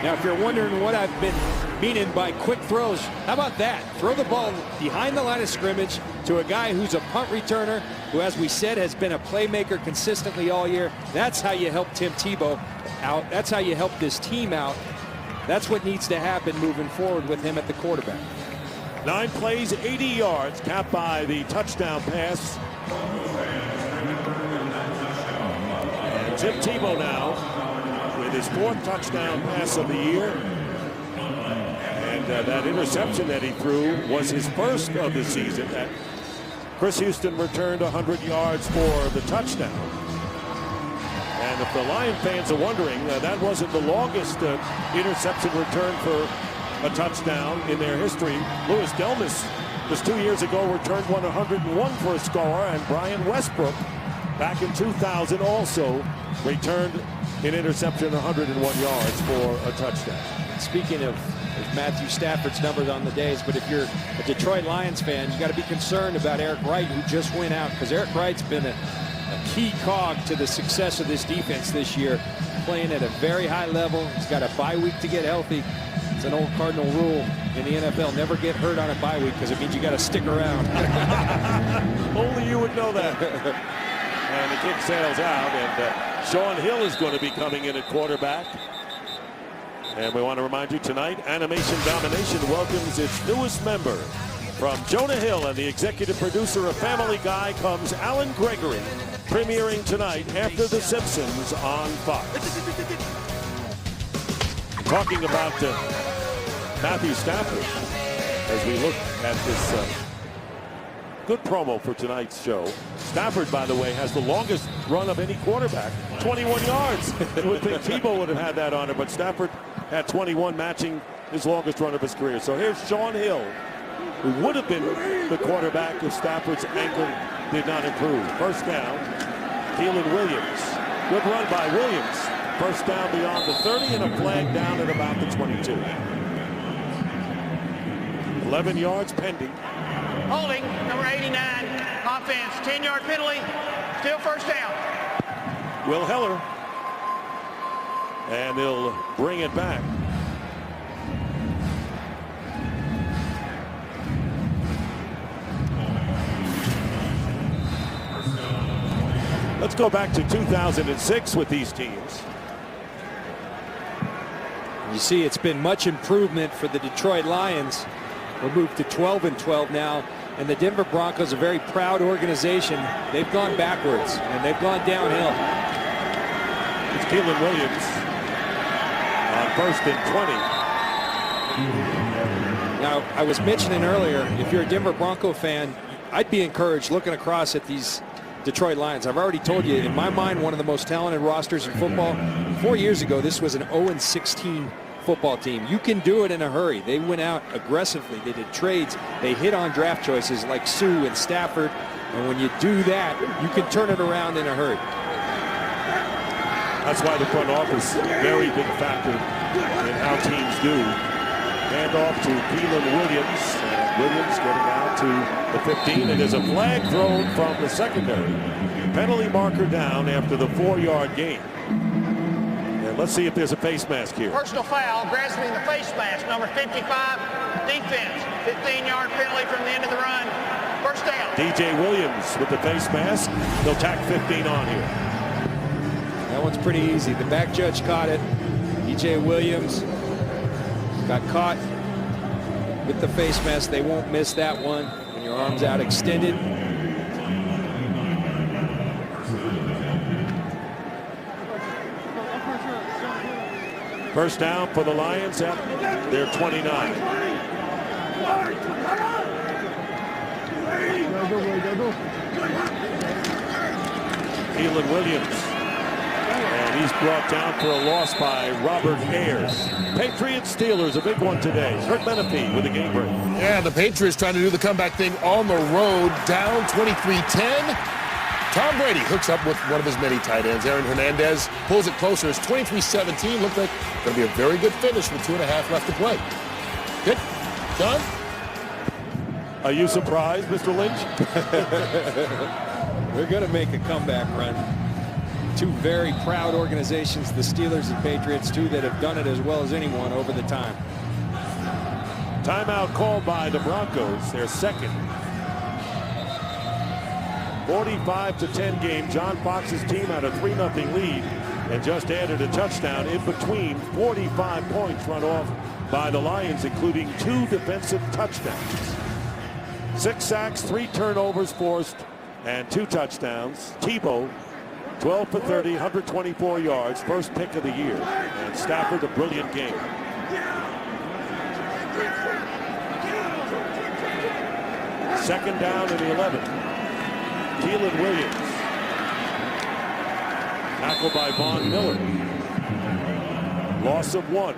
Now, if you're wondering what I've been meaning by quick throws, how about that? Throw the ball behind the line of scrimmage to a guy who's a punt returner, who, as we said, has been a playmaker consistently all year. That's how you help Tim Tebow out. That's how you help this team out. That's what needs to happen moving forward with him at the quarterback. 9 plays, 80 yards, capped by the touchdown pass. And Tim Tebow now with his 4th touchdown pass of the year. And that interception that he threw was his first of the season. Chris Houston returned 100 yards for the touchdown. And if the Lion fans are wondering, that wasn't the longest interception return for a touchdown in their history. Louis Delmas just 2 years ago returned 101 for a score, and Brian Westbrook back in 2000 also returned an interception 101 yards for a touchdown. Speaking of Matthew Stafford's numbers on the days, but if you're a Detroit Lions fan, you got to be concerned about Eric Wright, who just went out, because Eric Wright's been a key cog to the success of this defense this year, playing at a very high level. He's got a bye week to get healthy. It's an old Cardinal rule in the NFL. Never get hurt on a bye week, because it means you got to stick around. Only you would know that. And the kick sails out, and Sean Hill is going to be coming in at quarterback. And we want to remind you tonight, Animation Domination welcomes its newest member. From Jonah Hill and the executive producer of Family Guy comes Alan Gregory, premiering tonight after The Simpsons on Fox. Talking about Matthew Stafford as we look at this good promo for tonight's show. Stafford, by the way, has the longest run of any quarterback, 21 yards. You would think Tebow would have had that honor, but Stafford had 21, matching his longest run of his career. So here's Sean Hill, who would have been the quarterback if Stafford's ankle did not improve. First down, Keelan Williams. Good run by Williams. First down beyond the 30 and a flag down at about the 22. 11 yards pending. Holding, number 89, offense, 10-yard penalty, still first down. Will Heller. And they'll bring it back. Let's go back to 2006 with these teams. You see, it's been much improvement for the Detroit Lions. We're moved to 12-12 now, and the Denver Broncos, a very proud organization. They've gone backwards, and they've gone downhill. It's Keelan Williams on 1st and 20. Now, I was mentioning earlier, if you're a Denver Bronco fan, I'd be encouraged looking across at these Detroit Lions. I've already told you, in my mind, one of the most talented rosters in football. 4 years ago, this was an 0-16 football team. You can do it in a hurry. They went out aggressively. They did trades. They hit on draft choices like Sue and Stafford. And when you do that, you can turn it around in a hurry. That's why the front office, very big factor in how teams do. Hand off to Keelan Williams. And Williams getting out to the 15. And there's a flag thrown from the secondary. Penalty marker down after the 4-yard gain. And let's see if there's a face mask here. Personal foul, grasping the face mask, number 55, defense. 15-yard penalty from the end of the run. First down. DJ Williams with the face mask. They'll tack 15 on here. That one's pretty easy. The back judge caught it. DJ Williams got caught with the face mask. They won't miss that one when your arm's out extended. First down for the Lions at their 29. Keelan Williams. And he's brought down for a loss by Robert Ayers. Patriots Steelers, a big one today. Kurt Menefee with a game break. Yeah, the Patriots trying to do the comeback thing on the road, down 23-10. Tom Brady hooks up with one of his many tight ends. Aaron Hernandez pulls it closer. It's 23-17. Looked like going to be a very good finish with 2.5 left to play. Good. John? Are you surprised, Mr. Lynch? We're going to make a comeback run. Two very proud organizations, the Steelers and Patriots, two that have done it as well as anyone over the time. Timeout called by the Broncos, their second. 45-10 game. John Fox's team had a 3-0 lead and just added a touchdown in between. 45 points run off by the Lions, including 2 defensive touchdowns. 6 sacks, 3 turnovers forced, and 2 touchdowns. Tebow, 12 for 30, 124 yards, first pick of the year. And Stafford, a brilliant game. Second down and 11. Keelan Williams. Tackled by Von Miller. Loss of 1.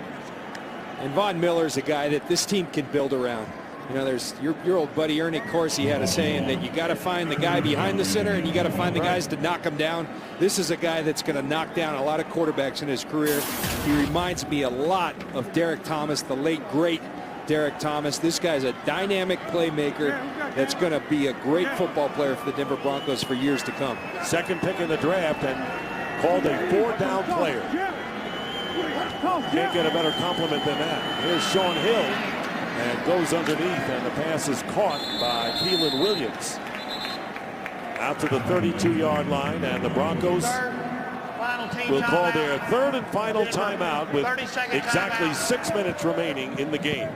And Von Miller's a guy that this team can build around. You know, there's your old buddy Ernie Corsi had a saying that you got to find the guy behind the center and you got to find the guys to knock him down. This is a guy that's going to knock down a lot of quarterbacks in his career. He reminds me a lot of Derek Thomas, the late great Derek Thomas. This guy's a dynamic playmaker that's going to be a great football player for the Denver Broncos for years to come. Second pick in the draft and called a 4-down player. Can't get a better compliment than that. Here's Sean Hill and goes underneath, and the pass is caught by Keelan Williams. Out to the 32-yard line, and the Broncos will call their third and final timeout with exactly 6 minutes remaining in the game.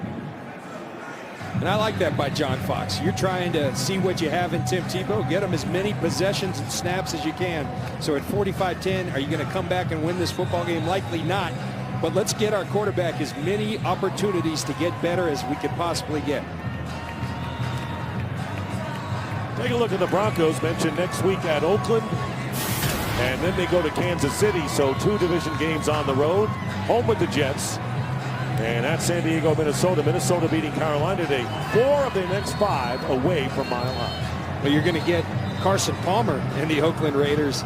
And I like that by John Fox. You're trying to see what you have in Tim Tebow, get him as many possessions and snaps as you can. So at 45-10, are you going to come back and win this football game? Likely not. But let's get our quarterback as many opportunities to get better as we could possibly get. Take a look at the Broncos, mentioned next week at Oakland. And then they go to Kansas City, so 2 division games on the road. Home with the Jets. And at San Diego, Minnesota. Minnesota beating Carolina today. 4 of their next 5 away from Mile High. Well, you're going to get Carson Palmer and the Oakland Raiders.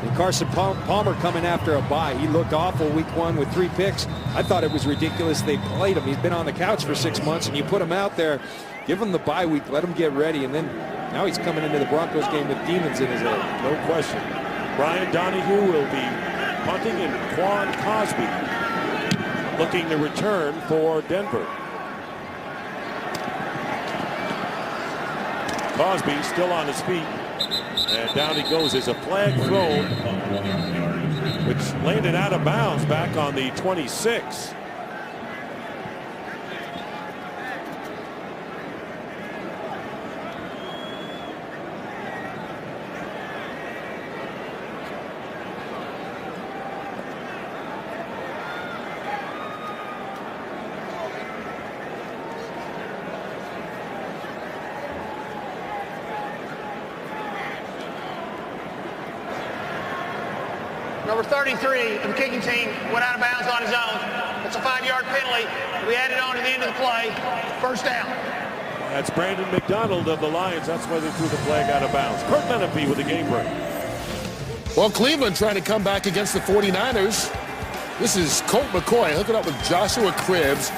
And Carson Palmer coming after a bye. He looked awful week 1 with 3 picks. I thought it was ridiculous they played him. He's been on the couch for 6 months, and you put him out there, give him the bye week, let him get ready, and then now he's coming into the Broncos game with demons in his head. No question. Brian Donahue will be punting, and Quan Cosby looking to return for Denver. Cosby still on his feet. And down he goes. There's a flag thrown, which landed out of bounds back on the 26. number 33 of the kicking team, went out of bounds on his own. It's a 5-yard penalty. We added on to the end of the play. First down. That's Brandon McDonald of the Lions. That's why they threw the flag out of bounds. Kurt Menefee with the game break. Well, Cleveland trying to come back against the 49ers. This is Colt McCoy hooking up with Joshua Cribbs.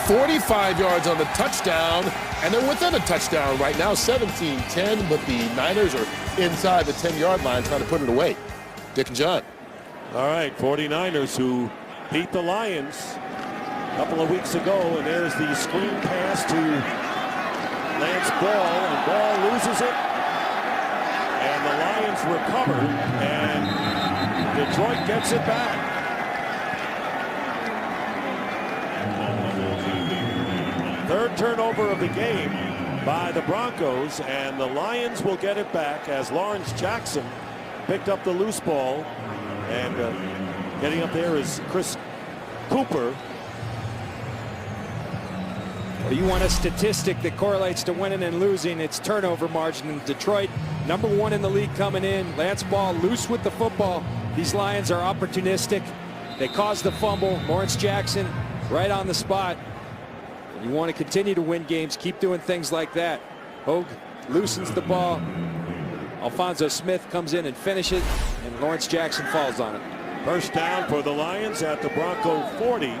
45 yards on the touchdown, and they're within a touchdown right now, 17-10, but the Niners are inside the 10-yard line trying to put it away. Dick and John. All right, 49ers who beat the Lions a couple of weeks ago, and there's the screen pass to Lance Ball, and Ball loses it, and the Lions recover, and Detroit gets it back. Third turnover of the game by the Broncos, and the Lions will get it back as Lawrence Jackson picked up the loose ball, and getting up there is Chris Cooper. Well, you want a statistic that correlates to winning and losing, it's turnover margin. In Detroit, #1 in the league coming in. Lance Ball loose with the football. These Lions are opportunistic. They caused the fumble. Lawrence Jackson right on the spot. You want to continue to win games, keep doing things like that. Hogue loosens the ball. Alfonso Smith comes in and finishes, and Lawrence Jackson falls on it. First down for the Lions at the Bronco 40.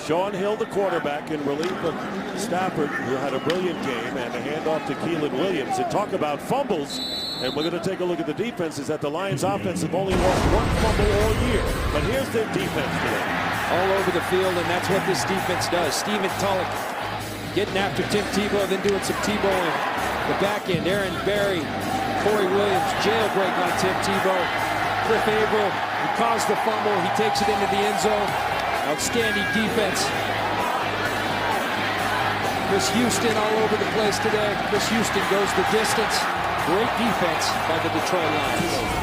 Sean Hill, the quarterback, in relief of Stafford, who had a brilliant game, and a handoff to Keelan Williams. And talk about fumbles, and we're going to take a look at the defense, is that the Lions offense have only lost 1 fumble all year. But here's their defense today. All over the field, and that's what this defense does. Steven Tulloch getting after Tim Tebow, then doing some Tebowing. The back end, Aaron Berry, Corey Williams, jailbreak on Tim Tebow. Cliff Averill, he caused the fumble. He takes it into the end zone. Outstanding defense. Chris Houston all over the place today. Chris Houston goes the distance. Great defense by the Detroit Lions.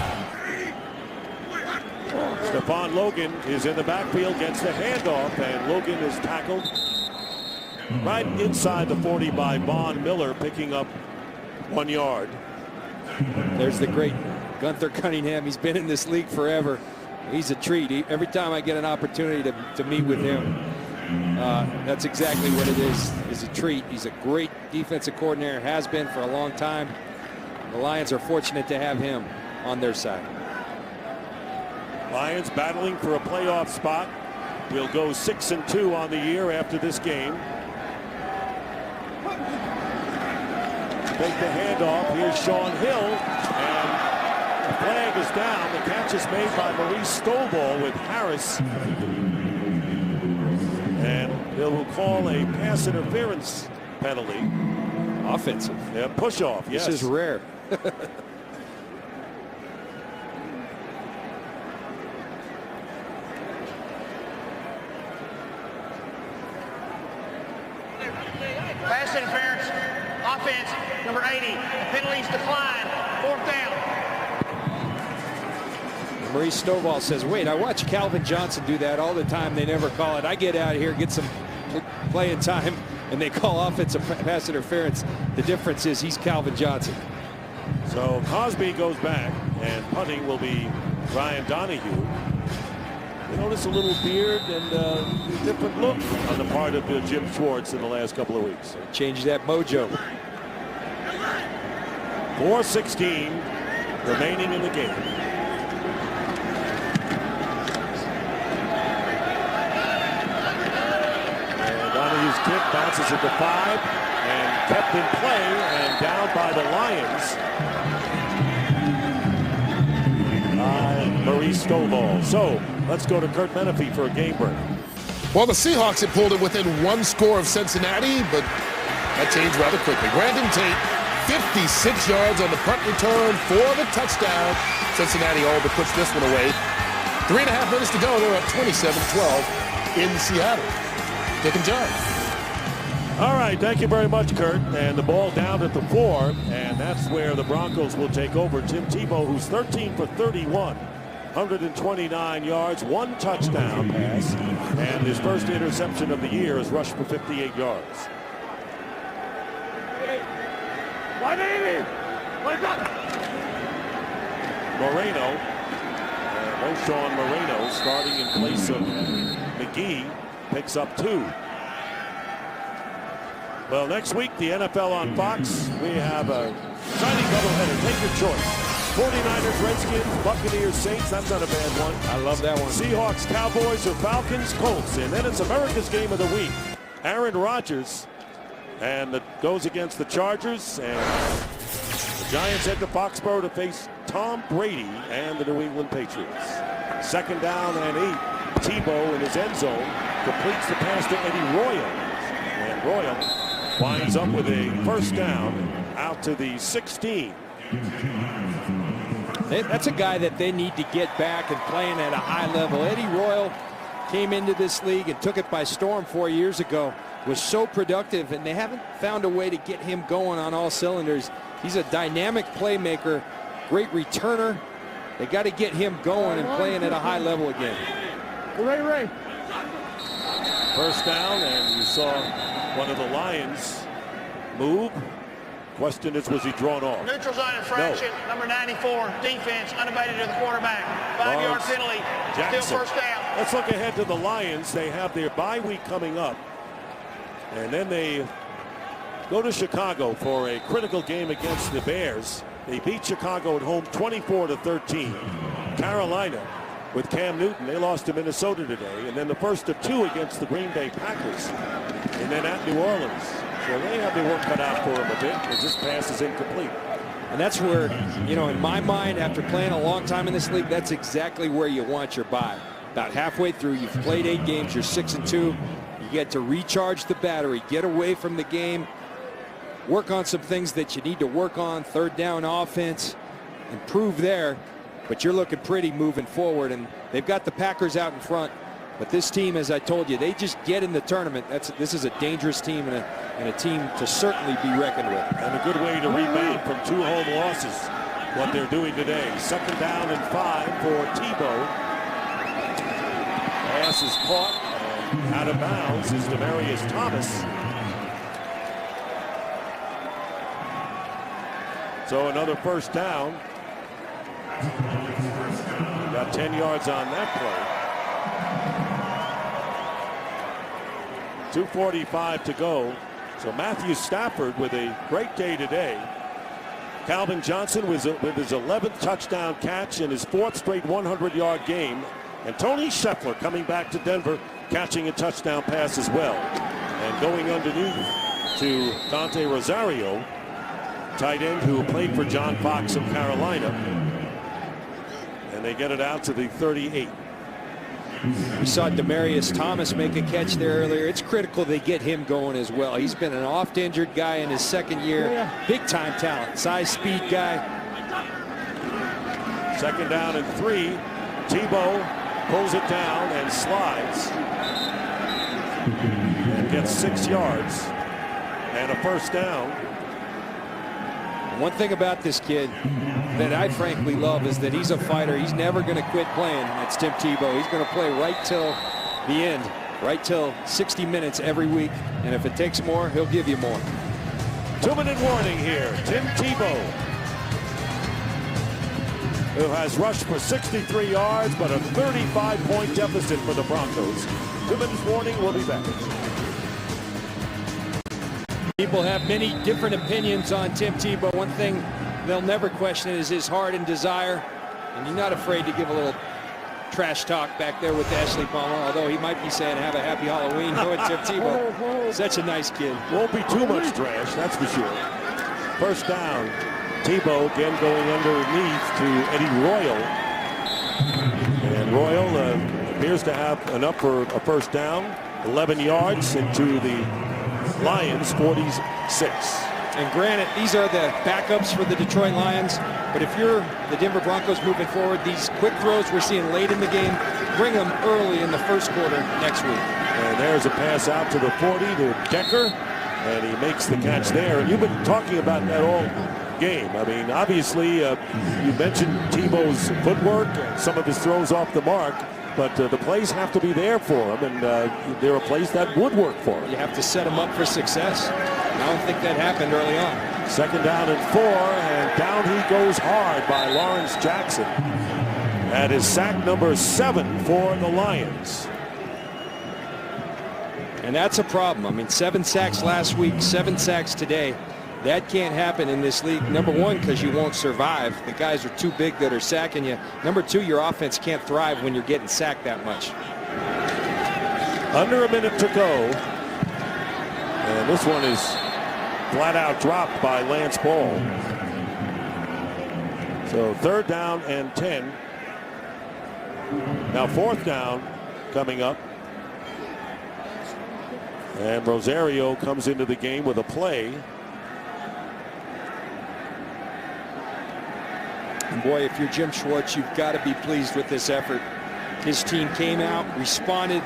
Stephon Logan is in the backfield, gets the handoff, and Logan is tackled right inside the 40 by Von Miller, picking up 1 yard. There's the great Gunther Cunningham. He's been in this league forever. He's a treat. Every time I get an opportunity to meet with him, that's exactly what it is a treat. He's a great defensive coordinator, has been for a long time. The Lions are fortunate to have him on their side. Lions battling for a playoff spot. We'll go 6-2 on the year after this game. Take the handoff. Here's Sean Hill, and the flag is down. The catch is made by Maurice Stovall with Harris, and they will call a pass interference penalty. Offensive. Yeah, push off. Yes. This is rare. Pass interference, offense, number 80. Penalties decline. 4th down. Maurice Stovall says, wait, I watch Calvin Johnson do that all the time. They never call it. I get out here, get some playing time, and they call offensive pass interference. The difference is he's Calvin Johnson. So Cosby goes back, and punting will be Ryan Donahue. You notice a little beard and a different look on the part of Jim Schwartz in the last couple of weeks. Change that mojo. 4:16 remaining in the game. And Donahue's kick bounces at the 5 and kept in play and down by the Lions. Maurice Stovall. So let's go to Kurt Menefee for a game break. Well, the Seahawks had pulled it within 1 score of Cincinnati, but that changed rather quickly. Brandon Tate, 56 yards on the punt return for the touchdown. Cincinnati all but puts this one away. 3.5 minutes to go. They're up 27-12 in Seattle. Dick and John. All right, thank you very much, Kurt. And the ball down at the 4, and that's where the Broncos will take over. Tim Tebow, who's 13 for 31. 129 yards, 1 touchdown pass, and his first interception of the year is rushed for 58 yards. Moreno, Roshan Moreno, starting in place of McGee, picks up 2. Well, next week, the NFL on Fox, we have a exciting doubleheader. Take your choice. 49ers, Redskins, Buccaneers, Saints. That's not a bad one. I love that one. Seahawks, Cowboys, or Falcons, Colts. And then it's America's game of the week. Aaron Rodgers, and it goes against the Chargers. And the Giants head to Foxborough to face Tom Brady and the New England Patriots. 2nd down and 8. Tebow in his end zone completes the pass to Eddie Royal. And Royal winds up with a 1st down out to the 16. That's a guy that they need to get back and playing at a high level. Eddie Royal came into this league and took it by storm 4 years ago. Was so productive, and they haven't found a way to get him going on all cylinders. He's a dynamic playmaker, great returner. They got to get him going and playing at a high level again. Ray. 1st down, and you saw one of the Lions move. Question is, was he drawn off? Neutral zone infraction, number 94, defense, unabated to the quarterback. 5-yard penalty, Jackson. still 1st down. Let's look ahead to the Lions. They have their bye week coming up. And then they go to Chicago for a critical game against the Bears. They beat Chicago at home 24-13. Carolina with Cam Newton, they lost to Minnesota today. And then the first of 2 against the Green Bay Packers. And then at New Orleans. So they have their work cut out for them a bit because this pass is incomplete. And that's where, you know, in my mind, after playing a long time in this league, that's exactly where you want your bye. About halfway through, you've played 8 games, you're 6-2. You get to recharge the battery, get away from the game, work on some things that you need to work on, 3rd down offense, improve there. But you're looking pretty moving forward, and they've got the Packers out in front. But this team, as I told you, they just get in the tournament. This is a dangerous team and a team to certainly be reckoned with. And a good way to rebound from 2 home losses, what they're doing today. 2nd down and 5 for Tebow. Pass is caught, and out of bounds is Demaryius Thomas. So another 1st down. Got 10 yards on that play. 2:45 to go. So Matthew Stafford with a great day today. Calvin Johnson with his 11th touchdown catch in his 4th straight 100-yard game. And Tony Scheffler coming back to Denver, catching a touchdown pass as well. And going underneath to Dante Rosario, tight end who played for John Fox of Carolina. And they get it out to the 38. We saw Demaryius Thomas make a catch there earlier. It's critical they get him going as well. He's been an oft-injured guy in his 2nd year. Big-time talent, size, speed guy. 2nd down and 3. Tebow pulls it down and slides. And gets 6 yards. And a 1st down. One thing about this kid that I frankly love is that he's a fighter. He's never going to quit playing. That's Tim Tebow. He's going to play right till the end, right till 60 minutes every week. And if it takes more, he'll give you more. 2-minute warning here. Tim Tebow, who has rushed for 63 yards, but a 35-point deficit for the Broncos. 2 minutes warning. We'll be back. People have many different opinions on Tim Tebow. One thing they'll never question is his heart and desire. And you're not afraid to give a little trash talk back there with Ashley Palmer, although he might be saying have a happy Halloween knowing Tim Tebow. Such a nice kid. Won't be too much trash, that's for sure. 1st down. Tebow again going underneath to Eddie Royal. And Royal appears to have enough for a 1st down. 11 yards into the Lions 46. And granted, these are the backups for the Detroit Lions, but if you're the Denver Broncos moving forward, these quick throws we're seeing late in the game, bring them early in the 1st quarter next week. And there's a pass out to the 40 to Decker, and he makes the catch there. And you've been talking about that all game. I mean, obviously, you mentioned Tebow's footwork and some of his throws off the mark. But the plays have to be there for him, and there are plays that would work for him. You have to set him up for success. I don't think that happened early on. 2nd down and 4, and down he goes hard by Lawrence Jackson. That is sack number 7 for the Lions. And that's a problem. I mean, 7 sacks last week, 7 sacks today. That can't happen in this league. Number one, because you won't survive. The guys are too big that are sacking you. Number two, your offense can't thrive when you're getting sacked that much. Under a minute to go. And this one is flat out dropped by Lance Ball. So 3rd down and 10. Now 4th down coming up. And Rosario comes into the game with a play. And boy, if you're Jim Schwartz, you've got to be pleased with this effort. His team came out, responded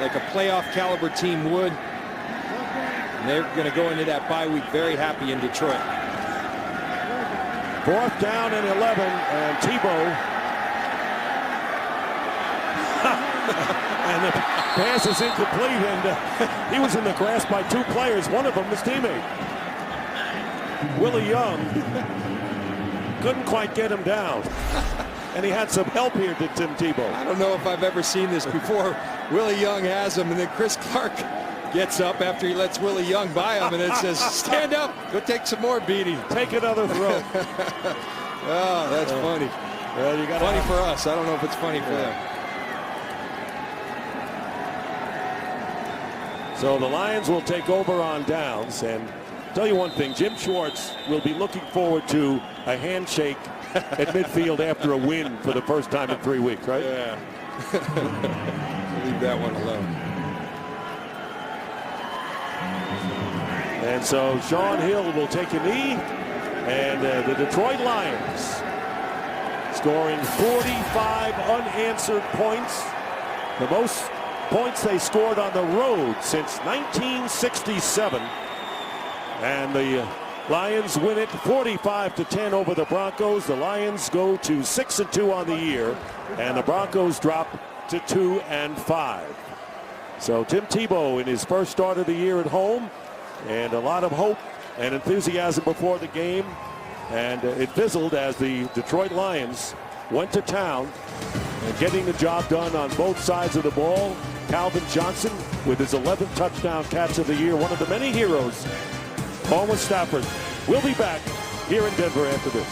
like a playoff caliber team would. And they're going to go into that bye week very happy in Detroit. 4th down and 11, and Tebow. And the pass is incomplete, and he was in the grasp by 2 players. One of them his teammate, Willie Young, couldn't quite get him down. And he had some help here, did Tim Tebow. I don't know if I've ever seen this before. Willie Young has him, and then Chris Clark gets up after he lets Willie Young by him, and it says, stand up, go take some more beating. Take another throw. Oh, that's funny. Well, you got funny for us. I don't know if it's funny for them. So the Lions will take over on downs, and tell you one thing, Jim Schwartz will be looking forward to a handshake at midfield after a win for the first time in 3 weeks, right? Yeah. Leave that one alone. And so Sean Hill will take a knee, and the Detroit Lions scoring 45 unanswered points, the most points they scored on the road since 1967. And the Lions win it 45-10 over the Broncos. The Lions go to 6-2 on the year, and the Broncos drop to 2-5. So Tim Tebow in his first start of the year at home, and a lot of hope and enthusiasm before the game, and it fizzled as the Detroit Lions went to town and getting the job done on both sides of the ball. Calvin Johnson with his 11th touchdown catch of the year, one of the many heroes. Paul Stafford will be back here in Denver after this.